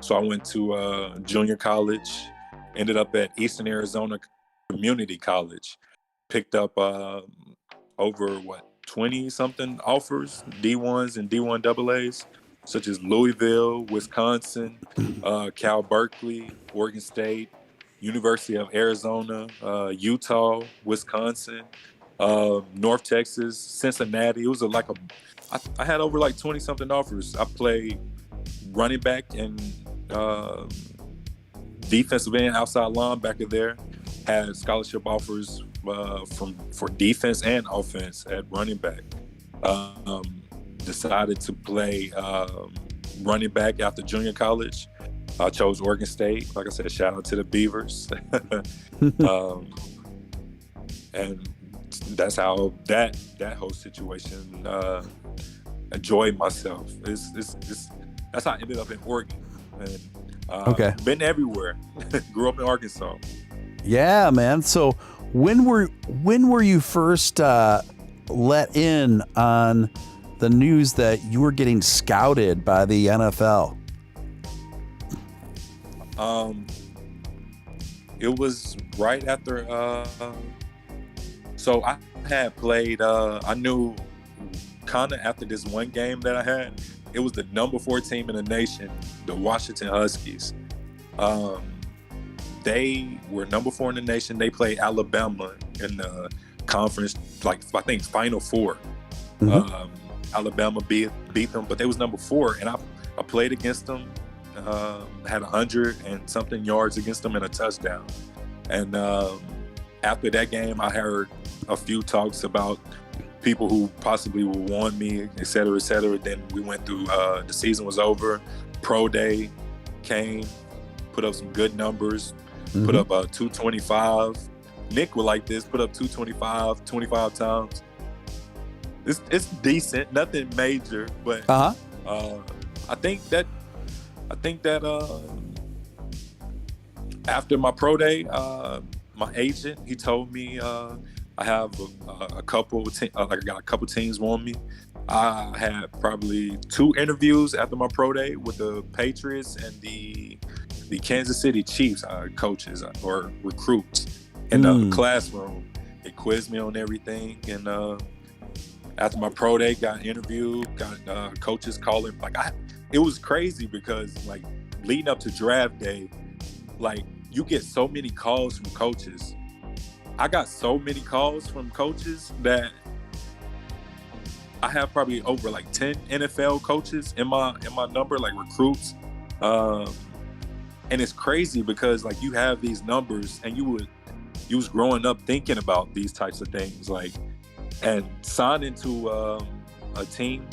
So I went to junior college, ended up at Eastern Arizona Community College, picked up over 20-something offers, D1s and D1 AAs, such as Louisville, Wisconsin, Cal Berkeley, Oregon State, University of Arizona, Utah, Wisconsin, North Texas, Cincinnati. It was I had over 20-something offers. I played running back and defensive end, outside linebacker there. Had scholarship offers for defense and offense at running back. Decided to play running back after junior college. I chose Oregon State. Like I said, shout out to the Beavers. And that's how that whole situation enjoyed myself. That's how I ended up in Oregon. And, been everywhere. Grew up in Arkansas. Yeah, man. So when were you first let in on the news that you were getting scouted by the NFL? It was right after. So I had played. I knew kind of after this one game that I had. It was the number 4 team in the nation, the Washington Huskies. They were number 4 in the nation. They played Alabama in the conference, I think Final Four. Mm-hmm. Alabama beat them, but they was number 4, and I played against them. Had 100 and something yards against them and a touchdown. And after that game, I heard a few talks about people who possibly would want me, et cetera, et cetera. Then we went through, the season was over. Pro day came, put up some good numbers, mm-hmm. put up 225. Nick would like this, put up 225, 25 times. It's decent, nothing major, but I think that After my pro day, my agent, he told me I have a couple, I got a couple teams on me. I had probably 2 interviews after my pro day with the Patriots and the Kansas City Chiefs coaches or recruits in the classroom. They quizzed me on everything, and after my pro day, got interviewed, got coaches calling. Like it was crazy because like leading up to draft day, like you get so many calls from coaches. I got so many calls from coaches that I have probably over like 10 NFL coaches in my number, like recruits. And it's crazy because like you have these numbers and you was growing up thinking about these types of things, like, and signing to a team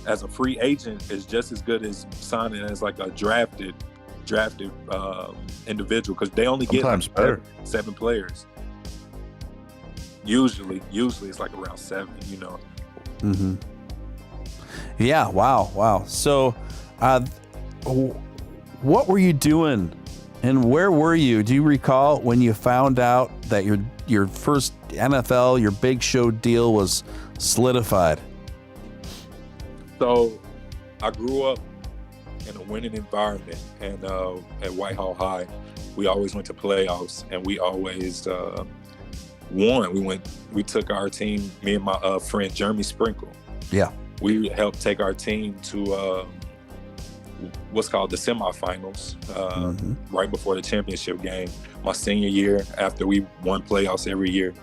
as a free agent is just as good as signing as like a drafted individual, because they only get sometimes better 7 players. Usually it's like around 7, you know. Mm-hmm. Yeah. Wow. So, what were you doing, and where were you? Do you recall when you found out that your first NFL, your big show deal was solidified? So, I grew up in a winning environment, and at Whitehall High, we always went to playoffs, and we always won. We took our team, me and my friend Jeremy Sprinkle. Yeah. We helped take our team to what's called the semifinals, right before the championship game, my senior year, after we won playoffs every year.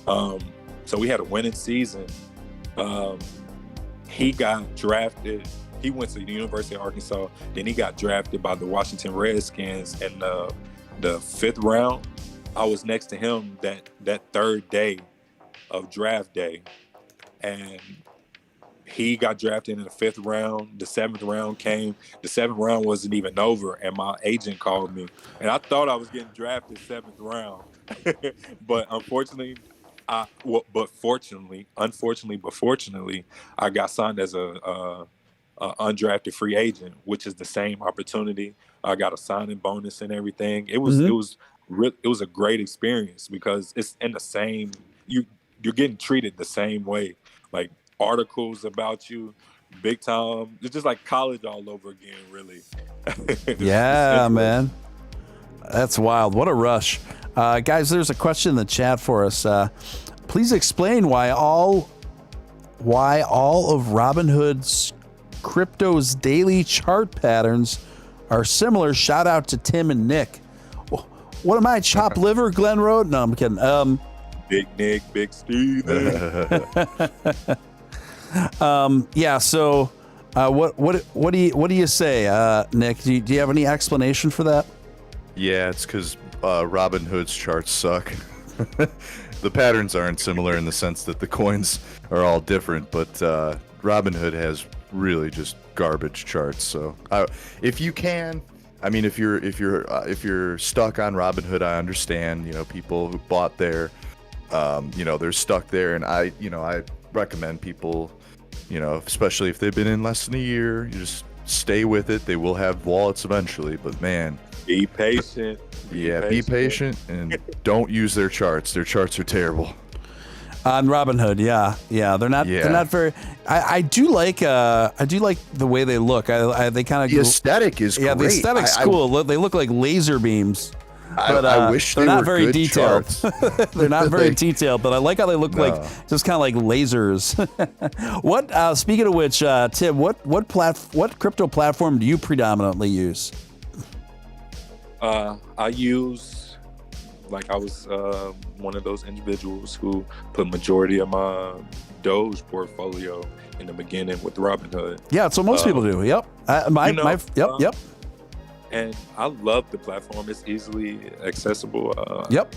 So we had a winning season. He got drafted. He went to the University of Arkansas. Then he got drafted by the Washington Redskins in the 5th round. I was next to him that 3rd day of draft day, and he got drafted in the 5th round. The 7th round came. The 7th round wasn't even over, and my agent called me, and I thought I was getting drafted 7th round, but fortunately, I got signed as a undrafted free agent, which is the same opportunity. I got a signing bonus and everything. It was a great experience because it's in the same. You're getting treated the same way, like articles about you, big time. It's just like college all over again, really. Yeah, man, that's wild. What a rush, guys! There's a question in the chat for us. Please explain why all of Robinhood's crypto's daily chart patterns are similar. Shout out to Tim and Nick. What am I, chopped liver, Glenn Road? No, I'm kidding. Big Nick, Big Steve. Yeah. So, what do you say, Nick? Do you have any explanation for that? Yeah, it's because Robinhood's charts suck. The patterns aren't similar in the sense that the coins are all different, but Robinhood has really just garbage charts. So, if you can. I mean, if you're stuck on Robinhood, I understand. You know, people who bought there, they're stuck there, and I recommend people, especially if they've been in less than a year, you just stay with it. They will have wallets eventually, but man, be patient. Be patient, and don't use their charts. Their charts are terrible. On Robinhood, yeah, they're not very. I do like the way they look. They kind of the aesthetic is great. Yeah, the aesthetic's cool. They look like laser beams. But I wish they're not very detailed. They're not very They- detailed, but I like how they look like just kind of like lasers. What? Speaking of which, Tim, what crypto platform do you predominantly use? I use, like, I was one of those individuals who put majority of my Doge portfolio in the beginning with Robinhood. Yeah, so most people do. Yep. Yep. And I love the platform. It's easily accessible. Yep.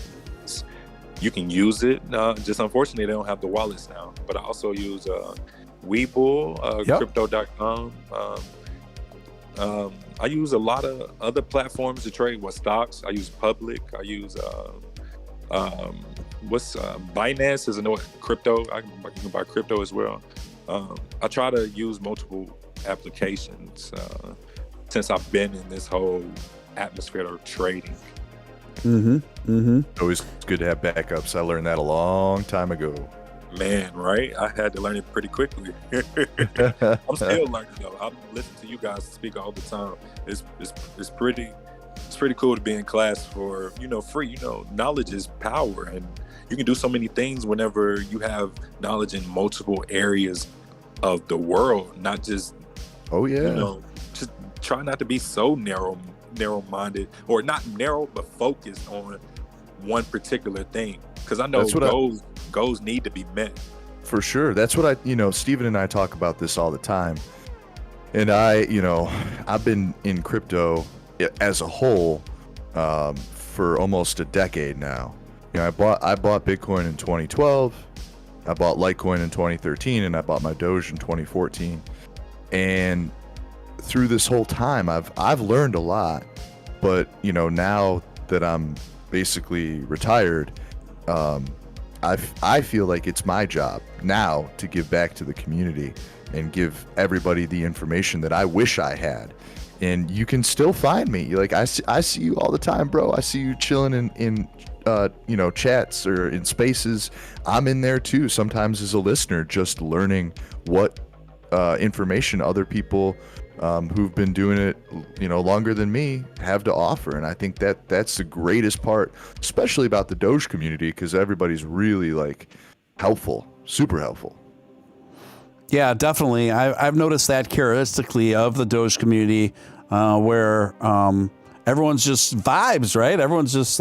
You can use it. Just unfortunately, they don't have the wallets now. But I also use Webull, Crypto.com. I use a lot of other platforms to trade with stocks. I use Public. I use Binance is another crypto. I can buy crypto as well. I try to use multiple applications since I've been in this whole atmosphere of trading. Always good to have backups. I learned that a long time ago. Man, right? I had to learn it pretty quickly. I'm still learning though. I'm listening to you guys speak all the time. It's pretty cool to be in class for free. Knowledge is power, and you can do so many things whenever you have knowledge in multiple areas of the world, not just just try not to be so narrow-minded, or not narrow but focused on one particular thing, because I know goals need to be met. For sure. That's what Steven and I talk about this all the time. And I've been in crypto as a whole for almost a decade now. I bought Bitcoin in 2012. I bought Litecoin in 2013, and I bought my Doge in 2014. And through this whole time, I've learned a lot. But now that I'm basically retired, I feel like it's my job now to give back to the community and give everybody the information that I wish I had. And you can still find me. Like I see you all the time, bro. I see you chilling in chats or in spaces. I'm in there too, sometimes as a listener, just learning what information other people who've been doing it, longer than me have to offer. And I think that's the greatest part, especially about the Doge community, because everybody's really helpful, super helpful. Yeah, definitely. I've noticed that characteristically of the Doge community, where everyone's just vibes, right? Everyone's just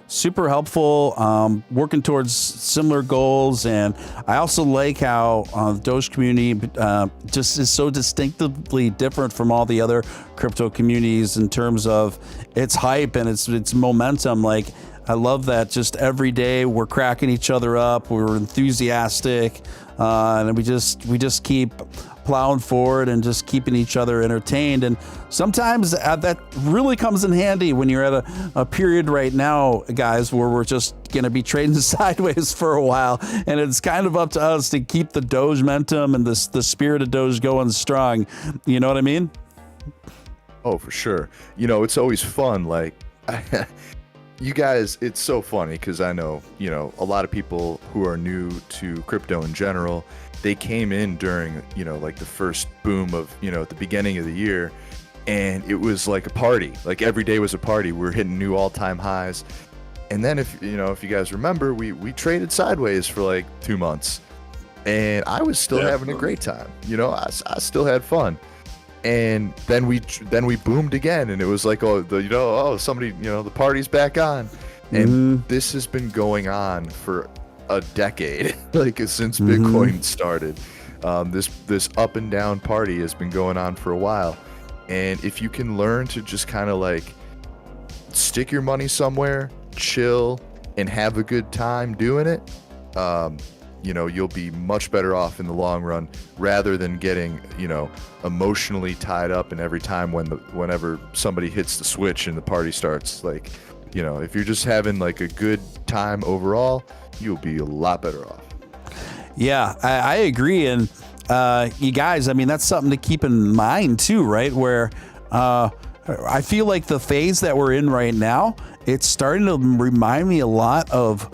super helpful, working towards similar goals. And I also like how the Doge community just is so distinctively different from all the other crypto communities in terms of its hype and its momentum. I love that just every day we're cracking each other up, we're enthusiastic, and we just keep plowing forward and just keeping each other entertained. And sometimes that really comes in handy when you're at a period right now, guys, where we're just going to be trading sideways for a while. And it's kind of up to us to keep the Doge momentum and the spirit of Doge going strong. You know what I mean? Oh, for sure. It's always fun. You guys, it's so funny because I know, a lot of people who are new to crypto in general, they came in during, the first boom of, at the beginning of the year, and it was like a party. Every day was a party. We were hitting new all-time highs. And then if you guys remember, we traded sideways for 2 months, and I was still having a great time. I still had fun. And then we boomed again, and it was somebody, the party's back on. And this has been going on for a decade, since Bitcoin started. This up and down party has been going on for a while. And if you can learn to just kind of stick your money somewhere, chill, and have a good time doing it, you'll be much better off in the long run, rather than getting, emotionally tied up in every time whenever somebody hits the switch and the party starts. If you're just having a good time overall, you'll be a lot better off. Yeah, I agree. And you guys, that's something to keep in mind too, right? Where I feel like the phase that we're in right now, it's starting to remind me a lot of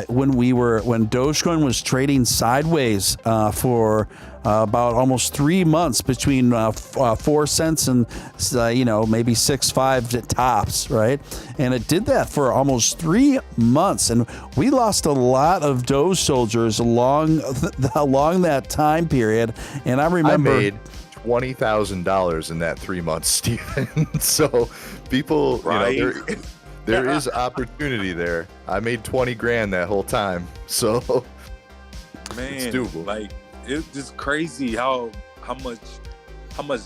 when Dogecoin was trading sideways for about almost 3 months, between 4 cents and maybe 6.5 at tops, right? And it did that for almost 3 months, and we lost a lot of Doge soldiers along that time period. And I remember I made $20,000 in that 3 months, Steven. So people, right? There is opportunity there. I made 20 grand that whole time. So man, it's doable. It's just crazy how much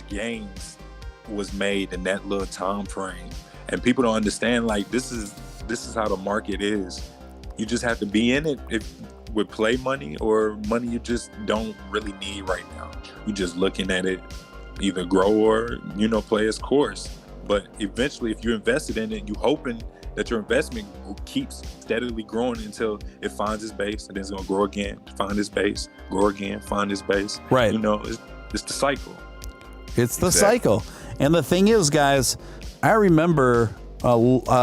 gains was made in that little time frame. And people don't understand, this is how the market is. You just have to be in it with play money or money you just don't really need right now. You're just looking at it either grow or, play its course. But eventually, if you're invested in it, you're hoping that your investment keeps steadily growing until it finds its base, and then it's going to grow again, find its base, grow again, find its base. Right. It's the cycle. It's the cycle. And the thing is, guys, I remember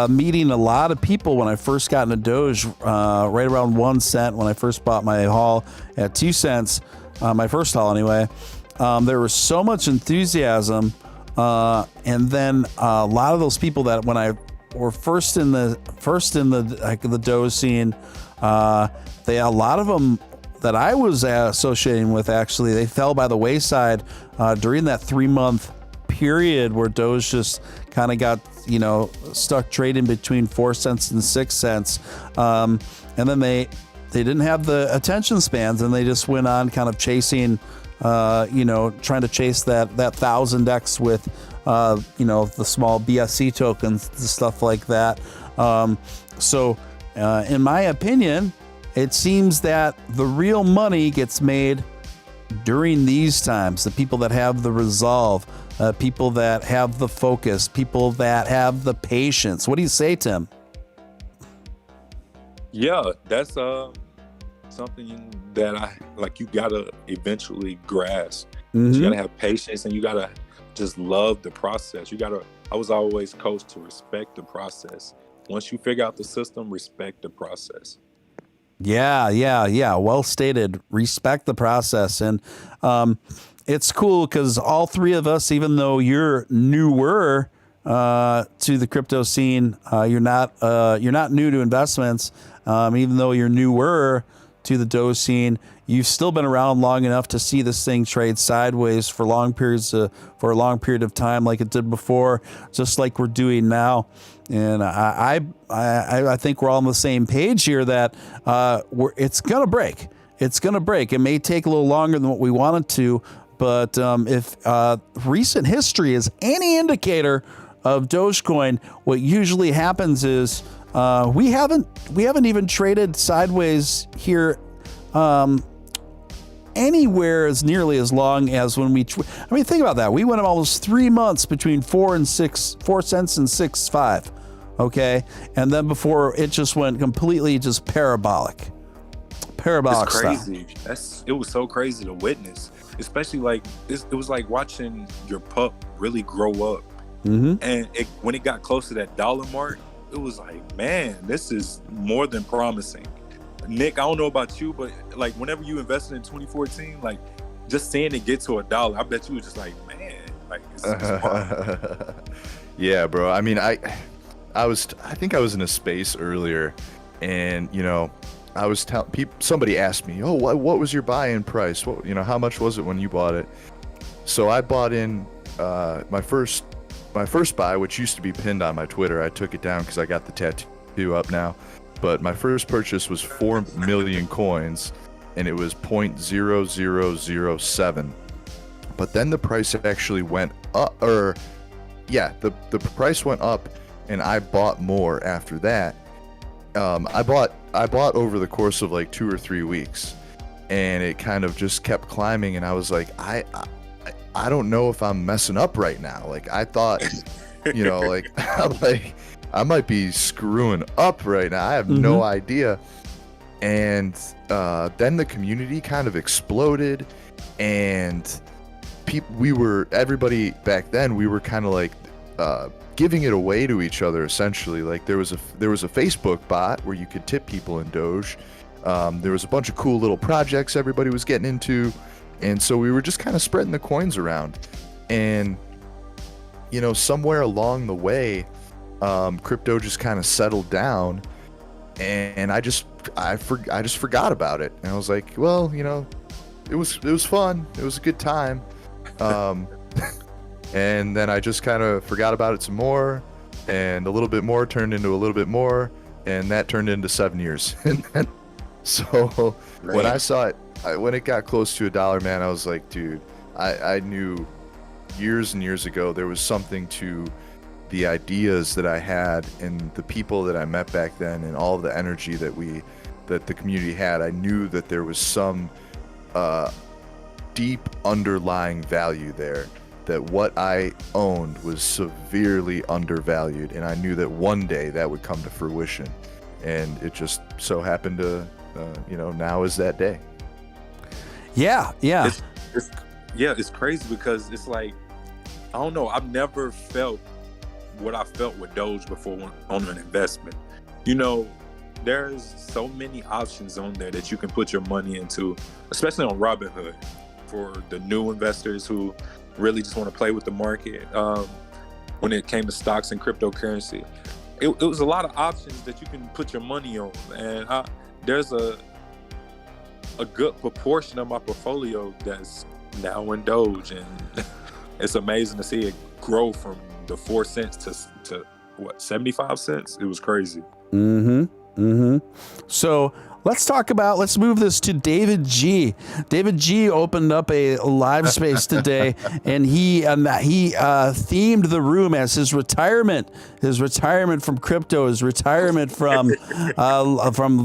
meeting a lot of people when I first got into Doge, right around 1 cent when I first bought my haul at 2 cents, my first haul anyway. There was so much enthusiasm, and then a lot of those people that when I were first in the Doge scene, a lot of them that I was associating with, actually, they fell by the wayside during that 3-month period where Doge just kind of got, stuck trading between 4 cents and 6 cents. And then they didn't have the attention spans, and they just went on kind of chasing, trying to chase that 1000x with, the small BSC tokens, stuff like that. So in my opinion, it seems that the real money gets made during these times. The people that have the resolve, people that have the focus, people that have the patience. What do you say, Tim? Yeah, that's something that you gotta eventually grasp. Mm-hmm. You gotta have patience, and you gotta just love the process. I was always coached to respect the process. Once you figure out the system, respect the process. Yeah. Well stated. Respect the process. And it's cool because all three of us, even though you're newer to the crypto scene, you're not new to investments. Even though you're newer to the Doge scene, you've still been around long enough to see this thing trade sideways for a long period of time, like it did before, just like we're doing now. And I think we're all on the same page here that it's gonna break. It's gonna break. It may take a little longer than what we want it to, but if recent history is any indicator of Dogecoin, what usually happens is we haven't even traded sideways here anywhere as nearly as long as when think about that. We went almost 3 months between 4 cents and 6.5. Okay. And then before it just went completely just parabolic It's style. crazy. It was so crazy to witness, especially it was like watching your pup really grow up. Mm-hmm. And when it got close to that dollar mark, it was like, man, this is more than promising. Nick, I don't know about you, but whenever you invested in 2014, just seeing it get to $1, I bet you was just like, man, it's smart. Yeah, bro. I mean, I think I was in a space earlier, and I was somebody asked me, oh, what was your buy-in price? What, how much was it when you bought it? So I bought in my first buy, which used to be pinned on my Twitter. I took it down because I got the tattoo up now. But my first purchase was 4 million coins, and it was 0.0007. But then the price actually went up, the price went up, and I bought more after that. I bought over the course of 2 or 3 weeks, and it kind of just kept climbing, and I was like, I don't know if I'm messing up right now. I thought, I might be screwing up right now. I have no idea. And then the community kind of exploded, and everybody back then, we were kind of giving it away to each other, essentially. There was a Facebook bot where you could tip people in Doge. There was a bunch of cool little projects everybody was getting into, and so we were just kind of spreading the coins around. And somewhere along the way, crypto just kind of settled down, and I just forgot about it. And I was like, well, it was fun. It was a good time. And then I just kind of forgot about it some more, and a little bit more turned into a little bit more, and that turned into 7 years. And then, so when I saw it, when it got close to $1, man, I was like, dude, I knew years and years ago there was something to the ideas that I had and the people that I met back then, and all the energy that the community had. I knew that there was some deep underlying value there, that what I owned was severely undervalued, and I knew that one day that would come to fruition, and it just so happened to now is that day. It's crazy because it's I don't know, I've never felt what I felt with Doge before on an investment. You know, there's so many options on there that you can put your money into, especially on Robinhood, for the new investors who really just want to play with the market. When it came to stocks and cryptocurrency, it was a lot of options that you can put your money on, and there's a good proportion of my portfolio that's now in Doge, and it's amazing to see it grow from the 4 cents to what, 75 cents. It was crazy. So let's move this to David G. David G opened up a live space today, and he themed the room as his retirement from crypto, his retirement from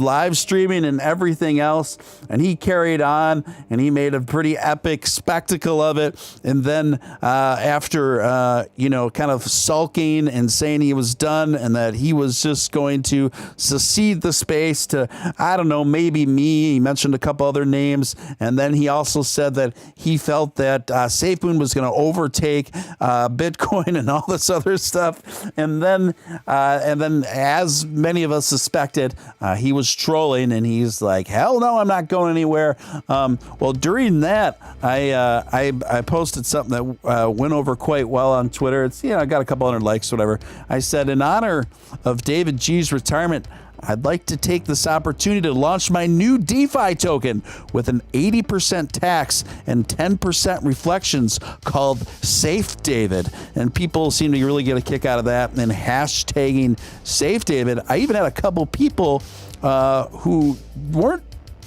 live streaming and everything else. And he carried on, and he made a pretty epic spectacle of it. And then after kind of sulking and saying he was done and that he was just going to secede the space to, I don't know, maybe me. He mentioned a couple other names, and then he also said that he felt that SafeMoon was going to overtake Bitcoin and all this other stuff. And then, as many of us suspected, he was trolling, and he's like, "Hell no, I'm not going anywhere." Well, during that, I posted something that went over quite well on Twitter. It's I got a couple hundred likes, whatever. I said, in honor of David G's retirement, I'd like to take this opportunity to launch my new DeFi token with an 80% tax and 10% reflections called Safe David. And people seem to really get a kick out of that and hashtagging Safe David. I even had a couple people who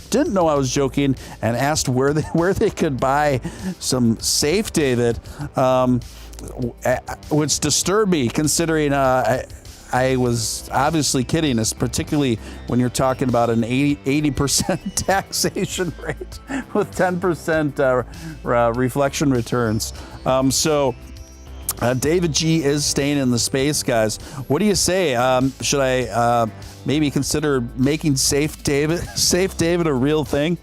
didn't know I was joking and asked where they could buy some Safe David, which disturbed me, considering I was obviously kidding, particularly when you're talking about an 80% taxation rate with 10% reflection returns. So David G is staying in the space, guys. What do you say? Should I maybe consider making Safe David a real thing?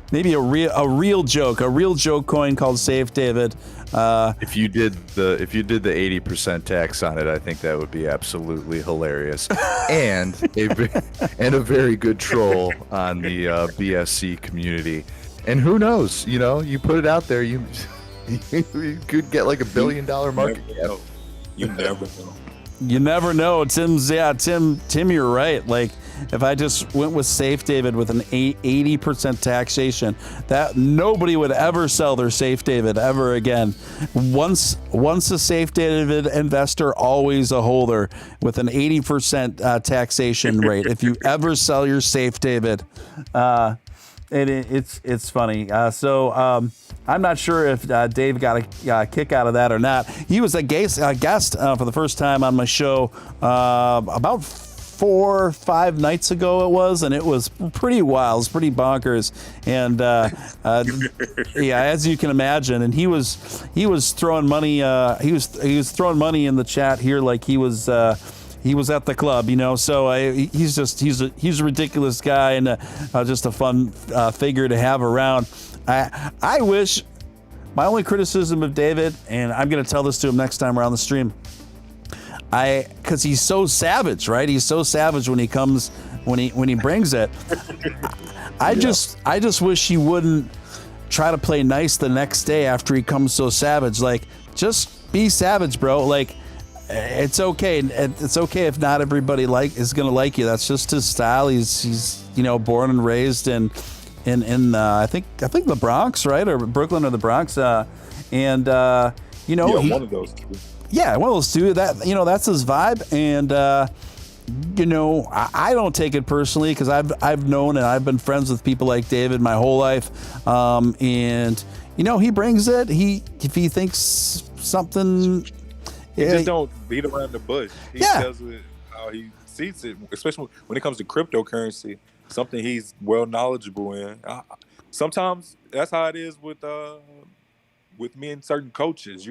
Maybe a real joke coin called Safe David. If you did the 80% tax on it, I think that would be absolutely hilarious, and a very good troll on the BSC community. And who knows? You put it out there, you could get like $1 billion market cap. You never know. You never know. Tim, you're right. Like, if I just went with Safe David with an 80% taxation, that nobody would ever sell their Safe David ever again. Once a Safe David investor, always a holder with an 80% taxation rate. If you ever sell your Safe David, it's funny. So I'm not sure if Dave got a kick out of that or not. He was a guest for the first time on my show about 4 or 5 nights ago it was, and it was pretty wild. It was pretty bonkers. And as you can imagine, and he was throwing money. He was throwing money in the chat here like he was at the club, So he's a ridiculous guy and just a fun figure to have around. I wish, my only criticism of David, and I'm going to tell this to him next time around the stream, because he's so savage, right? He's so savage when he brings it. I just wish he wouldn't try to play nice the next day after he comes so savage. Like, just be savage, bro. Like, it's okay. It's okay if not everybody is gonna like you. That's just his style. He's born and raised in I think the Bronx, right, or Brooklyn or the Bronx, one of those two. Yeah, one of those two. That's his vibe, and I don't take it personally because I've known and I've been friends with people like David my whole life, and he brings it. If he thinks something, he just don't beat around the bush. He tells it how he sees it, especially when it comes to cryptocurrency, something he's well knowledgeable in. Sometimes that's how it is with me and certain coaches.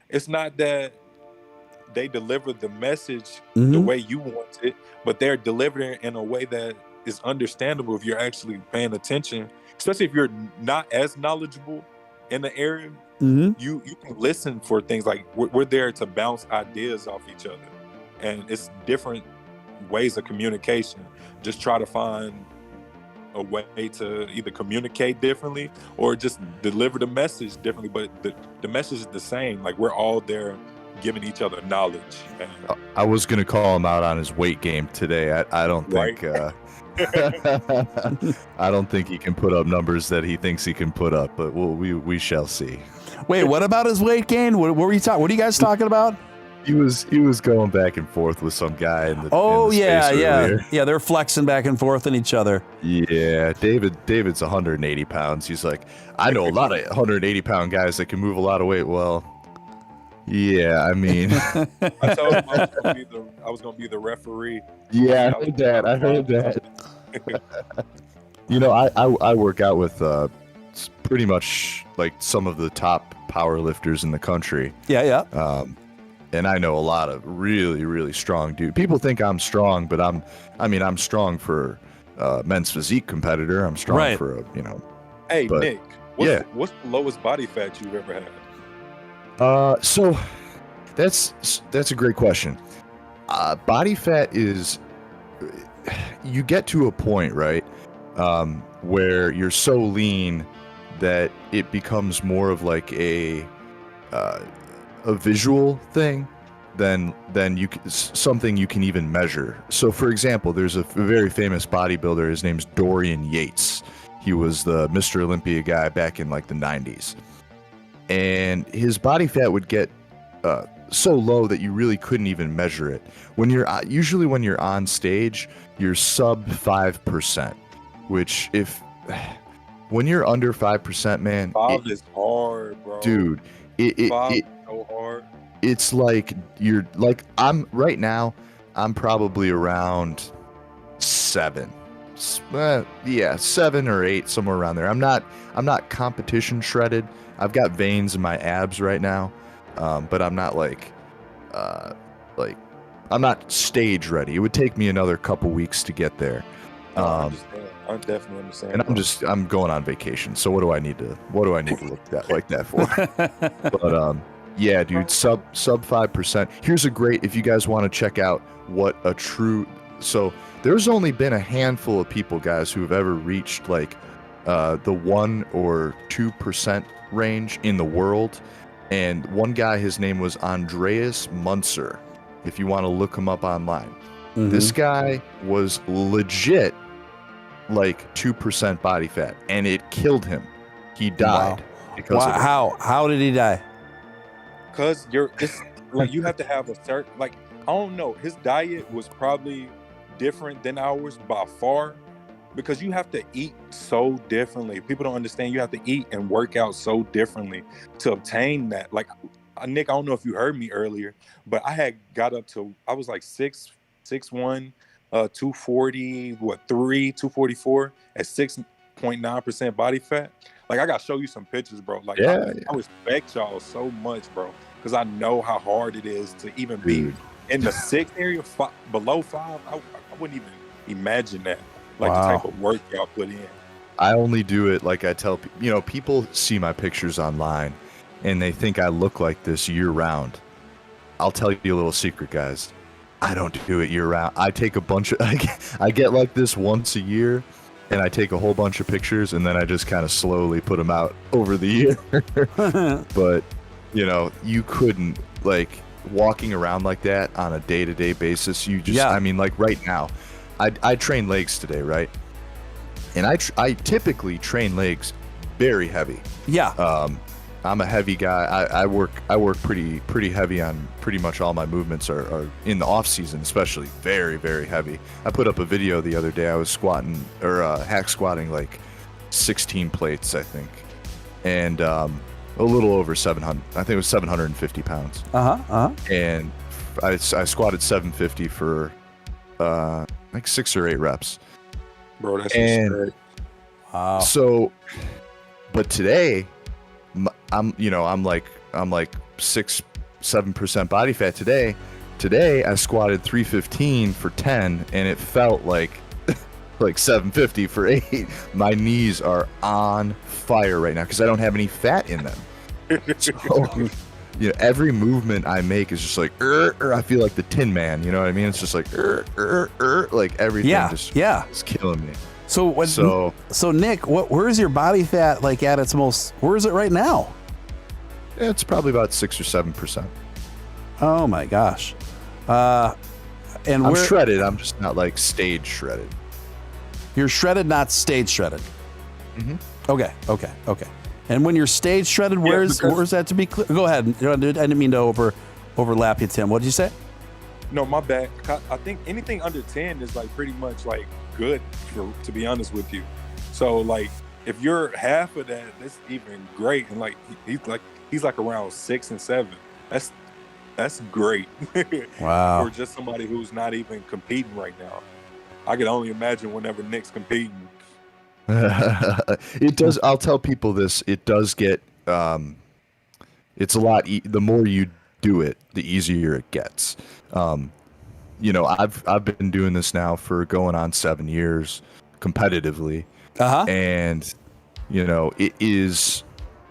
It's not that they deliver the message the way you want it, but they're delivering it in a way that is understandable if you're actually paying attention, especially if you're not as knowledgeable in the area. you can listen for things like we're there to bounce ideas off each other, and it's different ways of communication. Just try to find a way to either communicate differently or just deliver the message differently, but the message is the same. Like, we're all there giving each other knowledge. And I was gonna call him out on his weight game today. I don't think I don't think he can put up numbers that he thinks he can put up, but we shall see. Wait, what about his weight gain? What were you talking? What are you guys talking about? He was going back and forth with some guy in the yeah, they're flexing back and forth in each other. Yeah, David's 180 pounds. He's like, I know a lot of 180 pound guys that can move a lot of weight. Well, yeah, I mean, I told him I was gonna be the referee. Yeah, I heard that. You know, I work out with pretty much like some of the top power lifters in the country. Yeah. And I know a lot of really, really strong dudes. People think I'm strong, but I'm strong for men's physique competitor. I'm strong for Hey, Nick, what's the lowest body fat you've ever had? So that's a great question. Body fat is, you get to a point, right, where you're so lean that it becomes more of like a visual thing than something you can even measure. So, for example, there's a very famous bodybuilder. His name's Dorian Yates. He was the Mr. Olympia guy back in like the 90s. And his body fat would get so low that you really couldn't even measure it. When you're on stage, you're sub 5%, which when you're under 5%, man, 5 is hard, bro. Dude, it so hard. It's like I'm right now, I'm probably around 7. 7 or 8, somewhere around there. I'm not competition shredded. I've got veins in my abs right now, but I'm not I'm not stage ready. It would take me another couple weeks to get there. I definitely understand. And I'm going on vacation. So what do I need to look like that for? But yeah, dude, sub 5%. Here's if you guys want to check out what a true, so there's only been a handful of people, guys, who have ever reached like the 1 or 2% range in the world. And one guy, his name was Andreas Munzer, if you want to look him up online. Mm-hmm. This guy was legit like 2% body fat, and it killed him. He died. Wow. Because of it. How did he die? Because it's like you have to have a certain, like, I don't know, his diet was probably different than ours by far, because you have to eat so differently. People don't understand, you have to eat and work out so differently to obtain that. Like, Nick, I don't know if you heard me earlier, but I had got up to, I was like 6'1", 240, 244 at 6.9% body fat. Like, I gotta show you some pictures, bro. Like, I respect y'all so much, bro, because I know how hard it is to even be in the 6 area, below 5. I wouldn't even imagine that. Like, the type of work y'all put in. I only do it, like I tell people, people see my pictures online and they think I look like this year round. I'll tell you a little secret, guys. I don't do it year round. I take a bunch of, I get like this once a year, and I take a whole bunch of pictures, and then I just kind of slowly put them out over the year. But, you couldn't, like, walking around like that on a day-to-day basis. You just, I mean, like right now, I train legs today, right? And I typically train legs very heavy. Yeah. I'm a heavy guy. I work pretty heavy on pretty much all my movements are in the off season, especially very, very heavy. I put up a video the other day. I was squatting or hack squatting like 16 plates, I think, and a little over 700. I think it was 750 pounds. And I squatted 750 for like 6 or 8 reps. Bro, that's great. Wow. So, but today, I'm like 6-7% body fat today. Today I squatted 315 for 10, and it felt like 750 for 8. My knees are on fire right now because I don't have any fat in them. So, every movement I make is just like, I feel like the Tin Man. You know what I mean? It's just like, like everything is killing me. So Nick, where's your body fat like at its most? Where is it right now? It's probably about 6 or 7%. Oh my gosh. And I'm shredded. I'm just not like stage shredded. You're shredded, not stage shredded. Mm-hmm. Okay. And when you're stage shredded, where's that to be clear? Go ahead. I didn't mean to overlap you, Tim. What did you say? No, my bad. I think anything under 10 is like pretty much like good, to be honest with you. So like if you're half of that, that's even great. And like he's like around 6 and 7. That's great. Wow. For just somebody who's not even competing right now. I can only imagine whenever Nick's competing. It does. I'll tell people this. It does get. It's a lot. The more you do it, the easier it gets. I've been doing this now for going on 7 years competitively, and it is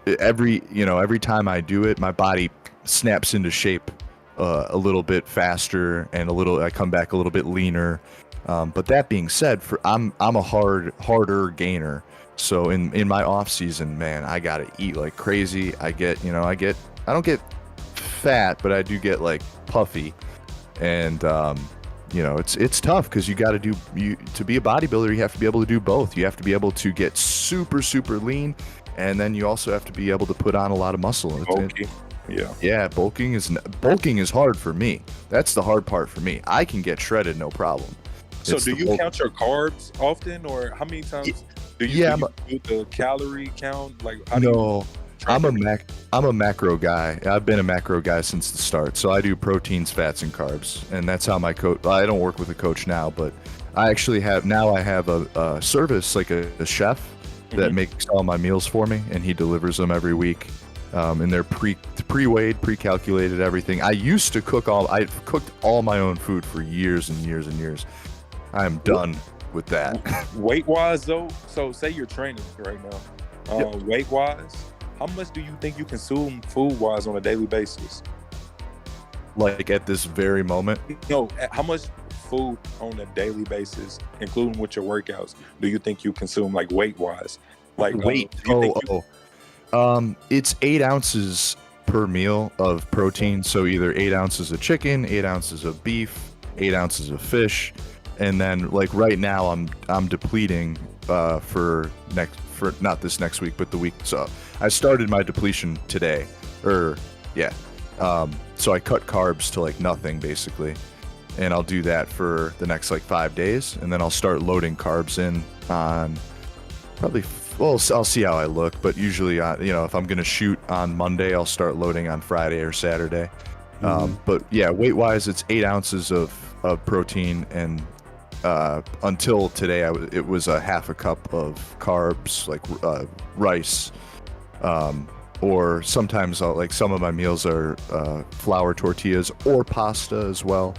every time I do it, my body snaps into shape a little bit faster, and I come back a little bit leaner. But that being said, I'm a harder gainer. So in my off season, man, I gotta eat like crazy. I don't get fat, but I do get like puffy, and it's tough because to be a bodybuilder, you have to be able to do both. You have to be able to get super lean, and then you also have to be able to put on a lot of muscle. Bulking is hard for me. That's the hard part for me. I can get shredded, no problem. So do you count your carbs often, or how many times do you do the calorie count? Like, I'm a macro guy. I've been a macro guy since the start. So I do proteins, fats, and carbs, and that's how my coach. I don't work with a coach now, but I actually have a service, like a chef that makes all my meals for me, and he delivers them every week. And they're pre-weighed, pre-calculated, everything. I've cooked all my own food for years and years and years. I'm done with that. Weight-wise, though, so say you're training right now. Weight-wise, how much do you think you consume food-wise on a daily basis? Like at this very moment? No, how much food on a daily basis, including with your workouts, do you think you consume, like weight-wise? Like weight? It's 8 ounces per meal of protein. So either 8 ounces of chicken, 8 ounces of beef, 8 ounces of fish. And then, like right now, I'm depleting for not this next week, but the week. So I started my depletion today, so I cut carbs to like nothing basically, and I'll do that for the next like 5 days, and then I'll start loading carbs in on probably. Well, I'll see how I look, but usually, if I'm gonna shoot on Monday, I'll start loading on Friday or Saturday. But yeah, weight-wise, it's 8 ounces of protein, and until today, it was a half a cup of carbs, like rice, or sometimes some of my meals are flour tortillas or pasta as well.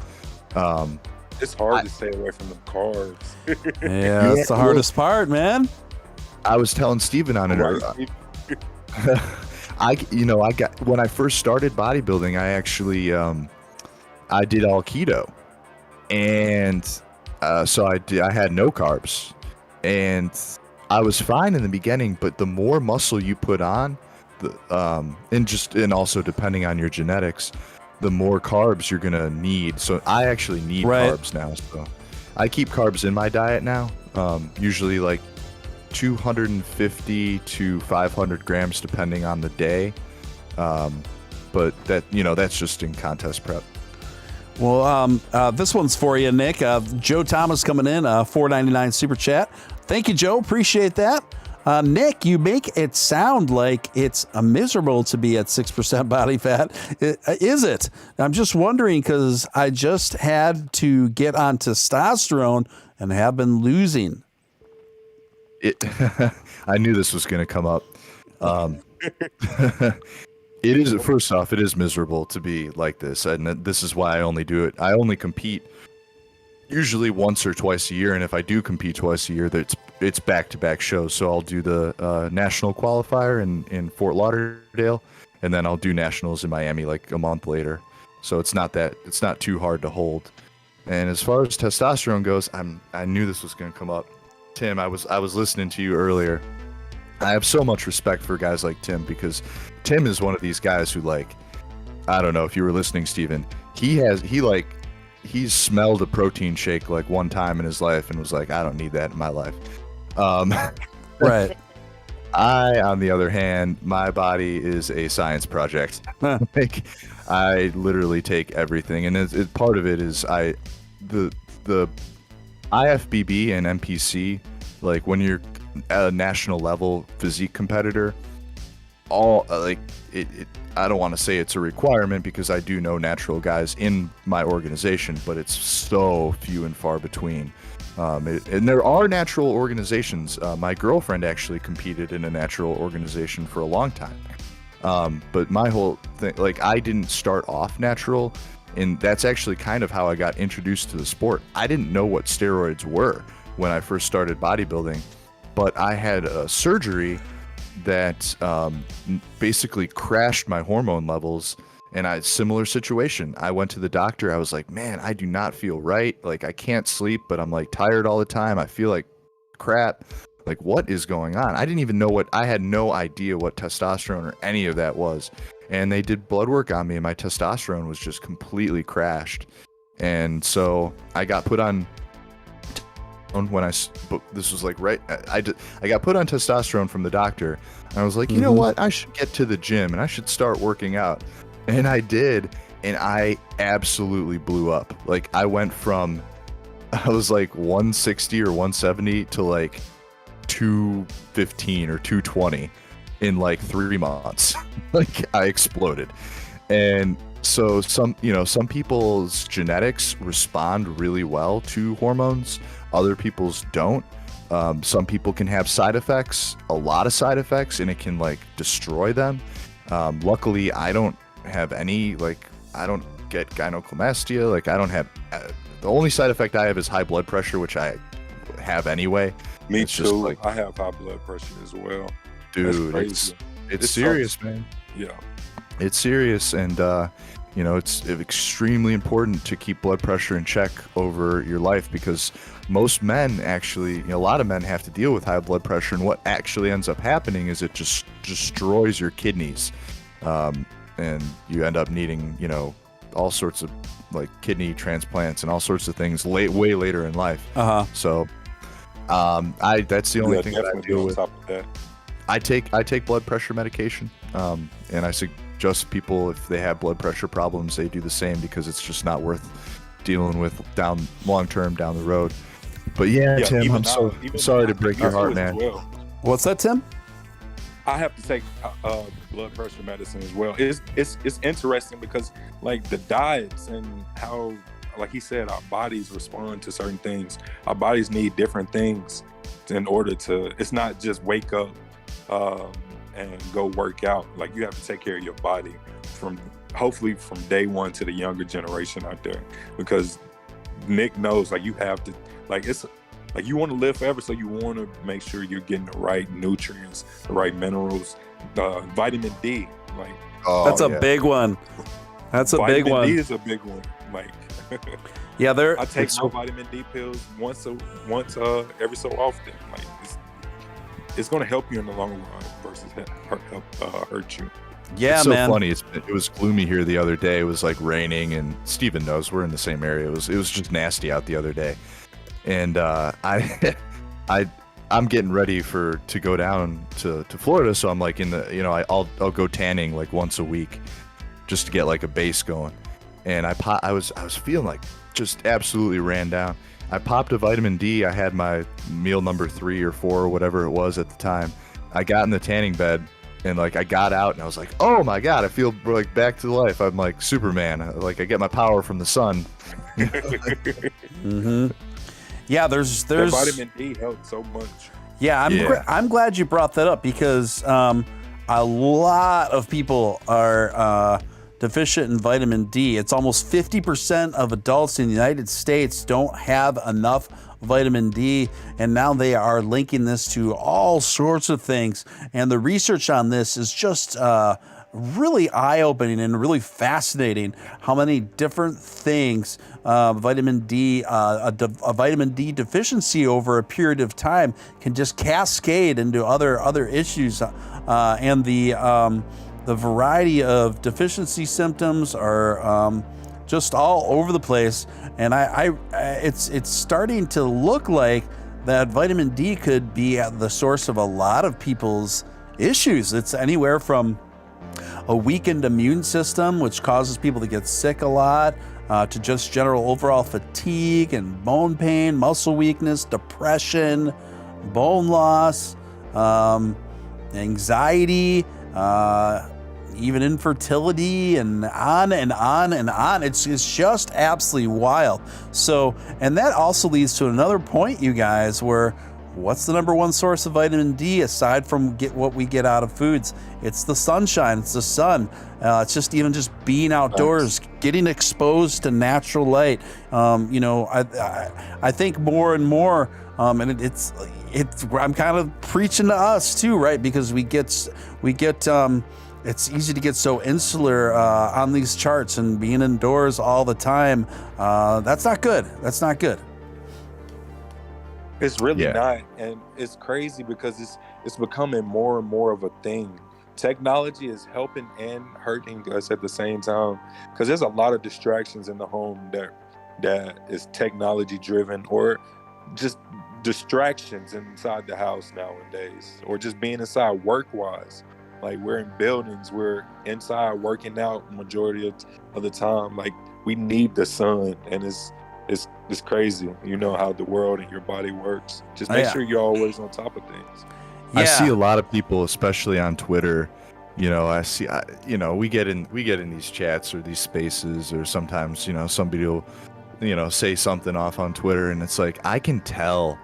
It's hard to stay away from the carbs. Yeah, that's the hardest part, man. I was telling Steven on it. When I first started bodybuilding, I actually I did all keto, and so I had no carbs, and I was fine in the beginning. But the more muscle you put on, and also depending on your genetics, the more carbs you're gonna need. So I actually need carbs now. So I keep carbs in my diet now. Usually like 250 to 500 grams depending on the day, but that's just in contest prep. Well, this one's for you, Nick. Joe Thomas coming in, $4.99 super chat. Thank you, Joe. Appreciate that. Nick, you make it sound like it's miserable to be at 6% body fat. Is it? I'm just wondering because I just had to get on testosterone and have been losing. I knew this was going to come up. It is, first off, it is miserable to be like this, and this is why I only do it. I only compete usually once or twice a year, and if I do compete twice a year, it's back-to-back shows. So I'll do the national qualifier in Fort Lauderdale, and then I'll do nationals in Miami like a month later. So it's not too hard to hold. And as far as testosterone goes, I knew this was going to come up. Tim, I was listening to you earlier. I have so much respect for guys like Tim, because Tim is one of these guys who, like, I don't know if you were listening, Steven, he's smelled a protein shake like one time in his life and was like, I don't need that in my life. Right. I, on the other hand, my body is a science project. Like, I literally take everything, and part of it is the IFBB and NPC, like when you're at a national level physique competitor, all like it I don't want to say it's a requirement, because I do know natural guys in my organization, but it's so few and far between. And there are natural organizations. My girlfriend actually competed in a natural organization for a long time. But my whole thing, like, I didn't start off natural, and that's actually kind of how I got introduced to the sport. I didn't know what steroids were when I first started bodybuilding, but I had a surgery that basically crashed my hormone levels. And similar situation. I went to the doctor. I was like, man, I do not feel right. Like, I can't sleep, but I'm like tired all the time. I feel like crap. Like, what is going on? I didn't even know I had no idea what testosterone or any of that was. And they did blood work on me, and my testosterone was just completely crashed. And so I got put on this was like I got put on testosterone from the doctor. And I was like, you know what? I should get to the gym and I should start working out. And I did, and I absolutely blew up. Like, I went from, I was like 160 or 170 to like 215 or 220 in like 3 months. Like, I exploded. And so some people's genetics respond really well to hormones. Other people's don't. Some people can have side effects, a lot of side effects, and it can like destroy them. Luckily, I don't have any, like, I don't get gynecomastia. Like, I don't have the only side effect I have is high blood pressure, which I have anyway. Me too. Just like, I have high blood pressure as well. Dude, it's serious, man. Yeah, it's serious. And it's extremely important to keep blood pressure in check over your life, because most men actually, a lot of men have to deal with high blood pressure, and what actually ends up happening is it just destroys your kidneys. And you end up needing, all sorts of like kidney transplants and all sorts of things way later in life. So, that's the only thing that I deal with. I take blood pressure medication, and I suggest people, if they have blood pressure problems, they do the same, because it's just not worth dealing with long term down the road. But yeah, Tim, I'm sorry to break your heart, man. Well. What's that, Tim? I have to take blood pressure medicine as well. It's interesting, because like the diets and how, like he said, our bodies respond to certain things. Our bodies need different things in order to, it's not just wake up and go work out. Like, you have to take care of your body hopefully from day one to the younger generation out there, because Nick knows, like, you have to, like, it's like, you want to live forever, so you want to make sure you're getting the right nutrients, the right minerals, vitamin D. Like, that's a big one. That's a big one. Vitamin D is a big one. Like, yeah, I take my vitamin D pills once every so often. Like, it's going to help you in the long run versus hurt you. Yeah, it's so man. Funny. It was gloomy here the other day. It was like raining, and Steven knows we're in the same area. It was just nasty out the other day. And I'm getting ready to go down to Florida, so I'm like I'll go tanning like once a week, just to get like a base going. And I was feeling like just absolutely ran down. I popped a vitamin D. I had my meal number 3 or 4 or whatever it was at the time. I got in the tanning bed, and like I got out, and I was like, oh my god, I feel like back to life. I'm like Superman. Like, I get my power from the sun. Yeah, there's that vitamin D helps so much. Yeah, I'm glad you brought that up, because a lot of people are deficient in vitamin D. It's almost 50% of adults in the United States don't have enough vitamin D, and now they are linking this to all sorts of things. And the research on this is just really eye-opening and really fascinating how many different things vitamin D, a vitamin D deficiency over a period of time can just cascade into other issues, and the variety of deficiency symptoms are just all over the place. And it's starting to look like that vitamin D could be at the source of a lot of people's issues. It's anywhere from a weakened immune system, which causes people to get sick a lot, to just general overall fatigue and bone pain, muscle weakness, depression, bone loss, anxiety, even infertility, and on and on and on. It's just absolutely wild. So, and that also leads to another point, you guys, where what's the number one source of vitamin D aside from what we get out of foods? It's the sunshine. It's the sun. It's just being outdoors, getting exposed to natural light. I think more and more, and it's I'm kind of preaching to us too, right? Because we get it's easy to get so insular on these charts and being indoors all the time. That's not good. That's not good. It's really not, and it's crazy because it's becoming more and more of a thing. Technology is helping and hurting us at the same time, because there's a lot of distractions in the home that is technology driven, or just distractions inside the house nowadays, or just being inside work wise. Like, we're in buildings, we're inside working out majority of the time. Like, we need the sun, and it's crazy. You know how the world and your body works. Just make sure you're always on top of things. Yeah. I see a lot of people, especially on Twitter. We get in these chats or these spaces, or sometimes, somebody will, say something off on Twitter, and it's like, I can tell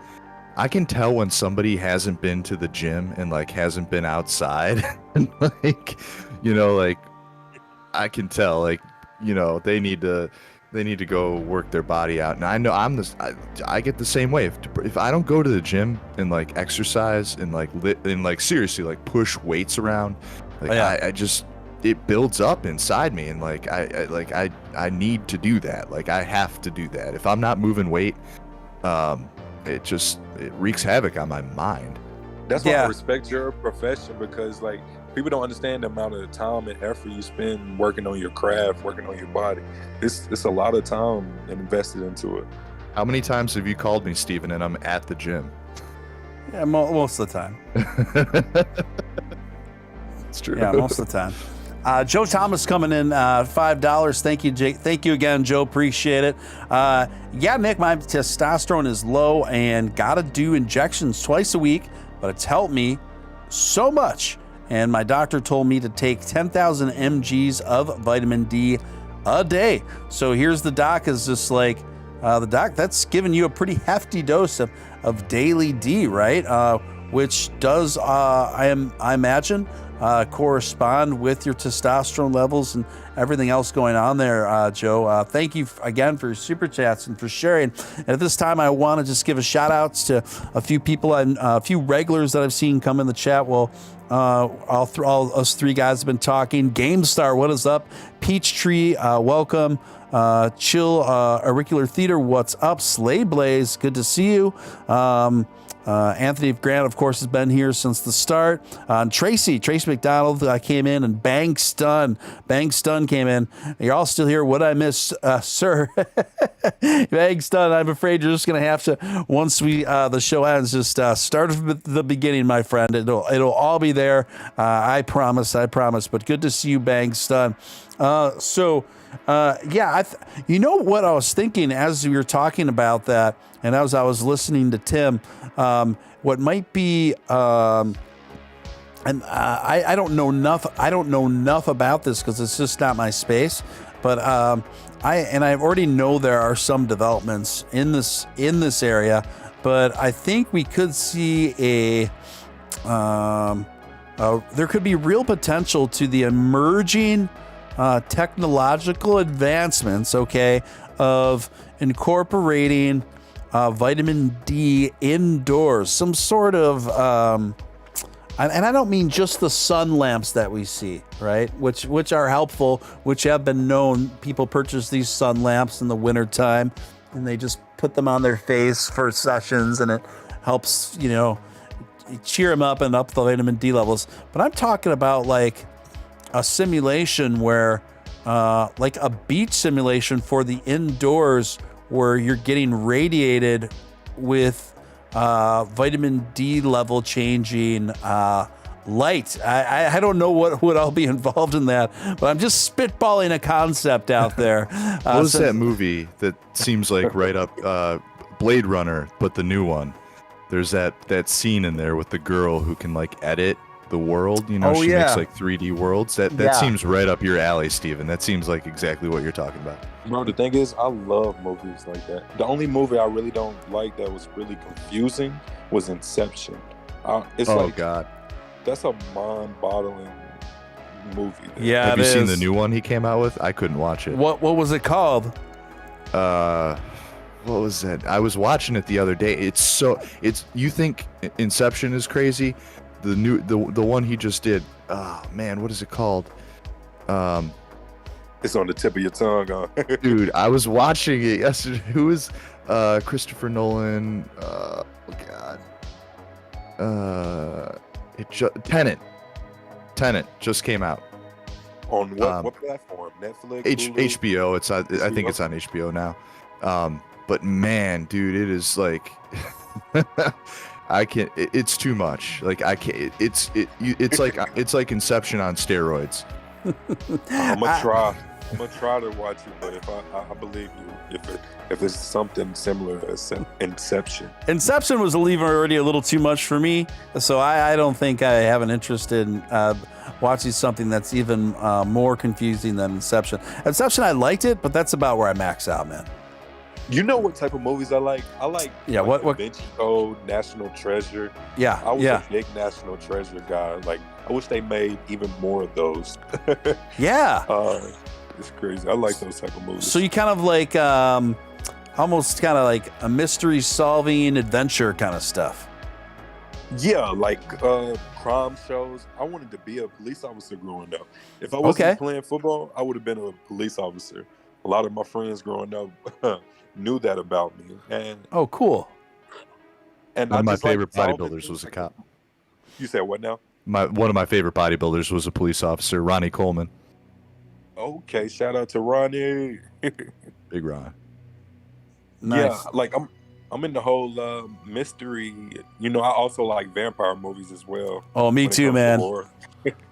when somebody hasn't been to the gym and like hasn't been outside, and like, I can tell, like, they need to go work their body out. And I know I get the same way. If I don't go to the gym and like exercise and like seriously like push weights around, like I just, it builds up inside me, and like I need to do that. Like, I have to do that. If I'm not moving weight, it wreaks havoc on my mind. That's why I respect your profession, because like, people don't understand the amount of time and effort you spend working on your craft, working on your body. It's a lot of time invested into it. How many times have you called me, Steven, and I'm at the gym? Yeah, most of the time. It's true. Yeah, most of the time. Joe Thomas coming in, $5. Thank you, Jake. Thank you again, Joe. Appreciate it. Nick, my testosterone is low and gotta do injections twice a week, but it's helped me so much. And my doctor told me to take 10,000 mgs of vitamin D a day. So here's the doc is just like, the doc, that's giving you a pretty hefty dose of daily D, right? Which does, I imagine, correspond with your testosterone levels and everything else going on there, Joe. Thank you again for your super chats and for sharing. And at this time, I want to just give a shout outs to a few people, a few regulars that I've seen come in the chat. Well, all us three guys have been talking. GameStar, what is up? Peachtree, welcome. Chill, Auricular Theater, what's up? Slay Blaze, good to see you. Anthony Grant, of course, has been here since the start. Tracy McDonald came in, and Bang Stun came in. You're all still here. What I miss, sir? Bang Stun, I'm afraid you're just going to have to, once the show ends, just start from the beginning, my friend. It'll all be there. I promise. But good to see you, Bang Stun. You know what I was thinking as we were talking about that, and as I was listening to Tim, what might be, and I don't know enough about this because it's just not my space, but I already know there are some developments in this area, but I think we could see there could be real potential to the emerging technological advancements, of incorporating vitamin D indoors, some sort of and I don't mean just the sun lamps that we see, right? Which are helpful, which have been known. People purchase these sun lamps in the wintertime, and they just put them on their face for sessions, and it helps, cheer them up and up the vitamin D levels. But I'm talking about like a simulation where, like a beach simulation for the indoors, where you're getting radiated with vitamin D level changing light. I don't know what would all be involved in that, but I'm just spitballing a concept out there. What was that movie that seems like right up Blade Runner, but the new one? There's that scene in there with the girl who can like edit the world. She makes like 3D worlds. That seems right up your alley, Steven. That seems like exactly what you're talking about. Bro, the thing is, I love movies like that. The only movie I really don't like that was really confusing was Inception. God. That's a mind-boggling movie. Yeah, have you seen the new one he came out with? I couldn't watch it. What was it called? What was that? I was watching it the other day. You think Inception is crazy? The one he just did. Oh man, what is it called? It's on the tip of your tongue, huh? Dude, I was watching it yesterday. Who is Christopher Nolan? Oh God. Tenet just came out. On what platform? Netflix? HBO. I think it's on HBO now. But man, dude, it is like I can't. It's too much. Like I can't. It's like Inception on steroids. I'm gonna try to watch it, but if I believe you, if it's something similar to Inception. Inception was already a little too much for me, so I don't think I have an interest in watching something that's even more confusing than Inception. Inception, I liked it, but that's about where I max out, man. You know what type of movies I like? I like Da Vinci Code, National Treasure. Yeah, I was a big National Treasure guy. Like, I wish they made even more of those. Yeah. It's crazy. I like those type of movies. So you kind of like almost kind of like a mystery solving adventure kind of stuff. Yeah, like crime shows. I wanted to be a police officer growing up. If I wasn't playing football, I would have been a police officer. A lot of my friends growing up knew that about me. And oh, cool. And one of my favorite bodybuilders was a cop. You said what now? One of my favorite bodybuilders was a police officer, Ronnie Coleman. Okay, shout out to Ronnie. Big Ron. Nice. Yeah, like I'm in the whole mystery. I also like vampire movies as well. Oh, me too, man.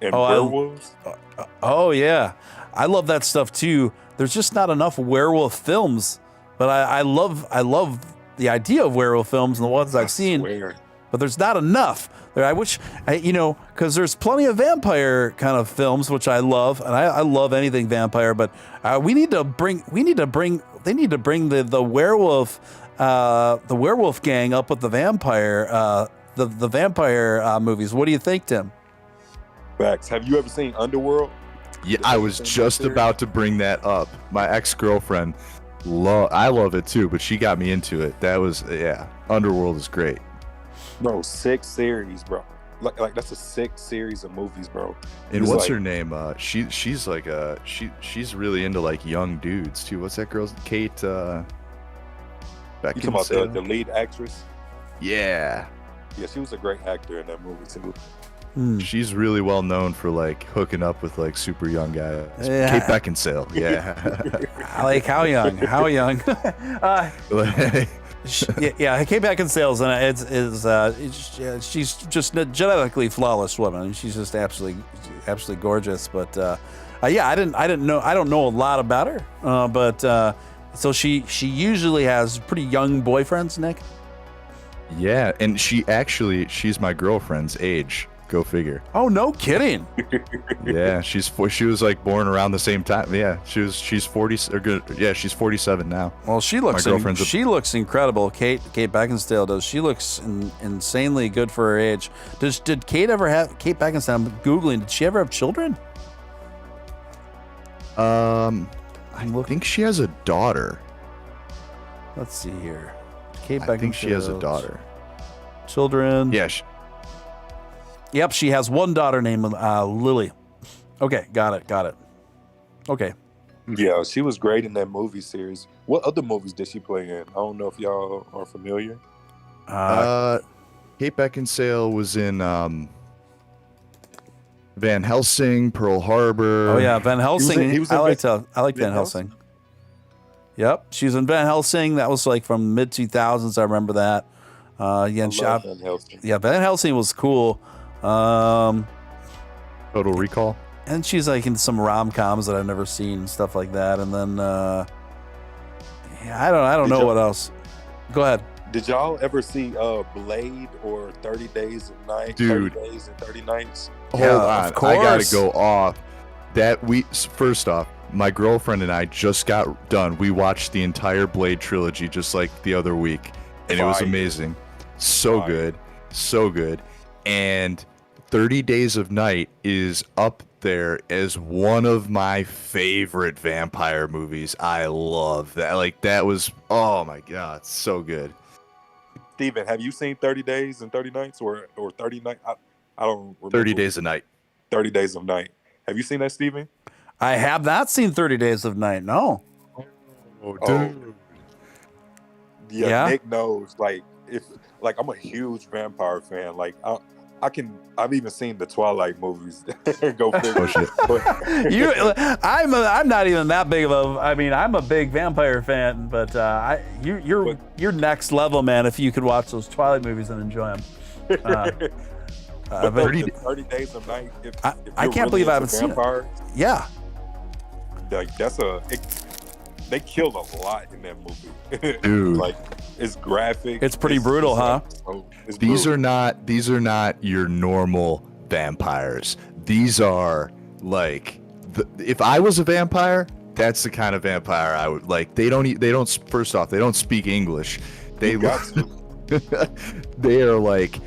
And werewolves. Oh yeah, I love that stuff too. There's just not enough werewolf films, but I love the idea of werewolf films and the ones I've seen. But there's not enough. I wish, because there's plenty of vampire kind of films, which I love, and I love anything vampire. But they need to bring the werewolf gang up with the vampire, the vampire movies. What do you think, Tim? Facts. Have you ever seen Underworld? Yeah, I was just about to bring that up. My ex-girlfriend, I love it too, but she got me into it. Underworld is great. Bro, 6 series, bro. Like that's a 6 series of movies, bro. And what's her name? She's like she's really into like young dudes too. What's that girl's Kate? You talking about the lead actress? Yeah. Yeah, she was a great actor in that movie too. She's really well known for like hooking up with like super young guys. Yeah. Kate Beckinsale. Yeah. Like how young? How young? Yeah, Kate Beckinsale's and she's just a genetically flawless woman. She's just absolutely gorgeous. But I don't know a lot about her. But so she usually has pretty young boyfriends, Nick. Yeah, and she's my girlfriend's age. Go figure. Oh, no kidding. Yeah, she was like born around the same time. Yeah, she's 40 or good. Yeah, she's 47 now. Well, she looks incredible. Kate Beckinsale does. She looks insanely good for her age. Did Kate Beckinsale? I'm googling. Did she ever have children? I think she has a daughter. Let's see here. Kate Beckinsale. I think she has a daughter. Children. Yeah. Yep, she has one daughter named Lily. Okay, got it. Okay. Yeah, she was great in that movie series. What other movies did she play in? I don't know if y'all are familiar. Kate Beckinsale was in Van Helsing, Pearl Harbor. Oh yeah, Van Helsing. He was in I like Van Helsing. Yep, she's in Van Helsing. That was like from mid 2000s. I remember that. Van Helsing. Yeah, Van Helsing was cool. Total Recall. And she's like in some rom-coms that I've never seen and stuff like that. And then I don't know what else. Go ahead. Did y'all ever see Blade or 30 Days of Night? Dude. 30 Days and 30 Nights? Hold on. of course. I gotta go off. First off, my girlfriend and I just got done. We watched the entire Blade trilogy just like the other week, and it was amazing. So good. And 30 Days of Night is up there as one of my favorite vampire movies. I love that. Like, that was, oh my God, so good. Steven, have you seen 30 Days and 30 Nights or 30 Nights? I don't remember. 30 Days of Night. 30 Days of Night. Have you seen that, Steven? I have not seen 30 Days of Night. No. Oh, dude. Yeah, Nick knows. Like, I'm a huge vampire fan. Like, I've even seen the Twilight movies. Go figure. Oh, shit. I'm not even that big of a. I mean, I'm a big vampire fan, but you're next level, man. If you could watch those Twilight movies and enjoy them. 30 Days of Night. I can't believe I haven't seen it. Yeah. Like, they killed a lot in that movie. Dude. Like, it's graphic. It's pretty brutal, huh? These are not your normal vampires. These are like, if I was a vampire, that's the kind of vampire I would like. First off, they don't speak English. They are like,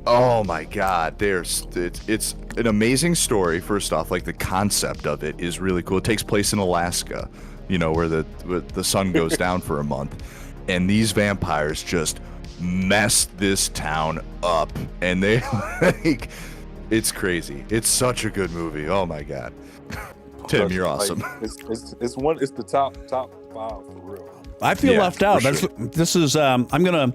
oh my God, it's an amazing story. First off, like, the concept of it is really cool. It takes place in Alaska, where the sun goes down for a month, and these vampires just mess this town up, and they like, it's crazy. It's such a good movie. Oh my God. Tim, you're awesome. It's the top 5 for real. I feel left out. Sure. This is I'm gonna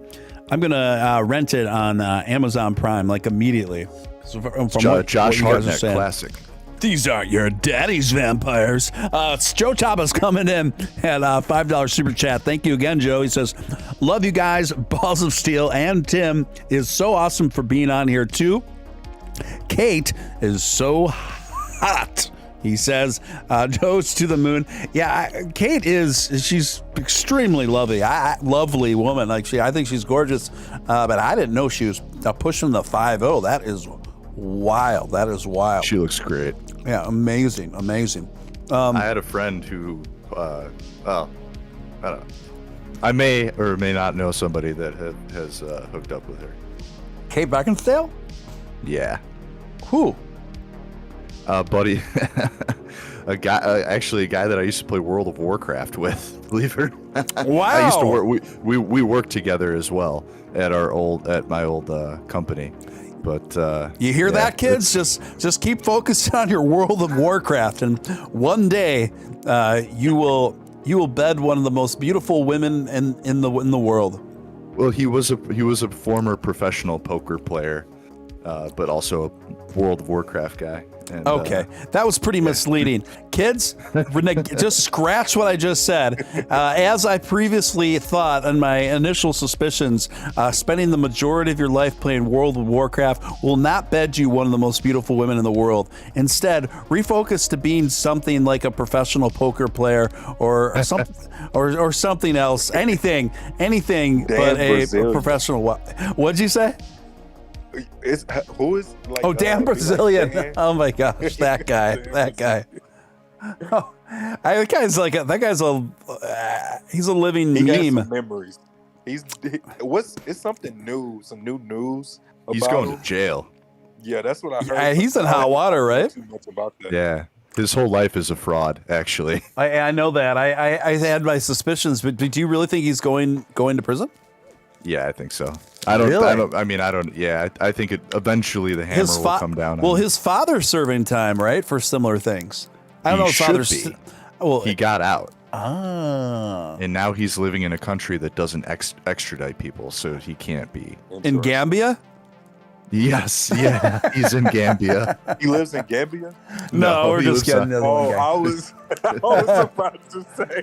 rent it on Amazon Prime like immediately. So from Josh Hartnett classic. These aren't your daddy's vampires. It's Joe Taba's coming in at $5 super chat. Thank you again, Joe. He says, love you guys, balls of steel, and Tim is so awesome for being on here too. Kate is so hot. He says, toast to the moon. Yeah, Kate she's extremely lovely. Lovely woman. Like, I think she's gorgeous. But I didn't know she was pushing the 5-0. That is wild. That is wild. She looks great. Yeah, amazing. I had a friend who, I don't know. I may or may not know somebody that has hooked up with her. Kate Beckinsale? Yeah. Who? Buddy, a guy that I used to play World of Warcraft with. Believe it or not. Wow. I used to work. We worked together as well at my old company. But you hear that, kids? Just keep focusing on your World of Warcraft, and one day you will bed one of the most beautiful women in the world. Well, he was a former professional poker player, but also a World of Warcraft guy. And, okay, that was pretty misleading. Kids, just scratch what I just said. As I previously thought in my initial suspicions, spending the majority of your life playing World of Warcraft will not bed you one of the most beautiful women in the world. Instead, refocus to being something like a professional poker player or something else. Anything but a professional. What'd you say? Who is like? Oh, Dan Brazilian! Like oh my gosh, that guy. Oh, he's a living he meme. Has some memories. It's something new, some new news. He's going to jail. Yeah, that's what I heard. Yeah, he's in hot water, right? Too much about that. Yeah, his whole life is a fraud. Actually, I know that. I had my suspicions, but do you really think he's going to prison? Yeah, I think so. I don't. Yeah, I think it eventually the hammer will come down. Well, his father's serving time, right, for similar things. I don't know. His father's. Well, he got out. Ah. And now he's living in a country that doesn't extradite people, so he can't be. In Gambia? Yes, yeah, he's in Gambia. He lives in Gambia? No, we're just getting another one. I was about to say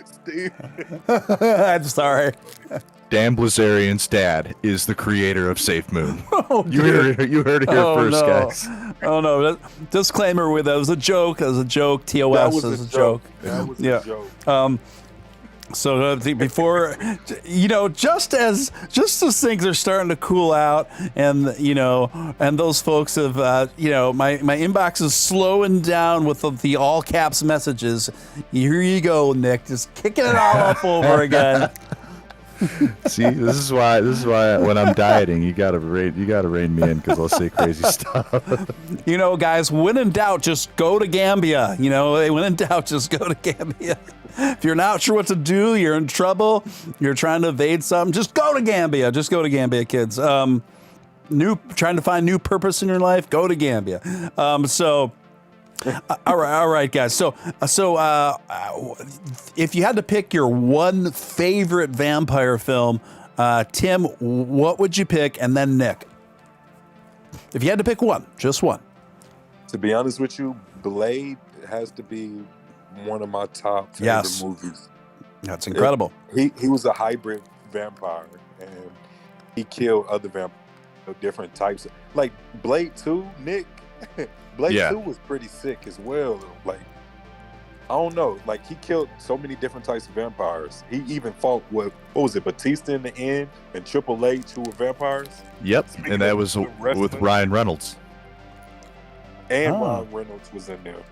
Steve. I'm sorry. Dan Blazarian's dad is the creator of Safe Moon. You heard it here first, guys. Oh no! Disclaimer: that was a joke. That was a joke. TOS was a joke. That was a joke. So before, just as things are starting to cool out, and and those folks have, my inbox is slowing down with the all caps messages. Here you go, Nick, just kicking it all up over again. See, this is why when I'm dieting, you gotta rein me in because I'll say crazy stuff. Guys, when in doubt, just go to Gambia. When in doubt, just go to Gambia. If you're not sure what to do, you're in trouble, you're trying to evade something, just go to Gambia. Just go to Gambia, kids. Trying to find new purpose in your life, go to Gambia. All right, guys. So, if you had to pick your one favorite vampire film, Tim, what would you pick? And then Nick, if you had to pick one, just one. To be honest with you, Blade has to be one of my top favorite movies. That's incredible. He was a hybrid vampire, and he killed other vampires, different types. Like Blade 2, Nick. Blade 2 was pretty sick as well. Like, I don't know. Like, he killed so many different types of vampires. He even fought with, what was it, Batista in the end, and Triple H, who were vampires? Yep, and that was with Ryan Reynolds. And Ryan Reynolds was in there.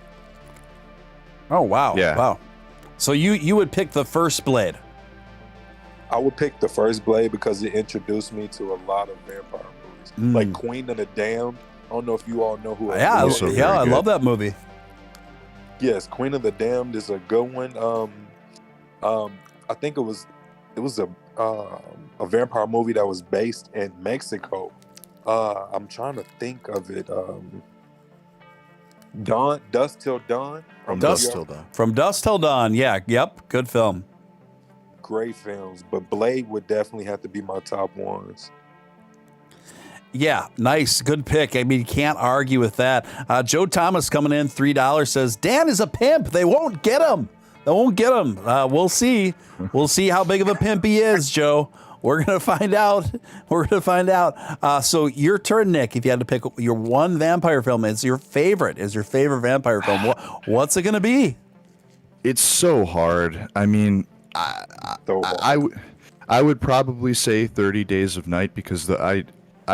Oh, wow. Yeah. Wow. So you would pick the first Blade? I would pick the first Blade because it introduced me to a lot of vampire movies. Like Queen of the Damned. I don't know if you all know who it is. I love that movie. Yes, Queen of the Damned is a good one. I think it was a vampire movie that was based in Mexico. I'm trying to think of it. Dusk Till Dawn. From Dusk Till Dawn. From Dusk Till Dawn. Yeah. Yep. Good film. Great films, but Blade would definitely have to be my top ones. Yeah, nice. Good pick. I mean, you can't argue with that. Joe Thomas coming in, $3, says, Dan is a pimp. They won't get him. We'll see. We'll see how big of a pimp he is, Joe. We're going to find out. So your turn, Nick. If you had to pick your one vampire film, is your favorite vampire film, what's it going to be? It's so hard. I mean, I would probably say 30 Days of Night because I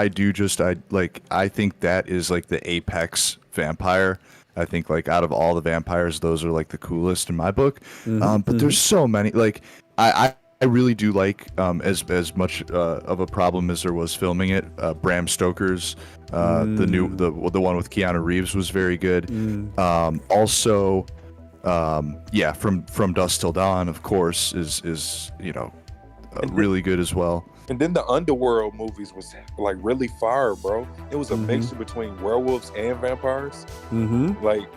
think that is like the apex vampire. I think like out of all the vampires, those are like the coolest in my book. But there's so many. Like I really do like as much of a problem as there was filming it. Bram Stoker's the one with Keanu Reeves was very good. Also, from Dusk Till Dawn, of course, is really good as well. And then the Underworld movies was like really fire, bro. It was a mixture between werewolves and vampires. Like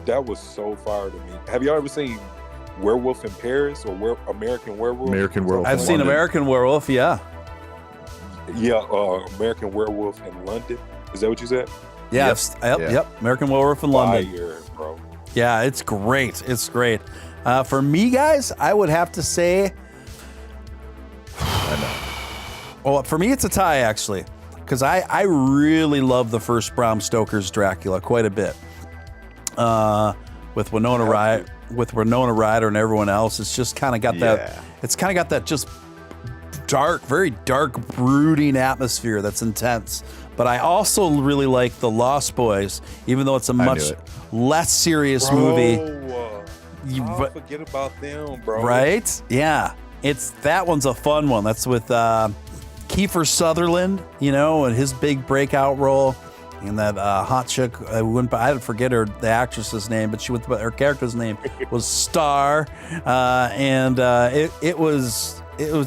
that was so fire to me. Have y'all ever seen Werewolf in Paris or American Werewolf? American Werewolf. I've seen American Werewolf. Yeah. Yeah, American Werewolf in London. Is that what you said? Yeah. Yep. American Werewolf in London. Fire, bro. Yeah, it's great. It's great. For me, guys, I would have to say. Well, for me, it's a tie, actually, because I really love the first Bram Stoker's Dracula quite a bit. With Winona Ryder and everyone else, it's just kind of got that. It's kind of got that just dark, very dark, brooding atmosphere that's intense. But I also really like The Lost Boys, even though it's a much less serious movie. Forget about them, bro. Right? Yeah. That one's a fun one. That's with Kiefer Sutherland, and his big breakout role. and that hot chick. I forget the actress's name, but her character's name was Star, and it was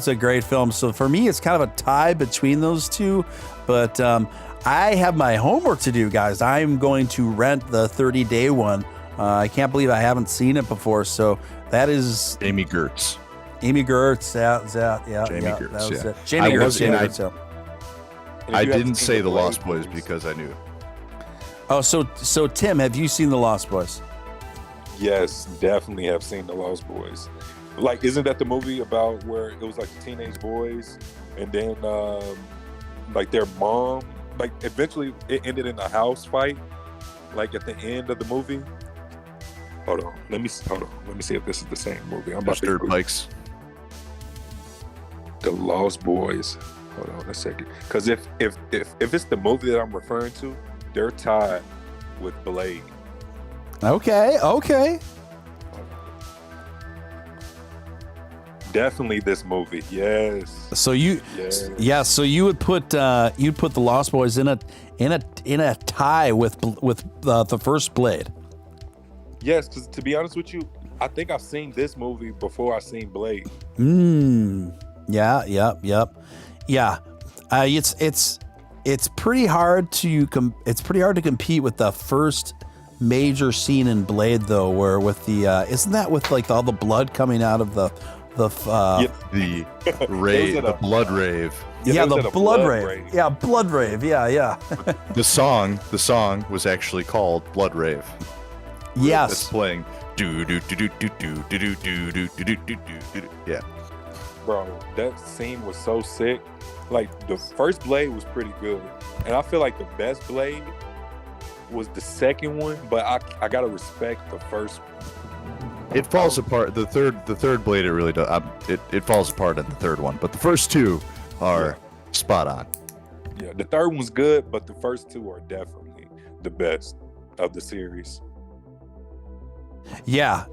a great film. So for me, it's kind of a tie between those two, but I have my homework to do, guys. I'm going to rent the 30-day one. I can't believe I haven't seen it before. So that is Amy Gertz. Jamie Gertz, Jamie Gertz, that was yeah. it. Jamie Gertz, yeah. I didn't say The Lost Boys because I knew. Oh, so Tim, have you seen The Lost Boys? Yes, definitely have seen The Lost Boys. Like, isn't that the movie about where it was like the teenage boys, and then like their mom, like eventually it ended in a house fight, like at the end of the movie? Hold on, let me see if this is the same movie. I'm about Mr. Pikes. The Lost Boys. Hold on a second, because if it's the movie that I'm referring to, they're tied with Blade. Okay. Definitely this movie. Yes. So so you would put the Lost Boys in a tie with the first Blade. Yes, because to be honest with you, I think I've seen this movie before I seen Blade. Yeah. It's pretty hard to compete with the first major scene in Blade, though, where with the isn't that with like all the blood coming out of the the rave, the blood rave. Yeah, the blood rave. Yeah, blood rave. Yeah. The song was actually called Blood Rave. Yes. It's playing do do do do do do do do do do do do. Yeah. Bro, that scene was so sick. Like, the first Blade was pretty good, and I feel like the best Blade was the second one, but I gotta respect the first one. It falls apart. The third Blade, it really does. It falls apart in the third one, but the first two are spot on. Yeah, the third one's good, but the first two are definitely the best of the series. Yeah.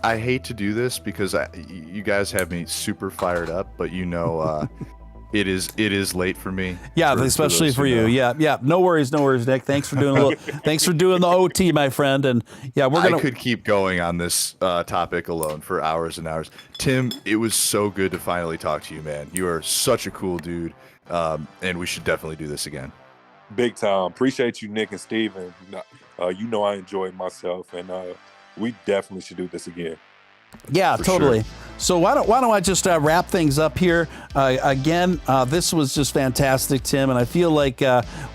I hate to do this because you guys have me super fired up, but it is late for me. Yeah, especially for you. Yeah. No worries, Nick. Thanks for doing the OT, my friend. And yeah, I could keep going on this topic alone for hours and hours. Tim, it was so good to finally talk to you, man. You are such a cool dude, and we should definitely do this again. Big time. Appreciate you, Nick and Steven. I enjoyed myself, and we definitely should do this again. Yeah, For totally. Sure. So why don't I just wrap things up here? Again, this was just fantastic, Tim, and I feel like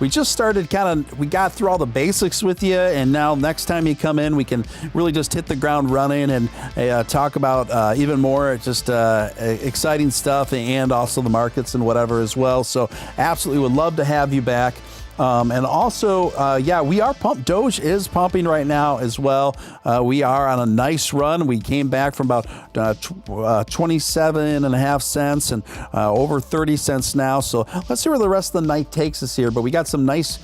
we just started we got through all the basics with you, and now next time you come in, we can really just hit the ground running and talk about even more just exciting stuff and also the markets and whatever as well. So absolutely would love to have you back. And also, we are pumped. Doge is pumping right now as well. We are on a nice run. We came back from about 27.5 cents and over 30 cents now. So let's see where the rest of the night takes us here. But we got some nice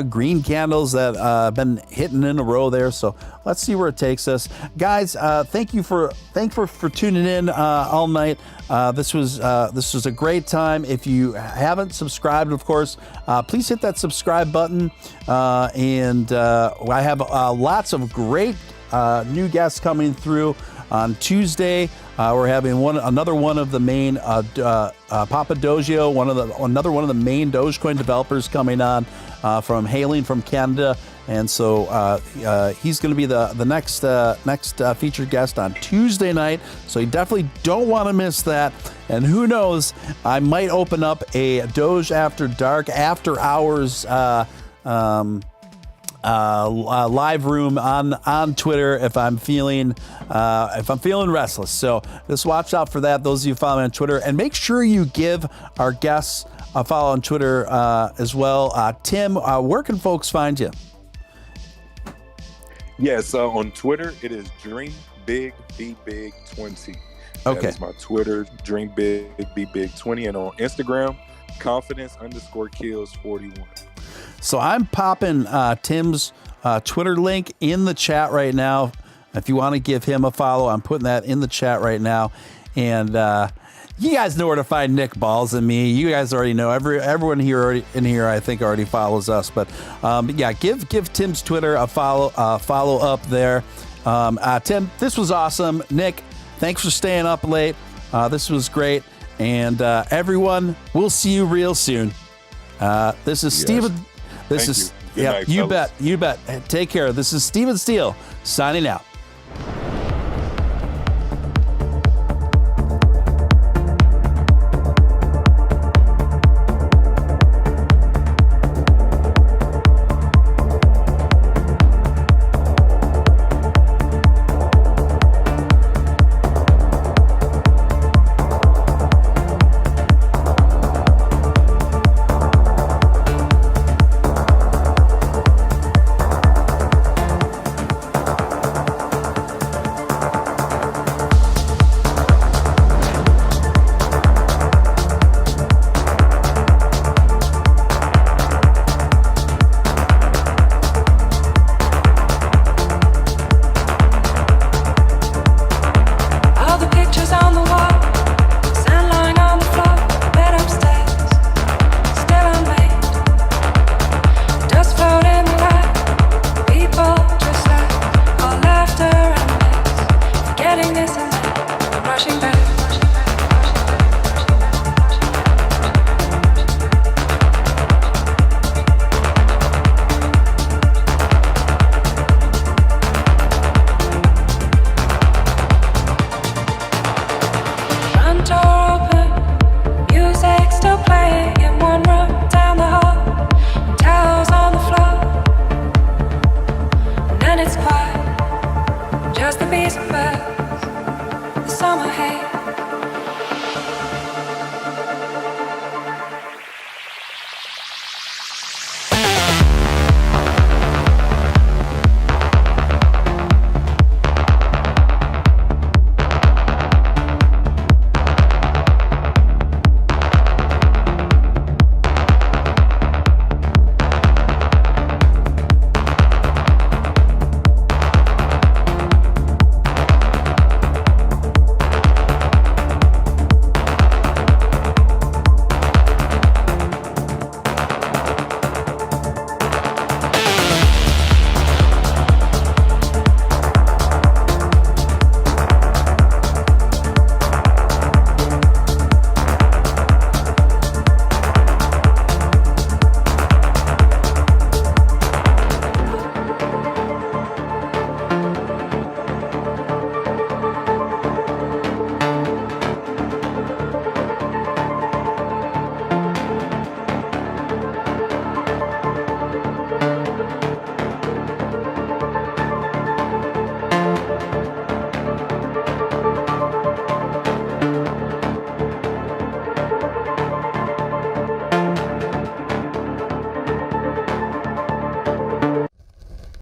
green candles that have been hitting in a row there. So let's see where it takes us, guys. Thank you for tuning in all night. This was a great time. If you haven't subscribed, of course, please hit that subscribe button. And I have lots of great new guests coming through on Tuesday. We're having another one of the main Papa Dojo, another one of the main Dogecoin developers coming on hailing from Canada. And so he's going to be the next featured guest on Tuesday night. So you definitely don't want to miss that. And who knows, I might open up a Doge After Dark after hours live room on Twitter if I'm feeling restless. So just watch out for that. Those of you following on Twitter, and make sure you give our guests a follow on Twitter as well. Tim, where can folks find you? Yes, on Twitter, it is Dream Big, Be Big 20. Okay. That is my Twitter, Dream Big, Be Big 20. And on Instagram, Confidence_Kills41. So I'm popping Tim's Twitter link in the chat right now. If you want to give him a follow, I'm putting that in the chat right now. And You guys know where to find Nick Balls and me. You guys already know. Everyone here in here, I think, already follows us. But yeah, give Tim's Twitter a follow up there. Tim, this was awesome. Nick, thanks for staying up late. This was great. And everyone, we'll see you real soon. This is Steven. Thank you. Good night, you fellas. bet. Take care. This is Steven Steele signing out.